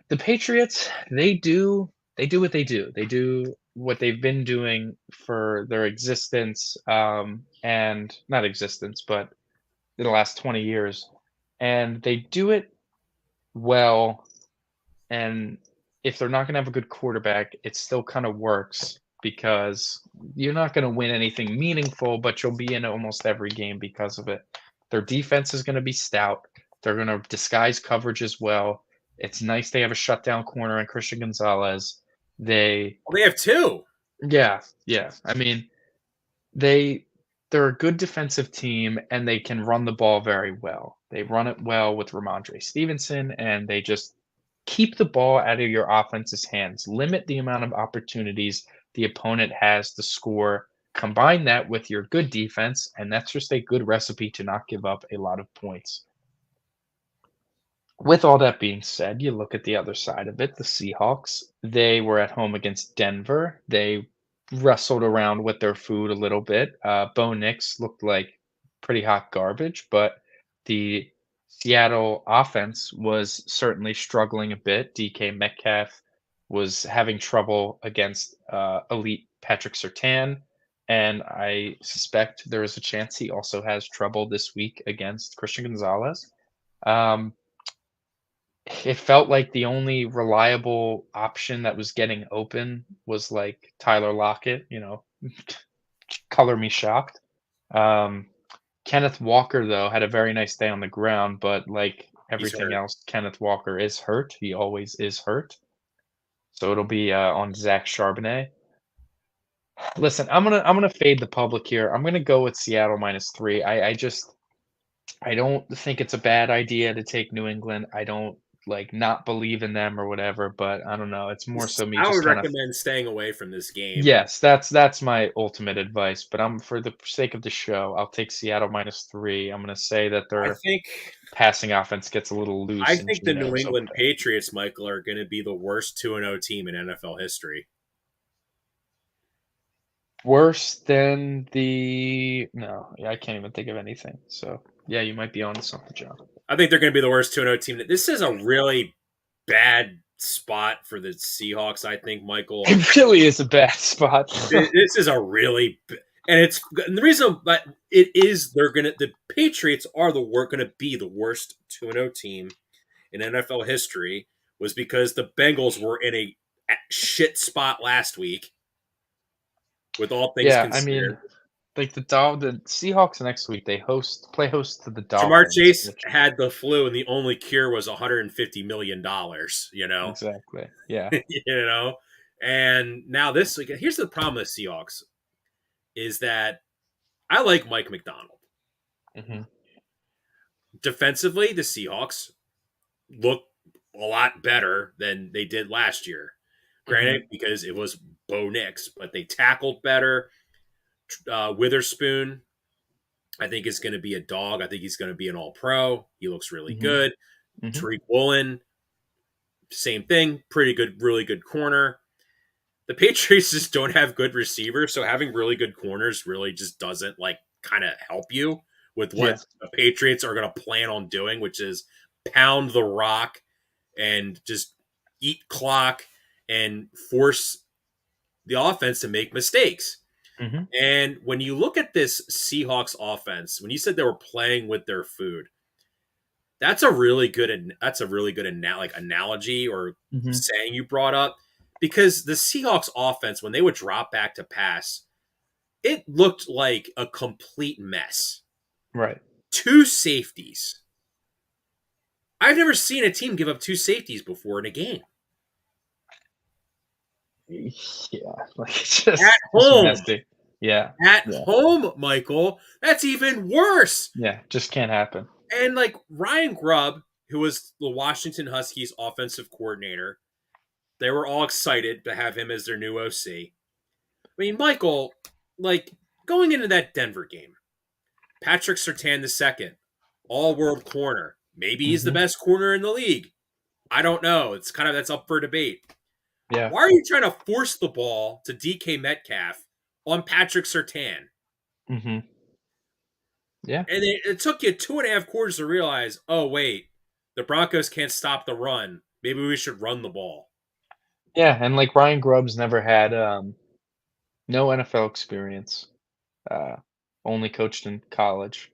The Patriots, they do what they do. They do what they've been doing for their existence, and not existence, but in the last 20 years. And they do it well. And if they're not going to have a good quarterback, it still kind of works because you're not going to win anything meaningful, but you'll be in almost every game because of it. Their defense is going to be stout. They're going to disguise coverage as well. It's nice they have a shutdown corner in Christian Gonzalez. They, Well, they have two. yeah, yeah. I mean, they they're a good defensive team and they can run the ball very well. They run it well with Ramondre Stevenson and they just keep the ball out of your offense's hands. Limit the amount of opportunities the opponent has to score. Combine that with your good defense, and that's just a good recipe to not give up a lot of points. With all that being said, you look at the other side of it, the Seahawks. They were at home against Denver. They wrestled around with their food a little bit. Bo Nix looked like pretty hot garbage, but the Seattle offense was certainly struggling a bit. DK Metcalf was having trouble against elite Patrick Surtain, and I suspect there is a chance he also has trouble this week against Christian Gonzalez. Um, it felt like the only reliable option that was getting open was like Tyler Lockett, color me shocked. Um, Kenneth Walker, though, had a very nice day on the ground, but like He's everything hurt. else, Kenneth Walker is hurt. He always is hurt. So it'll be on Zach Charbonnet. Listen, I'm gonna fade the public here. I'm gonna go with Seattle -3. I don't think it's a bad idea to take New England. I don't like not believe in them or whatever, but I don't know. It's more so me I just would kind of recommend staying away from this game. yes, that's my ultimate advice. But I'm for the sake of the show, I'll take Seattle -3. I'm gonna say that I their think passing offense gets a little I loose and think the New Geno's England okay. Patriots, Michael, are going to be the worst 2-0 team in NFL history. Worse than the no, yeah, I can't even think of anything. So yeah, you might be onto something, John. I think they're going to be the worst 2-0 team. This is a really bad spot for the Seahawks, I think, Michael. It really is a bad spot. This is a really and the reason but it is the Patriots are going to be the worst 2-0 team in NFL history was because the Bengals were in a shit spot last week with all things Yeah, I mean, considered. like the Seahawks next week, they play host to the Jamar Dolphins, Chase which had the flu, and the only cure was $150 million. exactly. Yeah. You know, and now this. Here's the problem with Seahawks is that I like Mike McDonald. Hmm. Defensively, the Seahawks look a lot better than they did last year. Hmm. Granted, because it was Bo Nix, but they tackled better. Witherspoon, I think, is going to be a dog. I think he's going to be an all-pro. He looks really Hmm. good. Hmm. Tariq Woolen, same thing. Pretty good, really good corner. The Patriots just don't have good receivers, so having really good corners really just doesn't kind of help you with Yeah. what the Patriots are going to plan on doing, which is pound the rock and just eat clock and force the offense to make mistakes. Hmm. And when you look at this Seahawks offense, when you said they were playing with their food, that's a really good analogy or Hmm. saying you brought up because the Seahawks offense when they would drop back to pass, it looked like a complete mess. Right. Two safeties. I've never seen a team give up two safeties before in a game. Yeah. Like it's At just home. messy. Yeah. At Yeah. home, Michael, that's even worse. Yeah. Just can't happen. And Ryan Grubb, who was the Washington Huskies offensive coordinator, they were all excited to have him as their new OC. I mean, Michael, going into that Denver game, Patrick Surtain II, all-world corner. Maybe he's the Hmm. best corner in the league. I don't know. That's up for debate. Yeah. Why are you trying to force the ball to DK Metcalf on Patrick Surtain? Hmm. Yeah. And it took you 2.5 quarters to realize, oh, wait, the Broncos can't stop the run. Maybe we should run the ball. Yeah. And like Ryan Grubb's never had no NFL experience. Uh, only coached in college.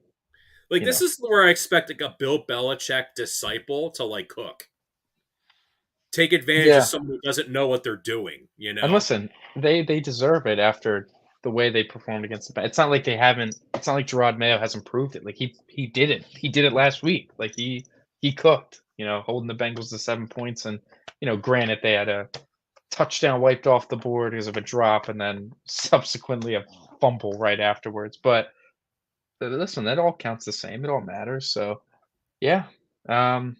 You This know. is where I expect a Bill Belichick disciple to cook. Take advantage of Yeah. someone who doesn't know what they're doing, And listen, they deserve it after the way they performed against the. It's not like they haven't. It's not like Gerard Mayo hasn't proved it. Like he did it. He did it last week. Like he cooked. Holding the Bengals to 7 points, and granted they had a touchdown wiped off the board because of a drop, and then subsequently a fumble right afterwards. But listen, that all counts the same. It all matters. So yeah. All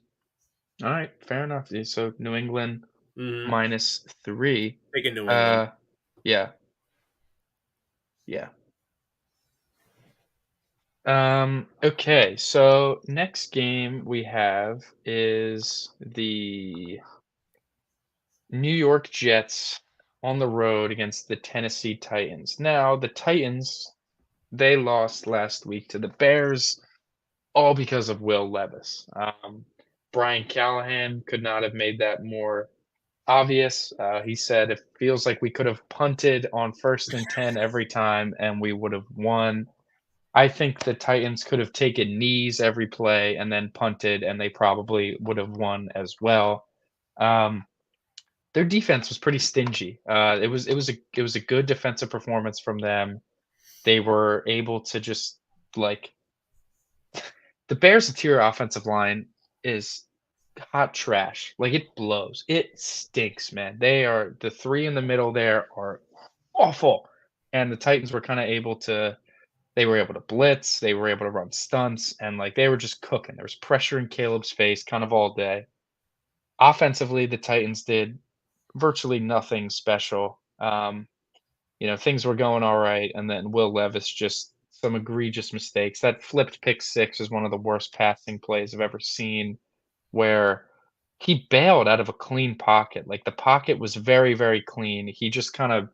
right. Fair enough. So New England Mm-hmm. -3. Taking New England. Yeah. Yeah. Okay, so next game we have is the New York Jets on the road against the Tennessee Titans. Now, the Titans, they lost last week to the Bears, all because of Will Levis. Brian Callahan could not have made that more obvious. He said it feels like we could have punted on 1st and 10 every time and we would have won. I think the Titans could have taken knees every play and then punted, and they probably would have won as well. Um, their defense was pretty stingy. It was a good defensive performance from them. They were able to just like the Bears' interior offensive line is hot trash. Like, it blows. It stinks, man. The 3 in the middle there are awful, and the Titans were kinda able to they were able to blitz, they were able to run stunts, and, like, they were just cooking. There was pressure in Caleb's face kind of all day. Offensively, the Titans did virtually nothing special. Things were going all right, and then Will Levis just some egregious mistakes. That flipped pick six is one of the worst passing plays I've ever seen, where he bailed out of a clean pocket. Like, the pocket was very, very clean. He just kind of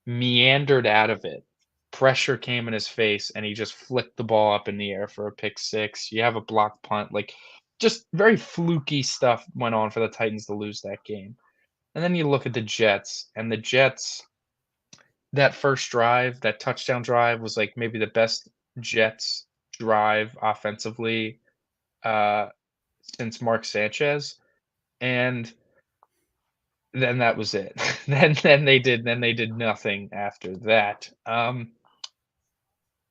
meandered out of it. Pressure came in his face, and he just flicked the ball up in the air for a pick six. You have a block punt. Like, just very fluky stuff went on for the Titans to lose that game. And then you look at the Jets, and the Jets, that first drive, that touchdown drive was, like, maybe the best Jets drive offensively, uh, since Mark Sanchez, and then that was it. Then they did nothing after that.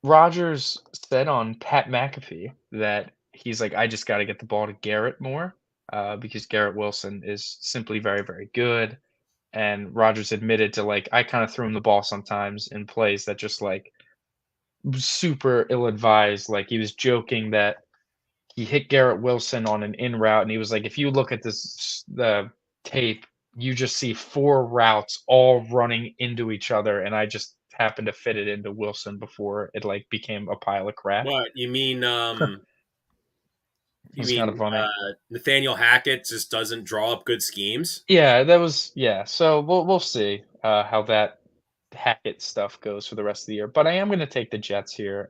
Rodgers said on Pat McAfee that he's like, "I just gotta get the ball to Garrett more, because Garrett Wilson is simply very, very good." And Rodgers admitted to, like, "I kinda threw him the ball sometimes in plays that just, like, super ill-advised." Like, he was joking that he hit Garrett Wilson on an in route, and he was like, "If you look at the tape, you just see 4 routes all running into each other, and I just happened to fit it into Wilson before it, like, became a pile of crap." What you mean? It You was kinda mean funny. Nathaniel Hackett just doesn't draw up good schemes? Yeah, so we'll see, how that Hackett stuff goes for the rest of the year, but I am gonna take the Jets here.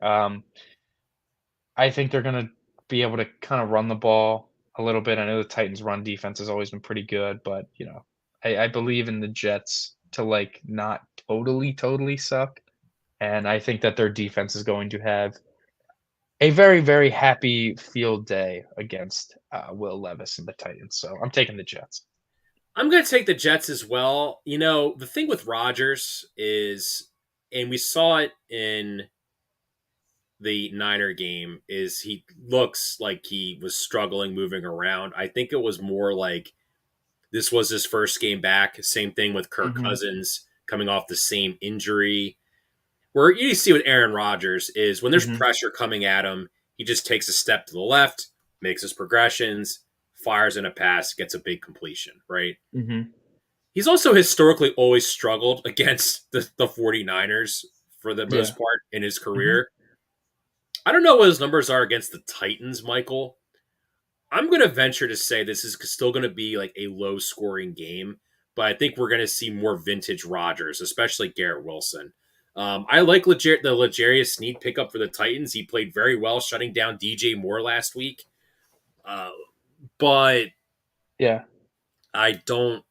I think they're gonna be able to kinda run the ball a little bit. I know the Titans' run defense has always been pretty good, but, I believe in the Jets to, like, not totally, totally suck, and I think that their defense is going to have a very, very happy field day against, Will Levis and the Titans, so I'm taking the Jets. I'm going to take the Jets as well. The thing with Rodgers is, and we saw it in the Niner game, is he looks like he was struggling moving around. I think it was more like this was his first game back. Same thing with Kirk Mhm, Cousins coming off the same injury. Where you see with Aaron Rodgers is when there's mhm, pressure coming at him, he just takes a step to the left, makes his progressions, fires in a pass, gets a big completion, right? mhm. He's also historically always struggled against the 49ers for the Yeah. most part in his Mhm. career. I don't know what his numbers are against the Titans, Michael. I'm going to venture to say this is still going to be like a low scoring game, but I think we're going to see more vintage Rodgers, especially Garrett Wilson. I like the L'Jarius Sneed pickup for the Titans. He played very well, shutting down DJ Moore last week. Uh, but Yeah. I don't.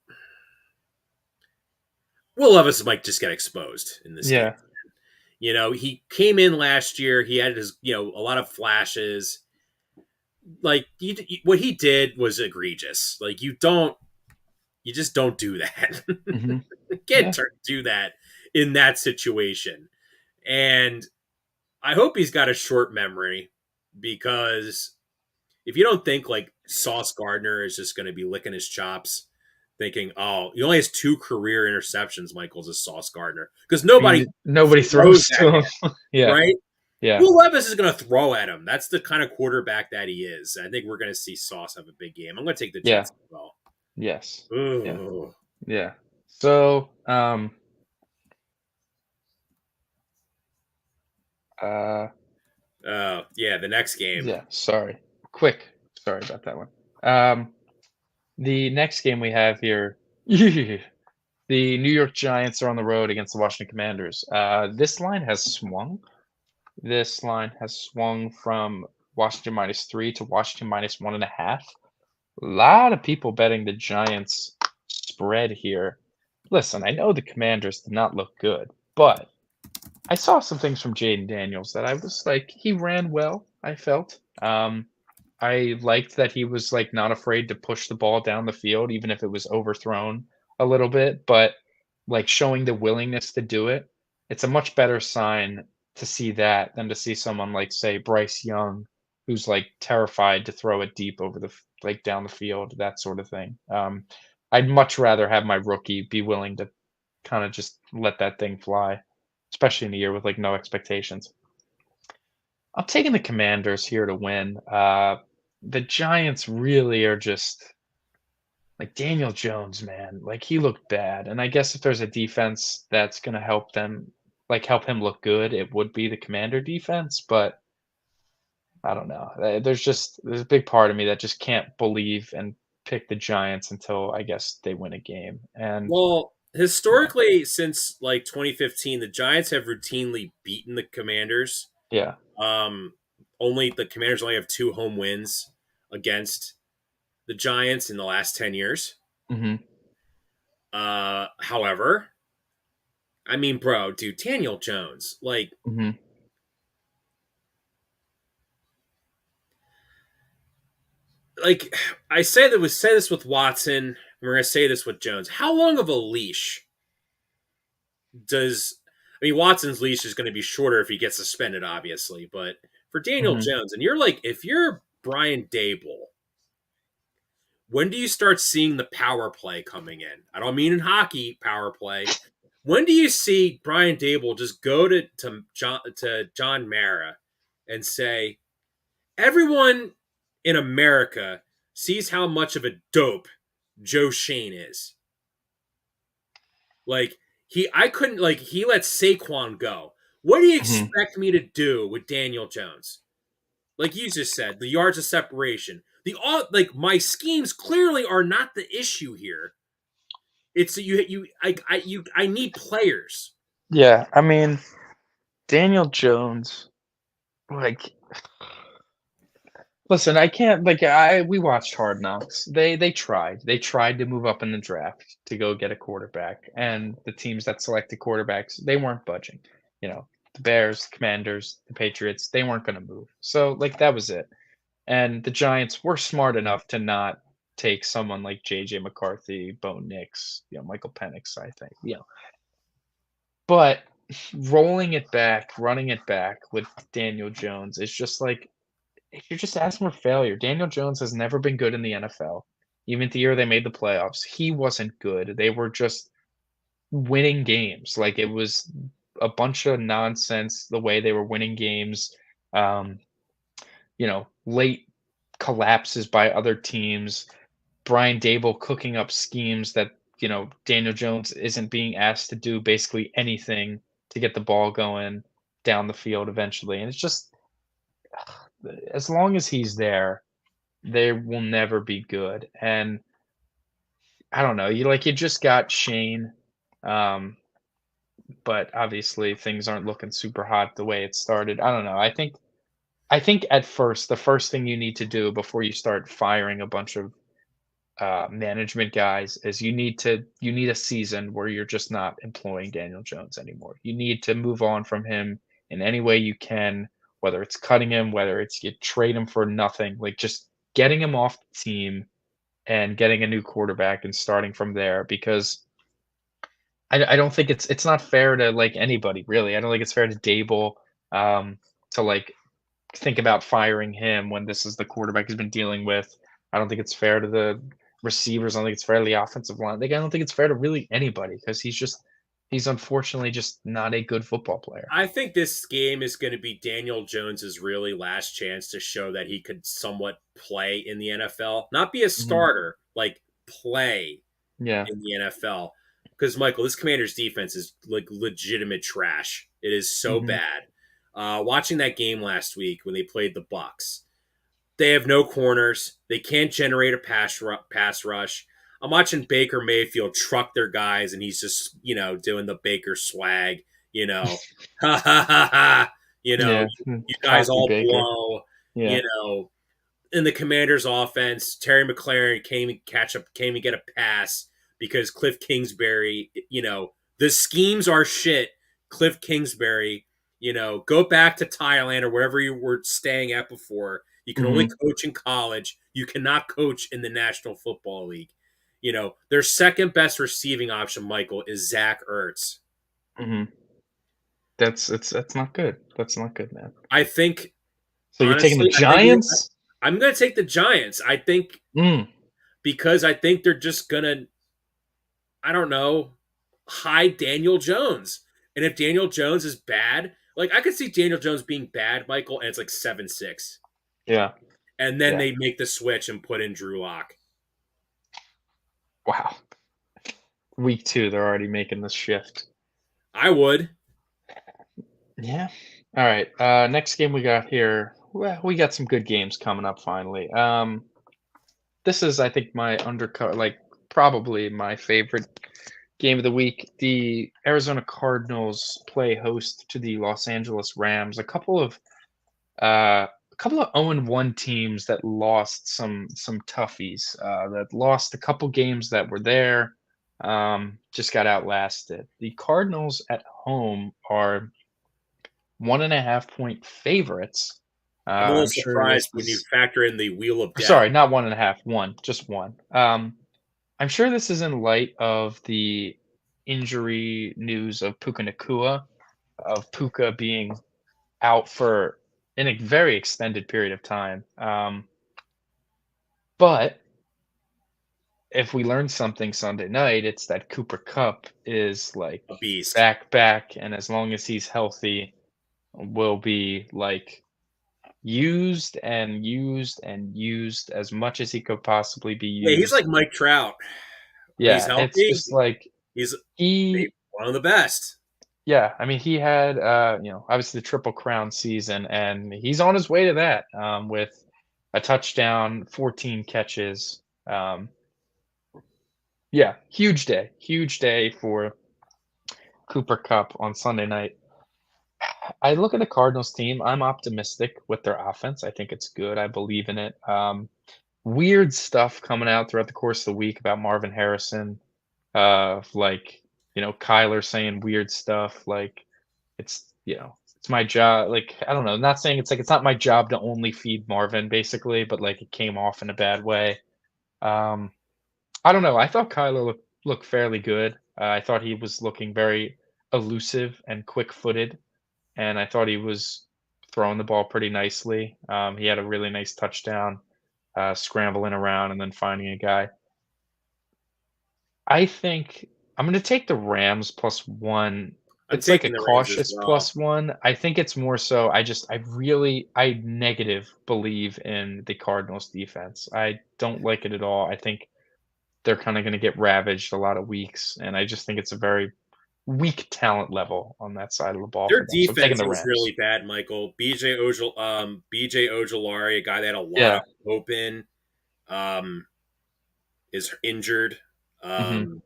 Will Levis might just get exposed in this game. Yeah. He came in last year. He had a lot of flashes. Like what he did was egregious. Like you just don't do that. Mhm. You can't Yeah. do that in that situation. And I hope he's got a short memory because if you don't think like Sauce Gardner is just going to be licking his chops, thinking, oh, he only has 2 career interceptions, Michael's is Sauce Gardner, because nobody Nobody throws throws at to him. him, Yeah. right? Yeah. Will Levis is going to throw at him. That's the kind of quarterback that he is. I think we're going to see Sauce have a big game. I'm going to take the Yeah. Jets as well. Yes. Yeah. Ooh. Yeah. So, uh, Yeah, the next game. yeah, sorry. Quick. Sorry about that one. Um, the next game we have here, the New York Giants are on the road against the Washington Commanders. This line has swung. This line has swung from Washington -3 to Washington -1.5. A lot of people betting the Giants spread here. Listen, I know the Commanders did not look good, but I saw some things from Jaden Daniels that I was like, he ran well, I felt. I liked that he was like not afraid to push the ball down the field, even if it was overthrown a little bit, but like showing the willingness to do it. It's a much better sign to see that than to see someone like, say, Bryce Young who's like terrified to throw it deep over like down the field, that sort of thing. I'd much rather have my rookie be willing to kind of just let that thing fly, especially in a year with like no expectations. I'm taking the Commanders here to win. The Giants really are just like Daniel Jones, man. Like he looked bad, and I guess if there's a defense that's gonna help them, like help him look good, it would be the Commander defense. But I don't know. There's a big part of me that just can't believe and pick the Giants until I guess they win a game. And Well, yeah, historically, since like 2015, the Giants have routinely beaten the Commanders. yeah, Um, only the Commanders only have 2 home wins against the Giants in the last 10 years. hmm However, I mean, bro, dude, Daniel Jones, hmm like I say that we say this with Watson, and we're gonna say this with Jones. How long of a leash does I mean Watson's leash is going to be shorter if he gets suspended, obviously, but for Daniel hmm Jones, and you're like, if you're Brian Dable, when do you start seeing the power play coming in? I don't mean in hockey power play. When do you see Brian Dable just go to John Mara and say, everyone in America sees how much of a dope Joe Shane is. Like I couldn't like he let Saquon go. What do you hmm expect me to do with Daniel Jones? Like you just said, the yards of separation. The all like my schemes clearly are not the issue here. It's I need players. yeah. I mean, Daniel Jones, like listen, I can't like I we watched Hard Knocks. They tried. They tried to move up in the draft to go get a quarterback, and the teams that selected quarterbacks, they weren't budging. You know, the Bears, Commanders, the Patriots, they weren't going to move. So like that was it. And the Giants were smart enough to not take someone like JJ McCarthy, Bo Nix, Michael Penix, I think. But rolling it back, running it back with Daniel Jones is just like you're just asking for failure. Daniel Jones has never been good in the NFL. Even the year they made the playoffs, he wasn't good. They were just winning games. Like it was a bunch of nonsense the way they were winning games. Um, late collapses by other teams. Brian Dable cooking up schemes that, Daniel Jones isn't being asked to do basically anything to get the ball going down the field eventually. And it's just as long as he's there, they will never be good. And I don't know, you just got Shane, um, but obviously things aren't looking super hot the way it started. I don't know. I think at first the first thing you need to do before you start firing a bunch of management guys is you need a season where you're just not employing Daniel Jones anymore. You need to move on from him in any way you can, whether it's cutting him, whether it's you trade him for nothing, like just getting him off the team and getting a new quarterback and starting from there because I don't think it's not fair to like anybody really. I don't think it's fair to Dable to like think about firing him when this is the quarterback he's been dealing with. I don't think it's fair to the receivers. I don't think it's fair to the offensive line. Like, I don't think it's fair to really anybody because he's unfortunately just not a good football player. I think this game is going to be Daniel Jones's really last chance to show that he could somewhat play in the NFL, not be a Mhm. starter, like play Yeah. in the NFL. Because Michael, this Commanders defense is like legitimate trash. It is so Mhm. bad. Watching that game last week when they played the Bucks, they have no corners. They can't generate a pass rush. I'm watching Baker Mayfield truck their guys, and he's just doing the Baker swag. Ha ha ha ha. Yeah. You guys Cocky all Baker. blow. Yeah. You know, in the Commanders' offense, Terry McLaurin came and get a pass because Cliff Kingsbury. The schemes are shit. Cliff Kingsbury. Go back to Thailand or wherever you were staying at before. You can only Mhm. coach in college. You cannot coach in the National Football League. Their second best receiving option, Michael, is Zach Ertz. Mhm. That's not good. That's not good, man. I think So you're taking the Honestly, Giants? I'm going to take the Giants. I think Mm, because I think they're just going to, I don't know, hide Daniel Jones. And if Daniel Jones is bad, like I could see Daniel Jones being bad, Michael, and it's like 7-6. yeah. And then Yeah. they make the switch and put in Drew Lock. Wow. Week 2, they're already making this shift. I would. Yeah. All right. Next game we got here. Well, we got some good games coming up finally. This is, I think, my undercut, like probably my favorite game of the week. The Arizona Cardinals play host to the Los Angeles Rams. A couple of 0-1 teams that lost some toughies. That lost a couple games that were there. Just got outlasted. The Cardinals at home are 1.5 point favorites. I'm a little I'm sure this surprised when you is factor in the Wheel of Death. sorry, not 1.5, one, just one. I'm sure this is in light of the injury news of Puka Nakua, of Puka being out for in a very extended period of time. But if we learned something Sunday night, it's that Cooper Cup is like A beast. back, and as long as he's healthy, will be like used and used and used as much as he could possibly be Yeah, he's used. like Mike Trout. When he's Yeah, it's healthy, just like he's he one of the best. yeah, I mean, he had, obviously the Triple Crown season, and he's on his way to that, with a touchdown, 14 catches. Um, yeah, huge day for Cooper Cup on Sunday night. I look at the Cardinals team. I'm optimistic with their offense. I think it's good. I believe in it. Weird stuff coming out throughout the course of the week about Marvin Harrison. Like, Kyler saying weird stuff. Like, it's my job. Like, I don't know. Not saying it's not my job to only feed Marvin, basically, but like it came off in a bad way. Um, I don't know. I thought Kyler looked fairly good. I thought he was looking very elusive and quick-footed, and I thought he was throwing the ball pretty nicely. He had a really nice touchdown, scrambling around and then finding a guy. I think I'm gonna take the Rams +1. I'm It's like a taking the Rams as cautious well. +1. I think it's more so I negative believe in the Cardinals defense. I don't like it at all. I think they're kinda gonna get ravaged a lot of weeks, and I just think it's a very weak talent level on that side of the ball Their for them. So I'm taking defense the is really Rams. bad, Michael. BJ Ojolari, a guy that had a lot Yeah. of hope in, um, is injured. Mhm. Um,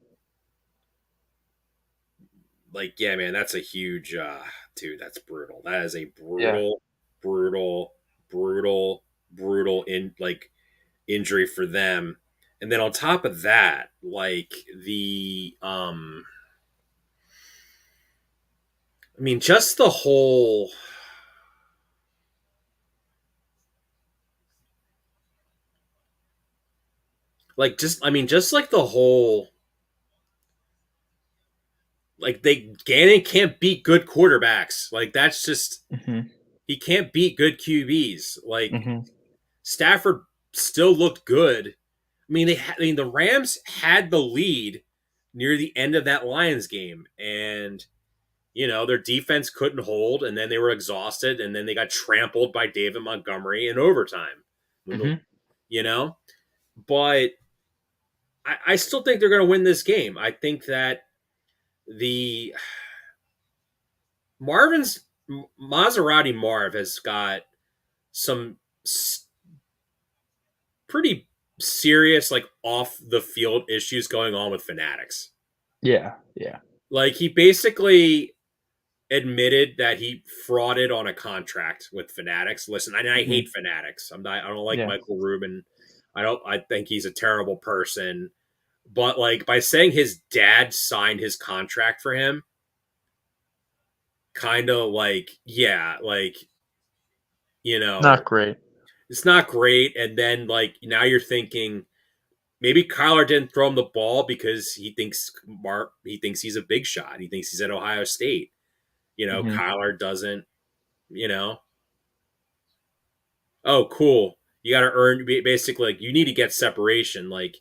yeah, man, that's a huge dude, that's brutal. That is a Yeah. brutal, brutal, brutal injury for them. And then on top of that, I mean, just the whole just like the whole Gannon can't beat good quarterbacks. Like that's just Mhm. he can't beat good QBs. Like Mhm. Stafford still looked good. I mean the Rams had the lead near the end of that Lions game, and their defense couldn't hold, and then they were exhausted, and then they got trampled by David Montgomery in overtime. When the Mhm. you know, but I still think they're going to win this game. I think that the Marvin's Maserati Marv has got some pretty serious off the field issues going on with Fanatics. Yeah. Yeah. Like he basically admitted that he frauded on a contract with Fanatics. Listen, I Mhm. hate Fanatics. I don't like Yeah. Michael Rubin. I think he's a terrible person. But by saying his dad signed his contract for him, kind of yeah, Not great. it's not great. And then now you're thinking maybe Kyler didn't throw him the ball because he thinks he's a big shot. He thinks he's at Ohio State. Mhm. Kyler doesn't. You know, Oh, cool. You got to earn basically like you need to get separation. Like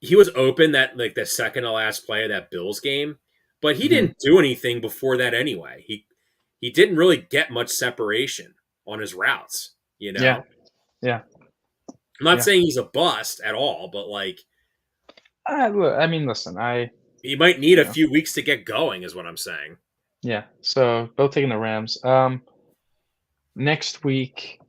he was open that like the second to last play of that Bills game, but he Mhm. didn't do anything before that anyway. He didn't really get much separation on his routes. You Yeah, know, yeah, I'm not yeah. saying he's a bust at all, but like I mean, listen, he might need you a know, few weeks to get going, is what I'm saying. yeah. So both taking the Rams. Next week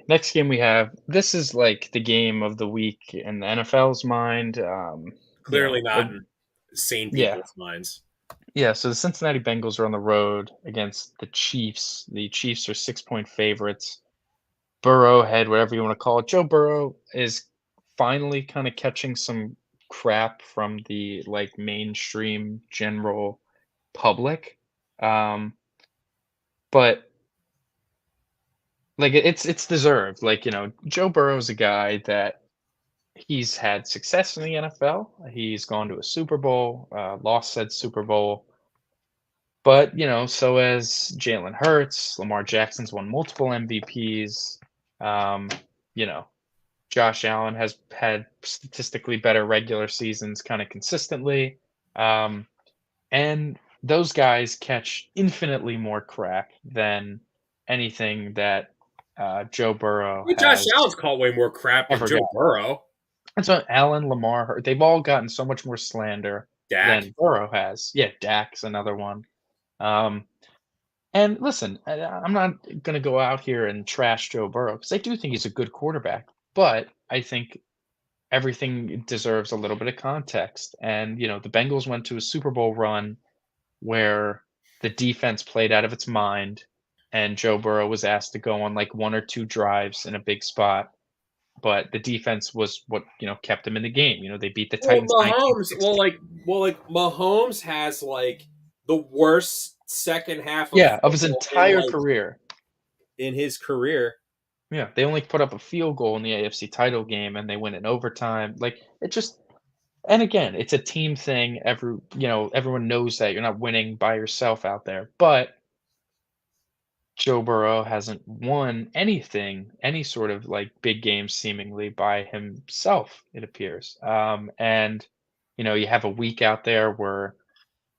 next game we have. This is like the game of the week in the NFL's mind. Clearly not in sane Yeah, people's minds. yeah. So the Cincinnati Bengals are on the road against the Chiefs. The Chiefs are 6-point favorites. Burrowhead, whatever you want to call it. Joe Burrow is finally kind of catching some crap from the like mainstream general public. Um, but like it's deserved. Like, Joe Burrow's a guy that he's had success in the NFL. He's gone to a Super Bowl, lost said Super Bowl. But, so has Jalen Hurts. Lamar Jackson's won multiple MVPs. Um, you know, Josh Allen has had statistically better regular seasons kind of consistently. Um, and those guys catch infinitely more crap than anything that Joe Burrow Well, Josh has Allen's caught way more crap than ever Joe got. Burrow. And so Allen, Lamar, they've all gotten so much more slander Dak. than Burrow has. Yeah, Dak's another one. Um, and listen, I'm not going to go out here and trash Joe Burrow because I do think he's a good quarterback, but I think everything deserves a little bit of context. And, the Bengals went to a Super Bowl run where the defense played out of its mind and Joe Burrow was asked to go on like one or two drives in a big spot. But the defense was what, kept them in the game. They beat the Well, Titans Mahomes. 1960. Well, like Mahomes has like the worst second half of Yeah, of his football entire career. in his career. Yeah, they only put up a field goal in the AFC title game and they win in overtime. Like it just and again, it's a team thing. Everyone knows that you're not winning by yourself out there. But Joe Burrow hasn't won anything, any sort of like big game seemingly by himself, it appears. And you have a week out there where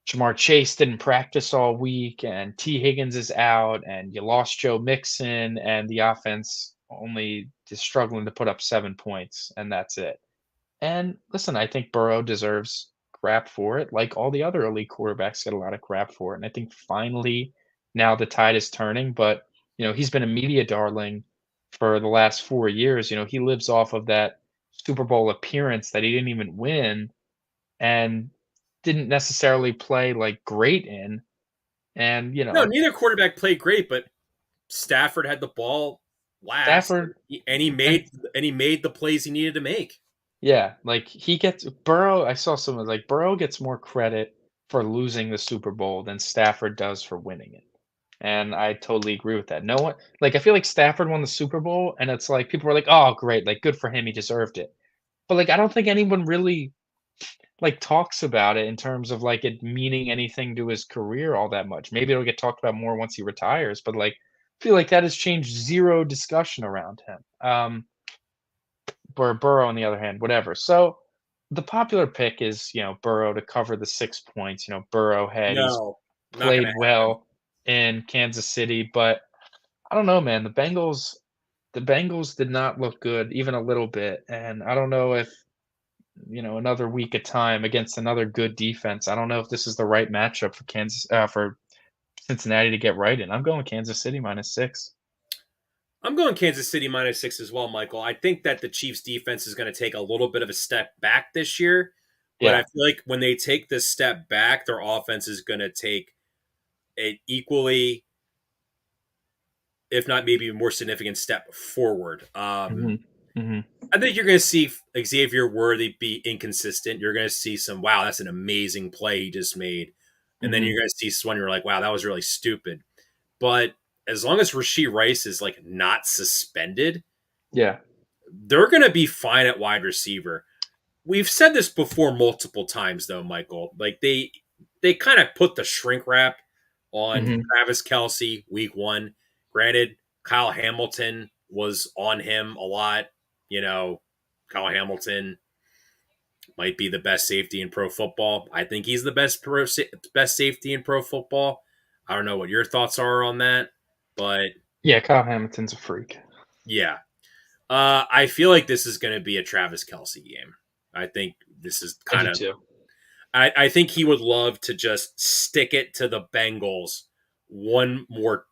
Jamar Chase didn't practice all week, and T. Higgins is out, and you lost Joe Mixon, and the offense only is struggling to put up 7 points, and that's it. And listen, I think Burrow deserves crap for it, like all the other elite quarterbacks get a lot of crap for it. And I think finally now the tide is turning, but he's been a media darling for the last 4 years. He lives off of that Super Bowl appearance that he didn't even win and didn't necessarily play like great in. And No, neither quarterback played great, but Stafford had the ball last, Stafford and and he made the plays he needed to make. yeah, like he gets Burrow. I saw someone like Burrow gets more credit for losing the Super Bowl than Stafford does for winning it. And I totally agree with that. No one like I feel like Stafford won the Super Bowl and it's like people were like, "Oh, great. Like good for him. He deserved it." But like I don't think anyone really like talks about it in terms of like it meaning anything to his career all that much. Maybe it'll get talked about more once he retires, but like I feel like that has changed zero discussion around him. Where Burrow on the other hand, whatever. So the popular pick is, Burrow to cover the 6 points. Burrowhead, he's No, not going to played happen. well in Kansas City, but I don't know, man. The Bengals did not look good even a little bit, and I don't know if another week of time against another good defense. I don't know if this is the right matchup for Cincinnati to get right in. I'm going Kansas City -6. I'm going Kansas City -6 as well, Michael. I think that the Chiefs defense is going to take a little bit of a step back this year, but I Yeah. feel like when they take this step back, their offense is going to take an equally, if not maybe a more significant step forward. Mhm. Mhm. I think you're going to see Xavier Worthy be inconsistent. You're going to see some, wow, that's an amazing play he just made. And then Mhm. you're going to see one you're like, wow, that was really stupid. But as long as Rashee Rice is like not suspended, Yeah. they're going to be fine at wide receiver. We've said this before multiple times though, Michael. Like they kind of put the shrink wrap on Mhm. Travis Kelce week 1. Granted, Kyle Hamilton was on him a lot. Kyle Hamilton might be the best safety in pro football. I think he's the best safety in pro football. I don't know what your thoughts are on that, but Yeah, Kyle Hamilton's a freak. yeah. I feel like this is going to be a Travis Kelce game. I think this is I kind do of. too. I think he would love to just stick it to the Bengals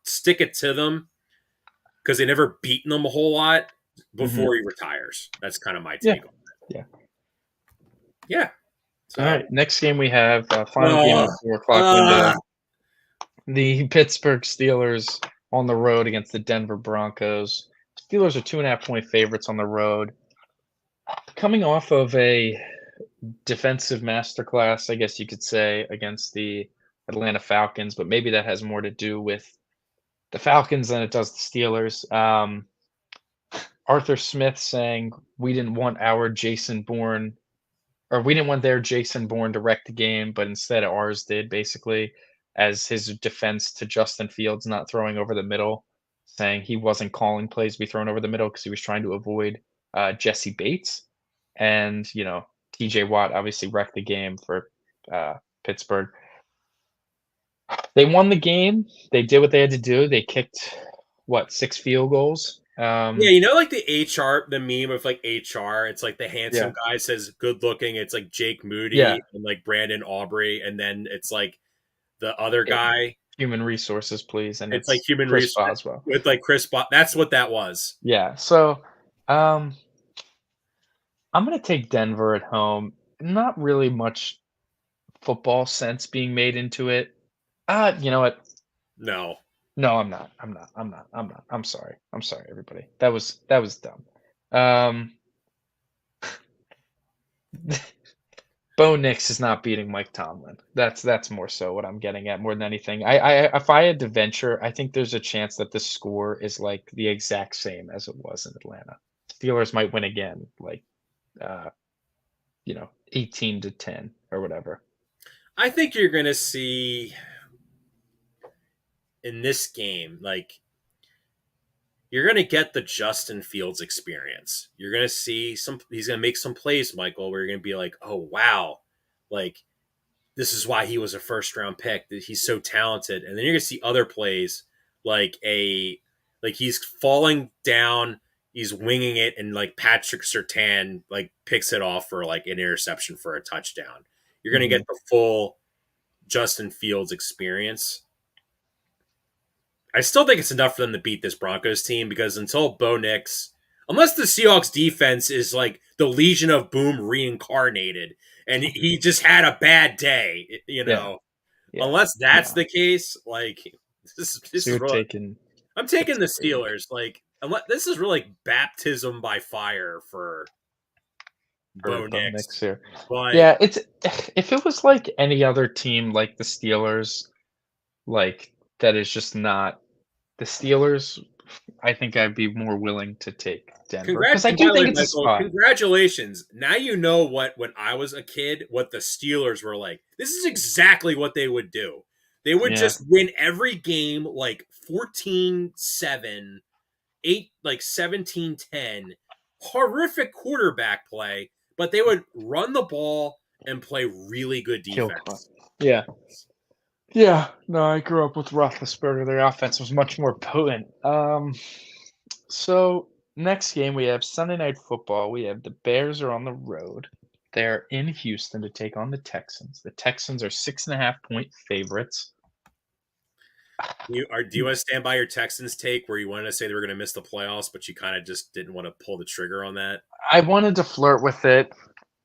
stick it to them because they never beaten them a whole lot Mhm. before he retires. That's kind of my Yeah. take on it. Yeah. Yeah. All So, right. Next game we have final game in uh, the 4 o'clock uh, window. The Pittsburgh Steelers on the road against the Denver Broncos. Steelers are 2.5-point favorites on the road. Coming off of a defensive masterclass, I guess you could say, against the Atlanta Falcons, but maybe that has more to do with the Falcons than it does the Steelers. Arthur Smith saying we didn't want our Jason Bourne, or we didn't want their Jason Bourne to wreck the game, but instead ours did, basically, as his defense to Justin Fields not throwing over the middle, saying he wasn't calling plays to be thrown over the middle because he was trying to avoid Jesse Bates. And, TJ Watt obviously wrecked the game for Pittsburgh. They won the game. They did what they had to do. They kicked, 6 field goals? yeah, like the meme of like HR, it's like the handsome Yeah. guy says good looking. It's like Jake Yeah. Moody and like Brandon Aubrey. And then it's like the other guy. Human resources, please, and It's like it's human Chris resource Boswell. with like That's what that was. Yeah, so, um, I'm gonna take Denver at home. Not really much football sense being made into it. You know what? No. No, I'm not. I'm not. I'm sorry. I'm sorry, everybody. That was dumb. Um, Bo Nix is not beating Mike Tomlin. That's more so what I'm getting at more than anything. If I had to venture, I think there's a chance that the score is like the exact same as it was in Atlanta. Steelers might win again, like uh, 18-10 or whatever. I think you're going to see in this game, like, you're going to get the Justin Fields experience. You're going to see he's going to make some plays, Michael, where you're going to be like, oh, wow, like, this is why he was a first round pick. He's so talented. And then you're going to see other plays like he's falling down, he's winging it, and like Patrick Surtain like picks it off for like an interception for a touchdown. You're going to Mhm. get the full Justin Fields experience. I still think it's enough for them to beat this Broncos team because until Bo Nix, unless the Seahawks defense is like the Legion of Boom reincarnated and he just had a bad day, Yeah, yeah. unless that's No. the case, like this So is you're really. taking I'm taking the Pittsburgh. Steelers. Like, this is really like baptism by fire for For Bo Bo Nix, Nix here. but Yeah, it's if it was like any other team like the Steelers, like that is just not the Steelers, I think I'd be more willing to take Denver because I And by do the way, think it's a Michael, spot. congratulations. Now you know what when I was a kid, what the Steelers were like. This is exactly what they would do. They would Yeah. just win every game like 14-7, 8 like 17-10. Horrific quarterback play, but they would run the ball and play really good Kill clock. defense. Yeah. Yeah. No, I grew up with Roethlisberger. Their offense was much more potent. So next game we have Sunday Night Football. We have the Bears are on the road. They're in Houston to take on the Texans. The Texans are 6.5-point favorites. Do you want to stand by your Texans take where you wanted to say they were going to miss the playoffs, but you kind of just didn't want to pull the trigger on that? I wanted to flirt with it.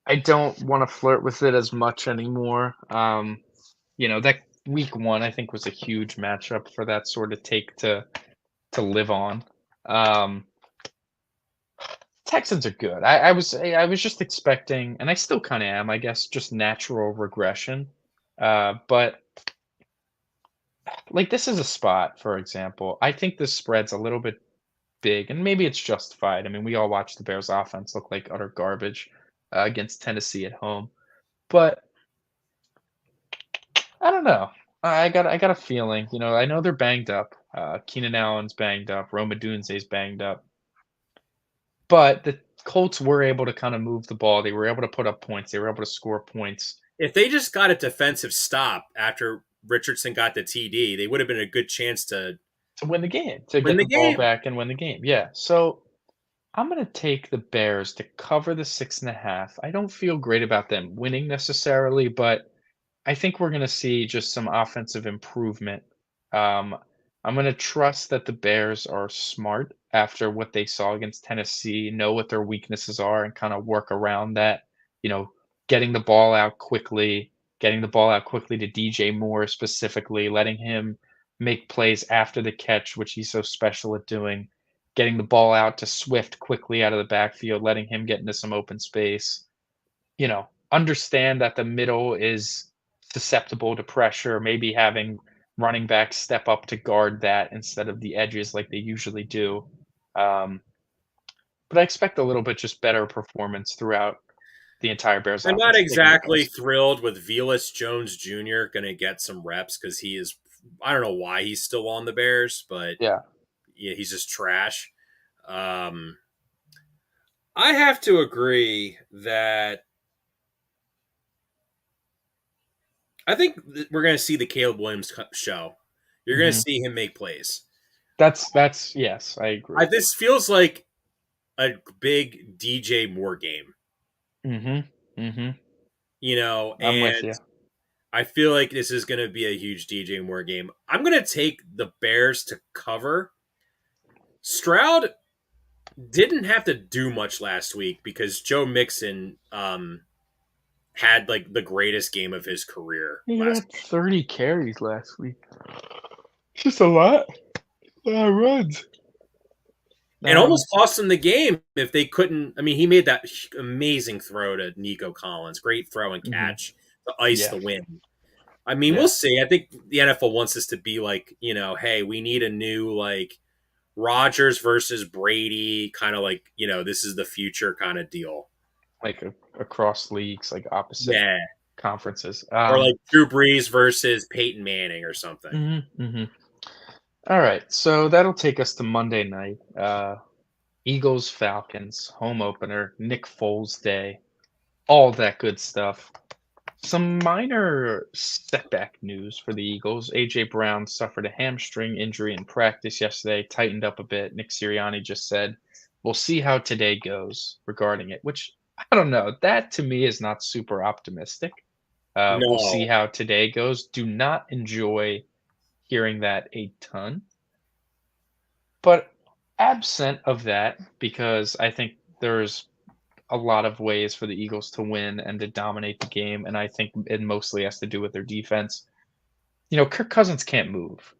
I don't want to flirt with it as much anymore. That week 1 I think was a huge matchup for that sort of take to live on. Texans are good. I was just expecting, and I still kind of am, I guess, just natural regression. But like this is a spot, for example. I think this spread's a little bit big, and maybe it's justified. I mean, we all watched the Bears' offense look like utter garbage against Tennessee at home, but I don't know. I got a feeling. I know they're banged up. Keenan Allen's banged up. Rome Odunze's banged up. But the Colts were able to kind of move the ball. They were able to put up points. They were able to score points If they just got a defensive stop after Richardson got the TD, they would have been a good chance to to win the game, to win get the the ball game. back and win the game. Yeah. So I'm going to take the Bears to cover the 6.5. I don't feel great about them winning necessarily, but I think we're gonna see just some offensive improvement. Um, I'm gonna trust that the Bears are smart after what they saw against Tennessee, know what their weaknesses are, and kind of work around that. You know, getting the ball out quickly, getting the ball out quickly to DJ Moore specifically, letting him make plays after the catch, which he's so special at doing. Getting the ball out to Swift quickly out of the backfield, letting him get into some open space. Understand that the middle is susceptible to pressure, maybe having running backs step up to guard that instead of the edges like they usually do. Um, but I expect a little bit just better performance throughout the entire Bears I'm not offense. Taking the exactly Bears. thrilled with Velas Jones Jr. going to get some reps because he is. I don't know why he's still on the Bears, but Yeah. yeah, he's just trash. Um, I have to agree that I think we're going to see the Caleb Williams show. You're going to hmm see him make plays. That's yes, I agree. This feels like a big DJ Moore game, hmm hmm I'm with and you. I feel like this is going to be a huge DJ Moore game. I'm going to take the Bears to cover. Stroud didn't have to do much last week because Joe Mixon had like the greatest game of his career He last had week. 30 carries last week. It's just a lot. A lot of runs. It Um, almost cost him the game if they couldn't. I mean, he made that amazing throw to Nico Collins. Great throw and mhm. catch to ice Yeah. the win. I mean, we'll Yeah. see. I think the NFL wants this to be like, hey, we need a new like Rodgers versus Brady kind of like, this is the future kind of deal. Like across leagues, like opposite Yeah. conferences. Or like Drew Brees versus Peyton Manning or something. Mhm. All right, so that'll take us to Monday night. Eagles Falcons home opener, Nick Foles day, all that good stuff. Some minor setback news for the Eagles. AJ Brown suffered a hamstring injury in practice yesterday, tightened up a bit. Nick Sirianni just said, "We'll see how today goes" regarding it, which I don't know. That to me is not super optimistic. We'll see No. how today goes. Do not enjoy hearing that a ton. But absent of that, because I think there's a lot of ways for the Eagles to win and to dominate the game, and I think it mostly has to do with their defense. Kirk Cousins can't move.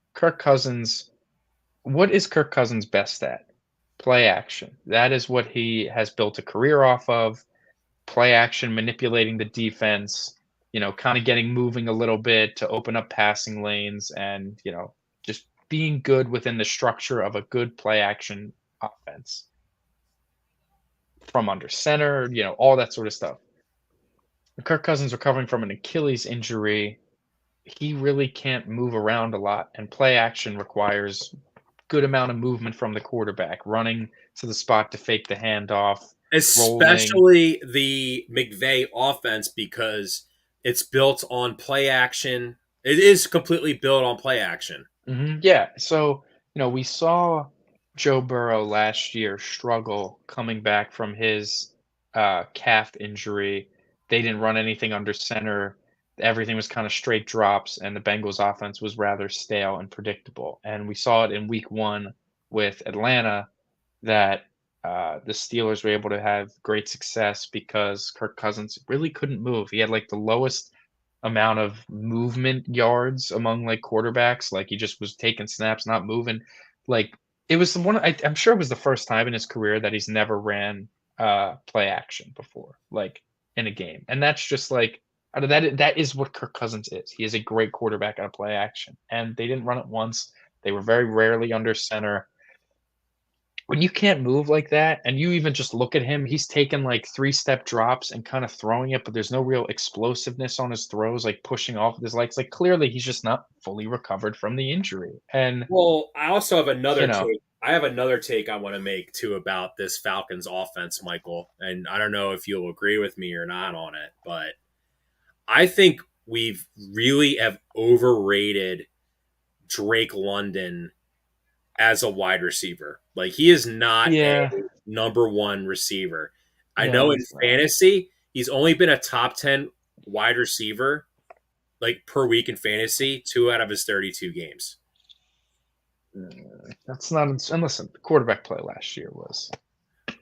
What is Kirk Cousins best at? Play action. That is what he has built a career off of. Play action, manipulating the defense, kind of getting moving a little bit to open up passing lanes and, just being good within the structure of a good play action offense from under center, all that sort of stuff. Kirk Cousins recovering from an Achilles injury, he really can't move around a lot, and play action requires good amount of movement from the quarterback, running to the spot to fake the handoff, rolling. Especially the McVay offense because it's built on play action. It is completely built on play action. Yeah. So, we saw Joe Burrow last year struggle coming back from his calf injury. They didn't run anything under center. Everything was kind of straight drops, and the Bengals offense was rather stale and predictable. And we saw it in week one with Atlanta that the Steelers were able to have great success because Kirk Cousins really couldn't move. He had like the lowest amount of movement yards among like quarterbacks. Like he just was taking snaps, not moving. Like it was the one. I'm sure it was the first time in his career that he's never ran play action before, like in a game. And that's just like that is what Kirk Cousins is. He is a great quarterback out of play action, and they didn't run it once. They were very rarely under center. when you can't move like that, and you even just look at him, he's taking, like, three-step drops and kinda throwing it, but there's no real explosiveness on his throws, like, pushing off with his legs, like, clearly, he's just not fully recovered from the injury, and, Well, I also have you another know take. I have another take I want to make too about this Falcons offense, Michael. And I don't know if you'll agree with me or not on it, but I think we've really have overrated Drake London as a wide receiver. Like he is not a Yeah. number one receiver. I No, know in he's not. fantasy, he's only been a top 10 wide receiver like per week in fantasy, 2 out of his 32 games. That's not and listen, the quarterback play last year was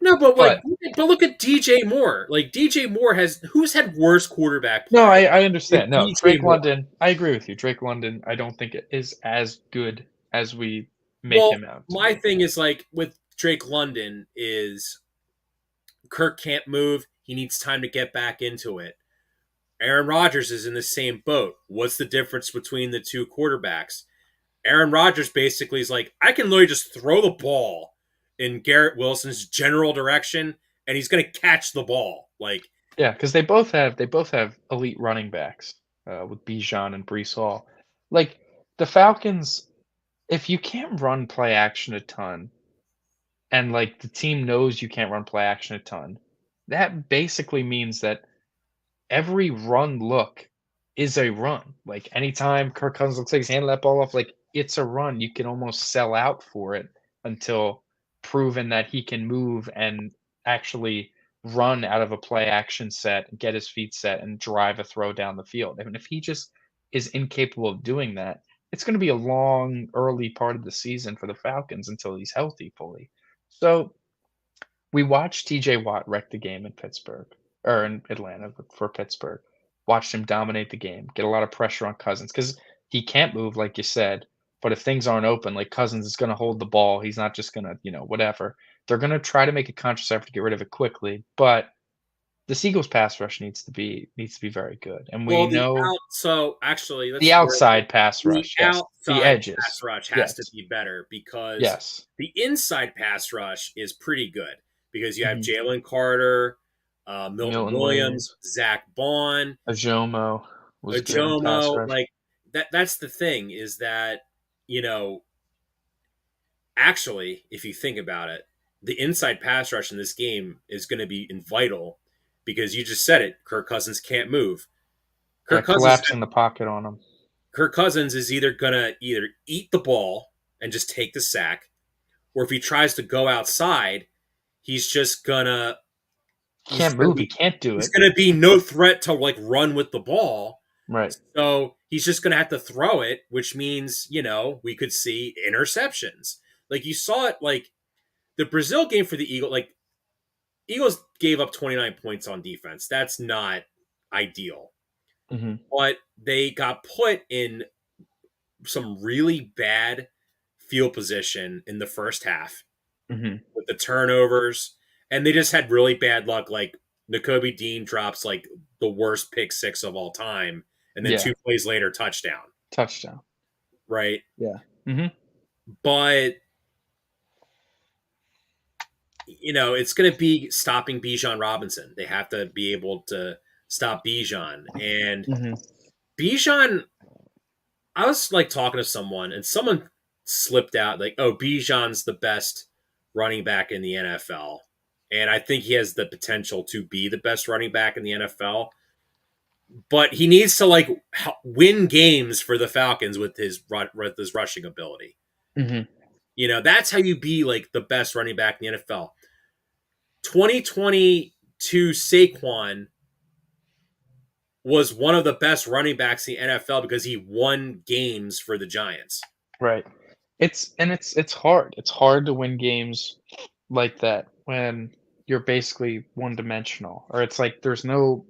No, but but look at DJ Moore. Like DJ Moore has who's had worse quarterback no, play I than understand. No, DJ Drake Moore. London, I agree with you. Drake London, I don't think it is as good as we make Well, him out to my be. thing is like with Drake London is Kirk can't move. He needs time to get back into it. Aaron Rodgers is in the same boat. What's the difference between the two quarterbacks? Aaron Rodgers basically is like, I can literally just throw the ball in Garrett Wilson's general direction, and he's going to catch the ball. Like, Yeah, because they both have elite running backs, with Bijan and Breece Hall. Like, the Falcons, if you can't run play action a ton, and, like, the team knows you can't run play action a ton, that basically means that every run look is a run. Like anytime Kirk Cousins looks like he's handing that ball off, like it's a run. You can almost sell out for it until proven that he can move and actually run out of a play action set, get his feet set, and drive a throw down the field. I mean, if he just is incapable of doing that, it's going to be a long, early part of the season for the Falcons until he's healthy fully. So we watched TJ Watt wreck the game in Pittsburgh or in Atlanta for Pittsburgh. Watched him dominate the game, get a lot of pressure on Cousins because he can't move, like you said. But if things aren't open, like Cousins is going to hold the ball. He's not just going to, whatever. They're going to try to make a conscious effort to get rid of it quickly. But the Seagulls pass rush needs to be very good, and we well, the know out. So actually, the let's word outside pass the rush. Yes, the outside pass edges. rush has to Yes, be better because yes. the inside pass rush is pretty good because you have Hmm. Jalen Carter, Milton Milton Williams, Williams, Zach Bond, Ajomo was good in pass Ajomo. rush. Like that's the thing is that you know actually, if you think about it, the inside pass rush in this game is going to be vital because you just said it. Kirk Cousins can't move. Yeah, Kirk Cousins collapse in the pocket on him. Kirk Cousins is either gonna eat the ball and just take the sack, or if he tries to go outside, he's just gonna Can't move, he can't do he's it. gonna be no threat to like run with the ball. Right. So he's just gonna have to throw it, which means we could see interceptions. Like you saw it like the Brazil game for the Eagles gave up 29 points on defense. That's not ideal. Mhm, But they got put in some really bad field position in the first half mhm. with the turnovers, and they just had really bad luck. Like N'Kobe Dean drops like the worst pick six of all time, and then Yeah, 2 plays later, touchdown. touchdown. Right, Yeah. Mhm. but it's going to be stopping Bijan Robinson. They have to be able to stop Bijan, and Mhm. Bijan. I was like talking to someone, and someone slipped out like, "Oh, Bijan's the best running back in the NFL," and I think he has the potential to be the best running back in the NFL. But he needs to like win games for the Falcons with his rushing ability. Mhm. That's how you be like the best running back in the NFL. 2022 Saquon was one of the best running backs in the NFL because he won games for the Giants. Right. It's hard. It's hard to win games like that when you're basically one-dimensional, or it's like there's no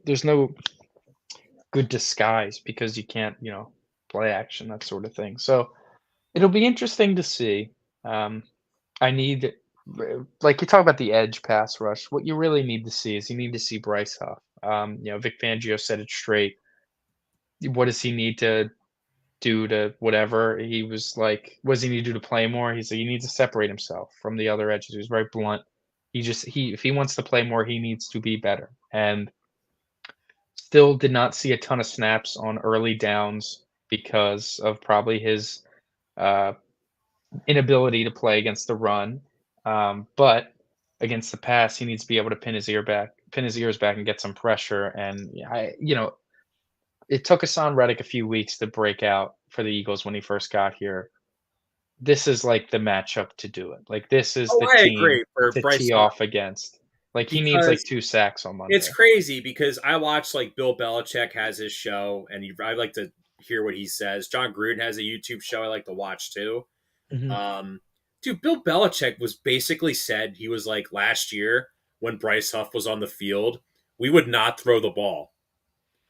good disguise because you can't, play action, that sort of thing. So, it'll be interesting to see. Um, I need like you talk about the edge pass rush. What you really need to see is you need to see Bryce Huff. Vic Fangio said it straight. What does he need to due to whatever. He was like, what does he need to do to play more? He's like, he needs to separate himself from the other edges. He was very blunt. If he wants to play more, he needs to be better. And still did not see a ton of snaps on early downs because of probably his uh, inability to play against the run. But against the pass, he needs to be able to pin his ears back, and get some pressure. And it took Hassan Reddick a few weeks to break out for the Eagles when he first got here. This is like the matchup to do it. Like this is Oh, the I team agree for to Bryce tee Huff off against. Like he needs like because 2 sacks on it's Monday. crazy because I watch like Bill Belichick has his show and I like to hear what he says. John Gruden has a YouTube show I like to watch too. Mhm. Dude, Bill Belichick was basically said he was like last year when Bryce Huff was on the field, we would not throw the ball.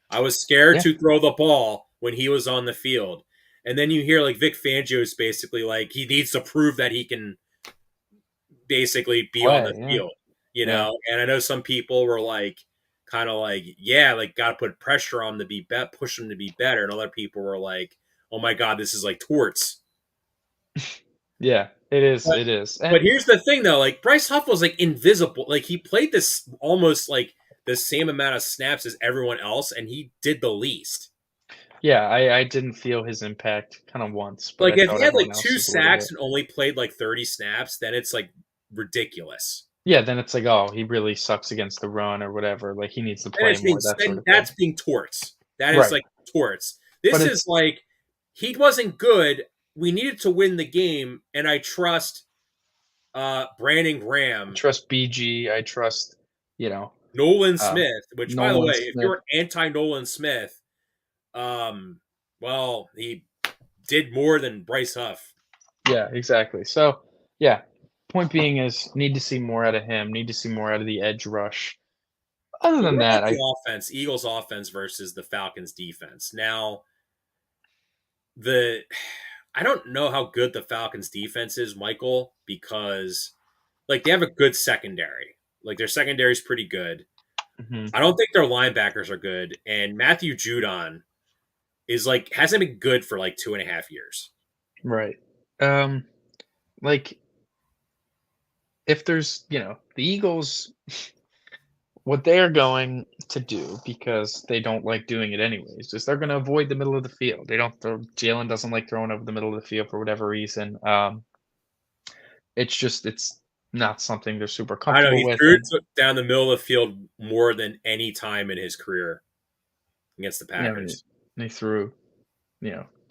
I was scared Yeah, to throw the ball when he was on the field. And then you hear like Vic Fangio's basically like he needs to prove that he can basically be on the play, yeah, field, you yeah. know? And I know some people were like, kind of like, yeah, like got to put pressure on him to be push him to be better. And other people were like, oh my God, this is like torts. Yeah, But, it is, but and here's the thing though, like Bryce Huff was like invisible. Like he played this almost like the same amount of snaps as everyone else, and he did the least. yeah, I didn't feel his impact kinda once, but Like I if thought he had everyone like two else's a little bit. sacks and only played like 30 snaps, then it's like ridiculous. Yeah, then it's like, "Oh, he really sucks against the run," or whatever, like, he needs to And play it's being more, that sort and of thing. that's being torts. That is Right, like torts. but This is it's like he wasn't good. We needed to win the game, and I trust Brandon I Graham, trust BG, I trust, you know, Nolan uh, Smith. Which, by the Nolan way, if Smith. you're anti Nolan Smith, well, he did more than Bryce Huff. Yeah, exactly. So, yeah, point being is need to see more out of him, need to see more out of the edge rush. Other But than what about that, the I offense? Eagles offense versus the Falcons defense. Now, the I don't know how good the Falcons defense is, Michael, because like they have a good secondary. Like their secondary is pretty good. mhm, I don't think their linebackers are good, and Matthew Judon is like hasn't been good for like 2.5 years. right. Um, like, if there's the Eagles, what they are going to do, because they don't like doing it anyways, is they're gonna avoid the middle of the field. They don't throw Jalen doesn't like throwing over the middle of the field for whatever reason. It's not something they're super I don't know. comfortable He with, threw it and, down the middle of the field more than any time in his career against the they Packers. they threw,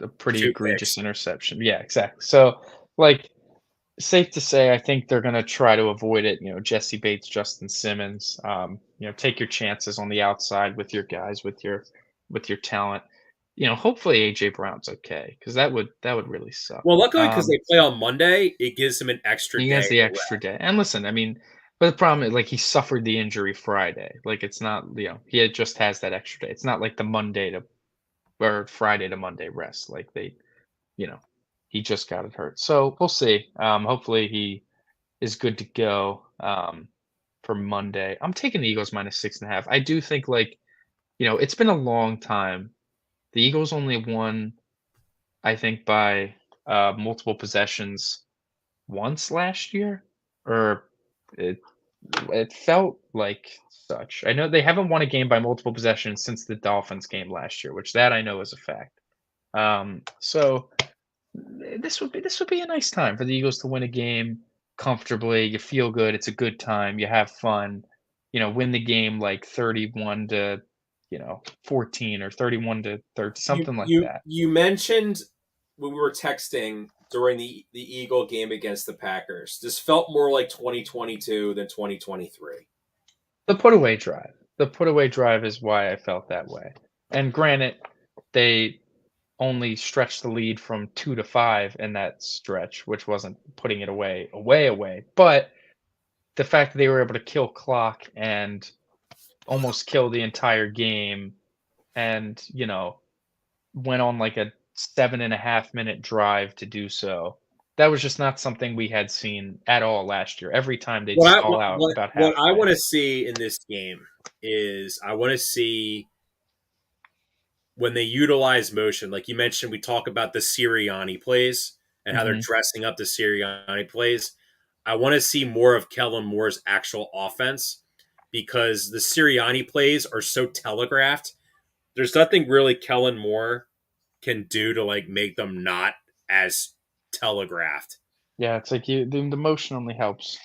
a pretty Two egregious picks. interception. Yeah, exactly. So, like, safe to say, I think they're gonna try to avoid it. Jesse Bates, Justin Simmons. Take your chances on the outside with your guys, with your talent. Hopefully AJ Brown's okay, because that would really suck. Well, luckily, because they play on Monday, it gives him an extra He day has the to extra rest. day. And listen, I mean, but the problem is, like, he suffered the injury Friday. Like, it's not, just has that extra day. It's not like the Monday to or Friday to Monday rest. Like you know, he just got it hurt. So we'll see. Hopefully he is good to go for Monday. I'm taking the Eagles -6.5. I do think, like, it's been a long time. The Eagles only won, I think, by multiple possessions once last year, or it it felt like such. I know they haven't won a game by multiple possessions since the Dolphins game last year, which that I know is a fact. So this would be a nice time for the Eagles to win a game comfortably. You feel good. It's a good time. You have fun. Win the game like 31 to 14, or 31 to 30, You something like you that. you mentioned when we were texting during the Eagle game against the Packers. This felt more like 2022 than 2023. The put away drive. The put away drive is why I felt that way. And granted, they only stretched the lead from 2 to 5 in that stretch, which wasn't putting it away. But the fact that they were able to kill clock and almost kill the entire game, and went on like a 7.5-minute drive to do so. That was just not something we had seen at all last year. Every time they'd What I stall out about what I halfway. want to see in this game is I want to see when they utilize motion, like you mentioned, we talk about the Sirianni plays and how they're Hmm. dressing up the Sirianni plays. I want to see more of Kellen Moore's actual offense because the Sirianni plays are so telegraphed. There's nothing really Kellen Moore can do to like make them not as telegraphed. Yeah, it's like the motion only helps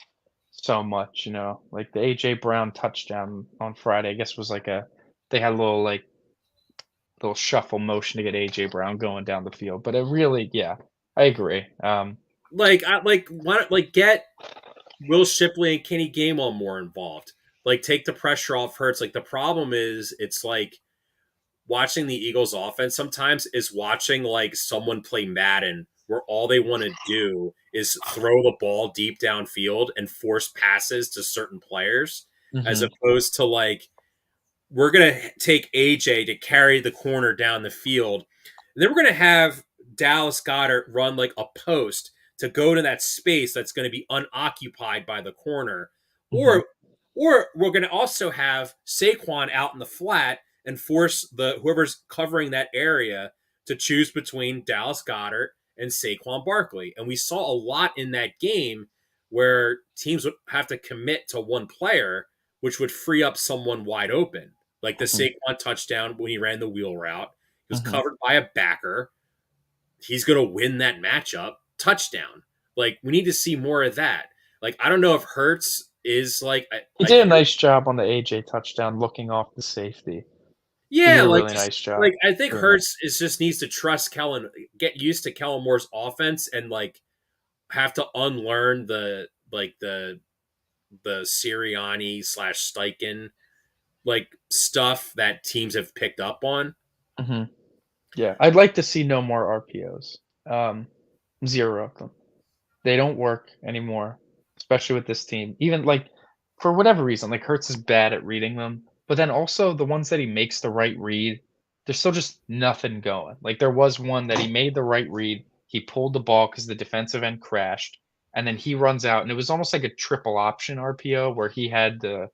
so much, you know. Like the AJ Brown touchdown on Friday, I guess was like they had a little shuffle motion to get AJ Brown going down the field. But it really, yeah, I agree. Why not, like get Will Shipley and Kenny Gainwell more involved. Like take the pressure off Hurts. Like the problem is it's like watching the Eagles offense sometimes is watching like someone play Madden where all they want to do is throw the ball deep downfield and force passes to certain players as Hmm. opposed to like we're going to take AJ to carry the corner down the field. And then we're going to have Dallas Goedert run like a post to go to that space that's going to be unoccupied by the corner. Hmm. Or or we're going to also have Saquon out in the flat and force the whoever's covering that area to choose between Dallas Goedert and Saquon Barkley. And we saw a lot in that game where teams would have to commit to one player, which would free up someone wide open. Like the Hmm. Saquon touchdown when he ran the wheel route, he was Hmm. covered by a backer. He's going to win that matchup. Touchdown. Like we need to see more of that. Like I don't know if Hurts is like He I did a feel like nice job on the AJ touchdown, looking off the safety. He yeah, did a like really just nice job like I think doing that. Hurts is just needs to trust Kellen, get used to Kellen Moore's offense, and like have to unlearn the Sirianni slash Steichen like stuff that teams have picked up on. Hmm. Yeah, I'd like to see no more RPOs. 0 of them. They don't work anymore, especially with this team. Even like for whatever reason, like Hurts is bad at reading them, but then also the ones that he makes the right read, there's still just nothing going. Like there was one that he made the right read, he pulled the ball because the defensive end crashed, and then he runs out, and it was almost like a triple option RPO where he had the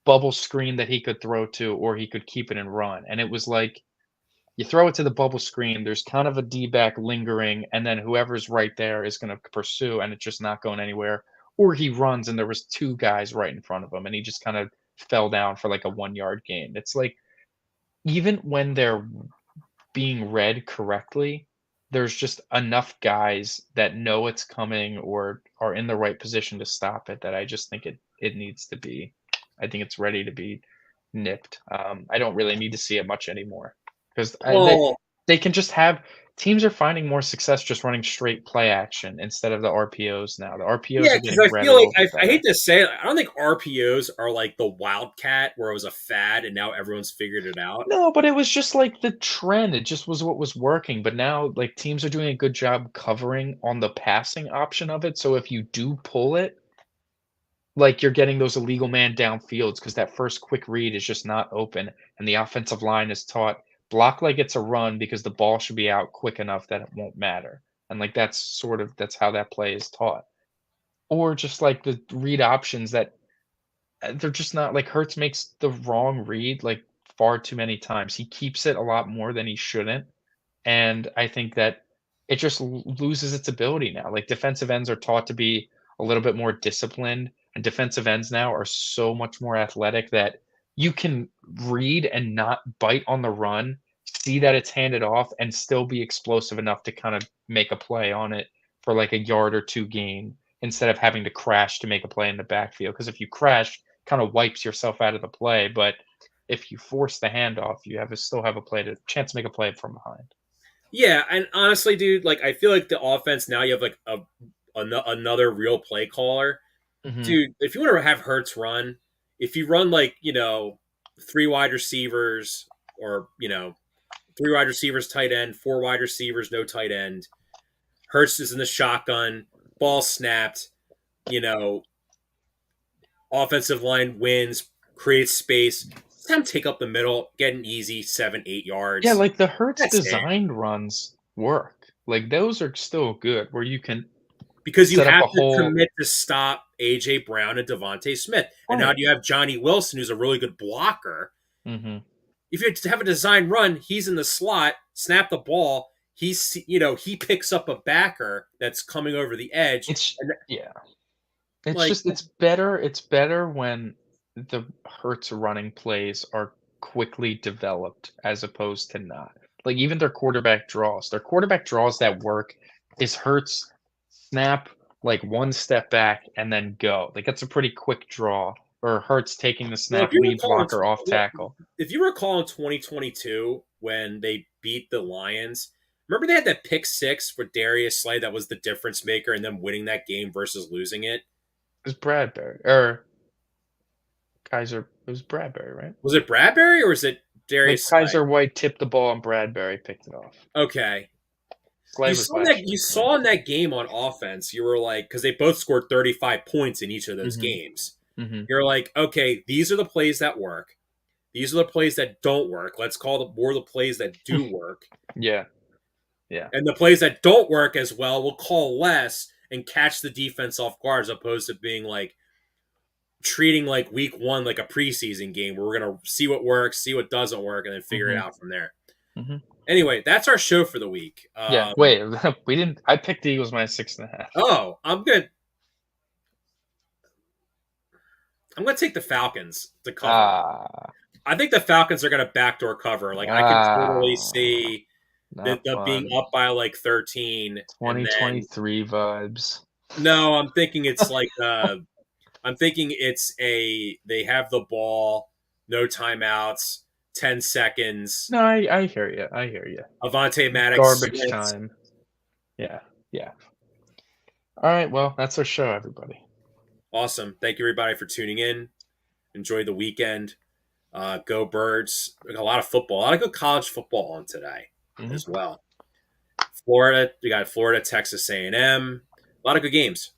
bubble screen that he could throw to, or he could keep it and run, and it was like you throw it to the bubble screen, there's kind of a D-back lingering, and then whoever's right there is going to pursue, and it's just not going anywhere. Or he runs, and there was two guys right in front of him, and he just kind of fell down for like a 1 yard gain. It's like even when they're being read correctly, there's just enough guys that know it's coming or are in the right position to stop it that I just think it needs to be. I think it's ready to be nipped. I don't really need to see it much anymore because Well, they can just have teams are finding more success just running straight play action instead of the RPOs now. The RPOs yeah, are because getting I read a feel like little bit I hate better. to say it, I don't think RPOs are like the wildcat where it was a fad and now everyone's figured it out. No, but it was just like the trend. It just was what was working. But now, like, teams are doing a good job covering on the passing option of it. So if you do pull it, like you're getting those illegal man downfields because that first quick read is just not open, and the offensive line is taught block like it's a run because the ball should be out quick enough that it won't matter. And like that's how that play is taught. Or just like the read options that they're just not like Hertz makes the wrong read like far too many times. He keeps it a lot more than he shouldn't. And I think that it just loses its ability now. Like defensive ends are taught to be a little bit more disciplined, and defensive ends now are so much more athletic that you can read and not bite on the run, see that it's handed off, and still be explosive enough to kind of make a play on it for like a yard or two gain instead of having to crash to make a play in the backfield. Because if you crash, kind of wipes yourself out of the play. But if you force the handoff, you still have a play to chance to make a play from behind. Yeah, and honestly, dude, like I feel like the offense now you have like another real play caller. Mhm. Dude, if you want to have Hertz run, if you run like, three wide receivers or, three wide receivers, tight end, four wide receivers, no tight end, Hurst is in the shotgun, ball snapped, you know, offensive line wins, creates space. Just have him take up the middle, get an easy 7, 8 yards. Yeah, like the Hertz That's it. designed runs work. Like those are still good where you can Because you set up have a to whole commit to stop AJ Brown and Devontae Smith. And now right. you have Johnny Wilson, who's a really good blocker. Mhm. if you have a design run, he's in the slot, snap the ball. He picks up a backer that's coming over the edge, It's and yeah. It's like just it's better when the Hurts running plays are quickly developed as opposed to not. Like, even their quarterback draws that work is Hurts snap, like, 1 step back and then go. Like, that's a pretty quick draw, or Hurts taking the well, snap, lead blocker off tackle. if you recall in 2022 when they beat the Lions, remember they had that pick six for Darius Slay that was the difference maker and them winning that game versus losing it. It was Bradbury or Kaiser it was Bradbury, right? Was it Bradbury or was it Like, Darius Slay? Kaiser White tipped the ball and Bradbury picked it off. Okay. Slay was last You year, yeah. saw in that game on offense, you were like, because they both scored 35 points in each of those Mhm, games. mhm. You're like, okay, these are the plays that work. These are the plays that don't work. Let's call them more the plays that do work. Yeah, yeah. And the plays that don't work as well, we'll call less and catch the defense off guard as opposed to being like treating like week one like a preseason game where we're going to see what works, see what doesn't work, and then figure it Mhm, out from there. mhm. Anyway, that's our show for the week. Yeah, wait, we didn't I picked the Eagles minus 6.5. I'm good. I'm going to take the Falcons to cover. Ah, I think the Falcons are going to backdoor cover. Like I could totally ah, see not the being fun. up by like 13, and then 2023 vibes. no, I'm thinking it's like I'm thinking it's they have the ball, no timeouts, 10 seconds. No, I hear you, I hear you. Avante Maddox Garbage splits. time. Yeah, yeah. Alright, well, that's our show, everybody. Awesome. Thank you everybody for tuning in. Enjoy the weekend. Go Birds. A lot of football. A lot of good college football on today Mhm. as well. Florida, we got Florida, Texas A&M. A lot of good games.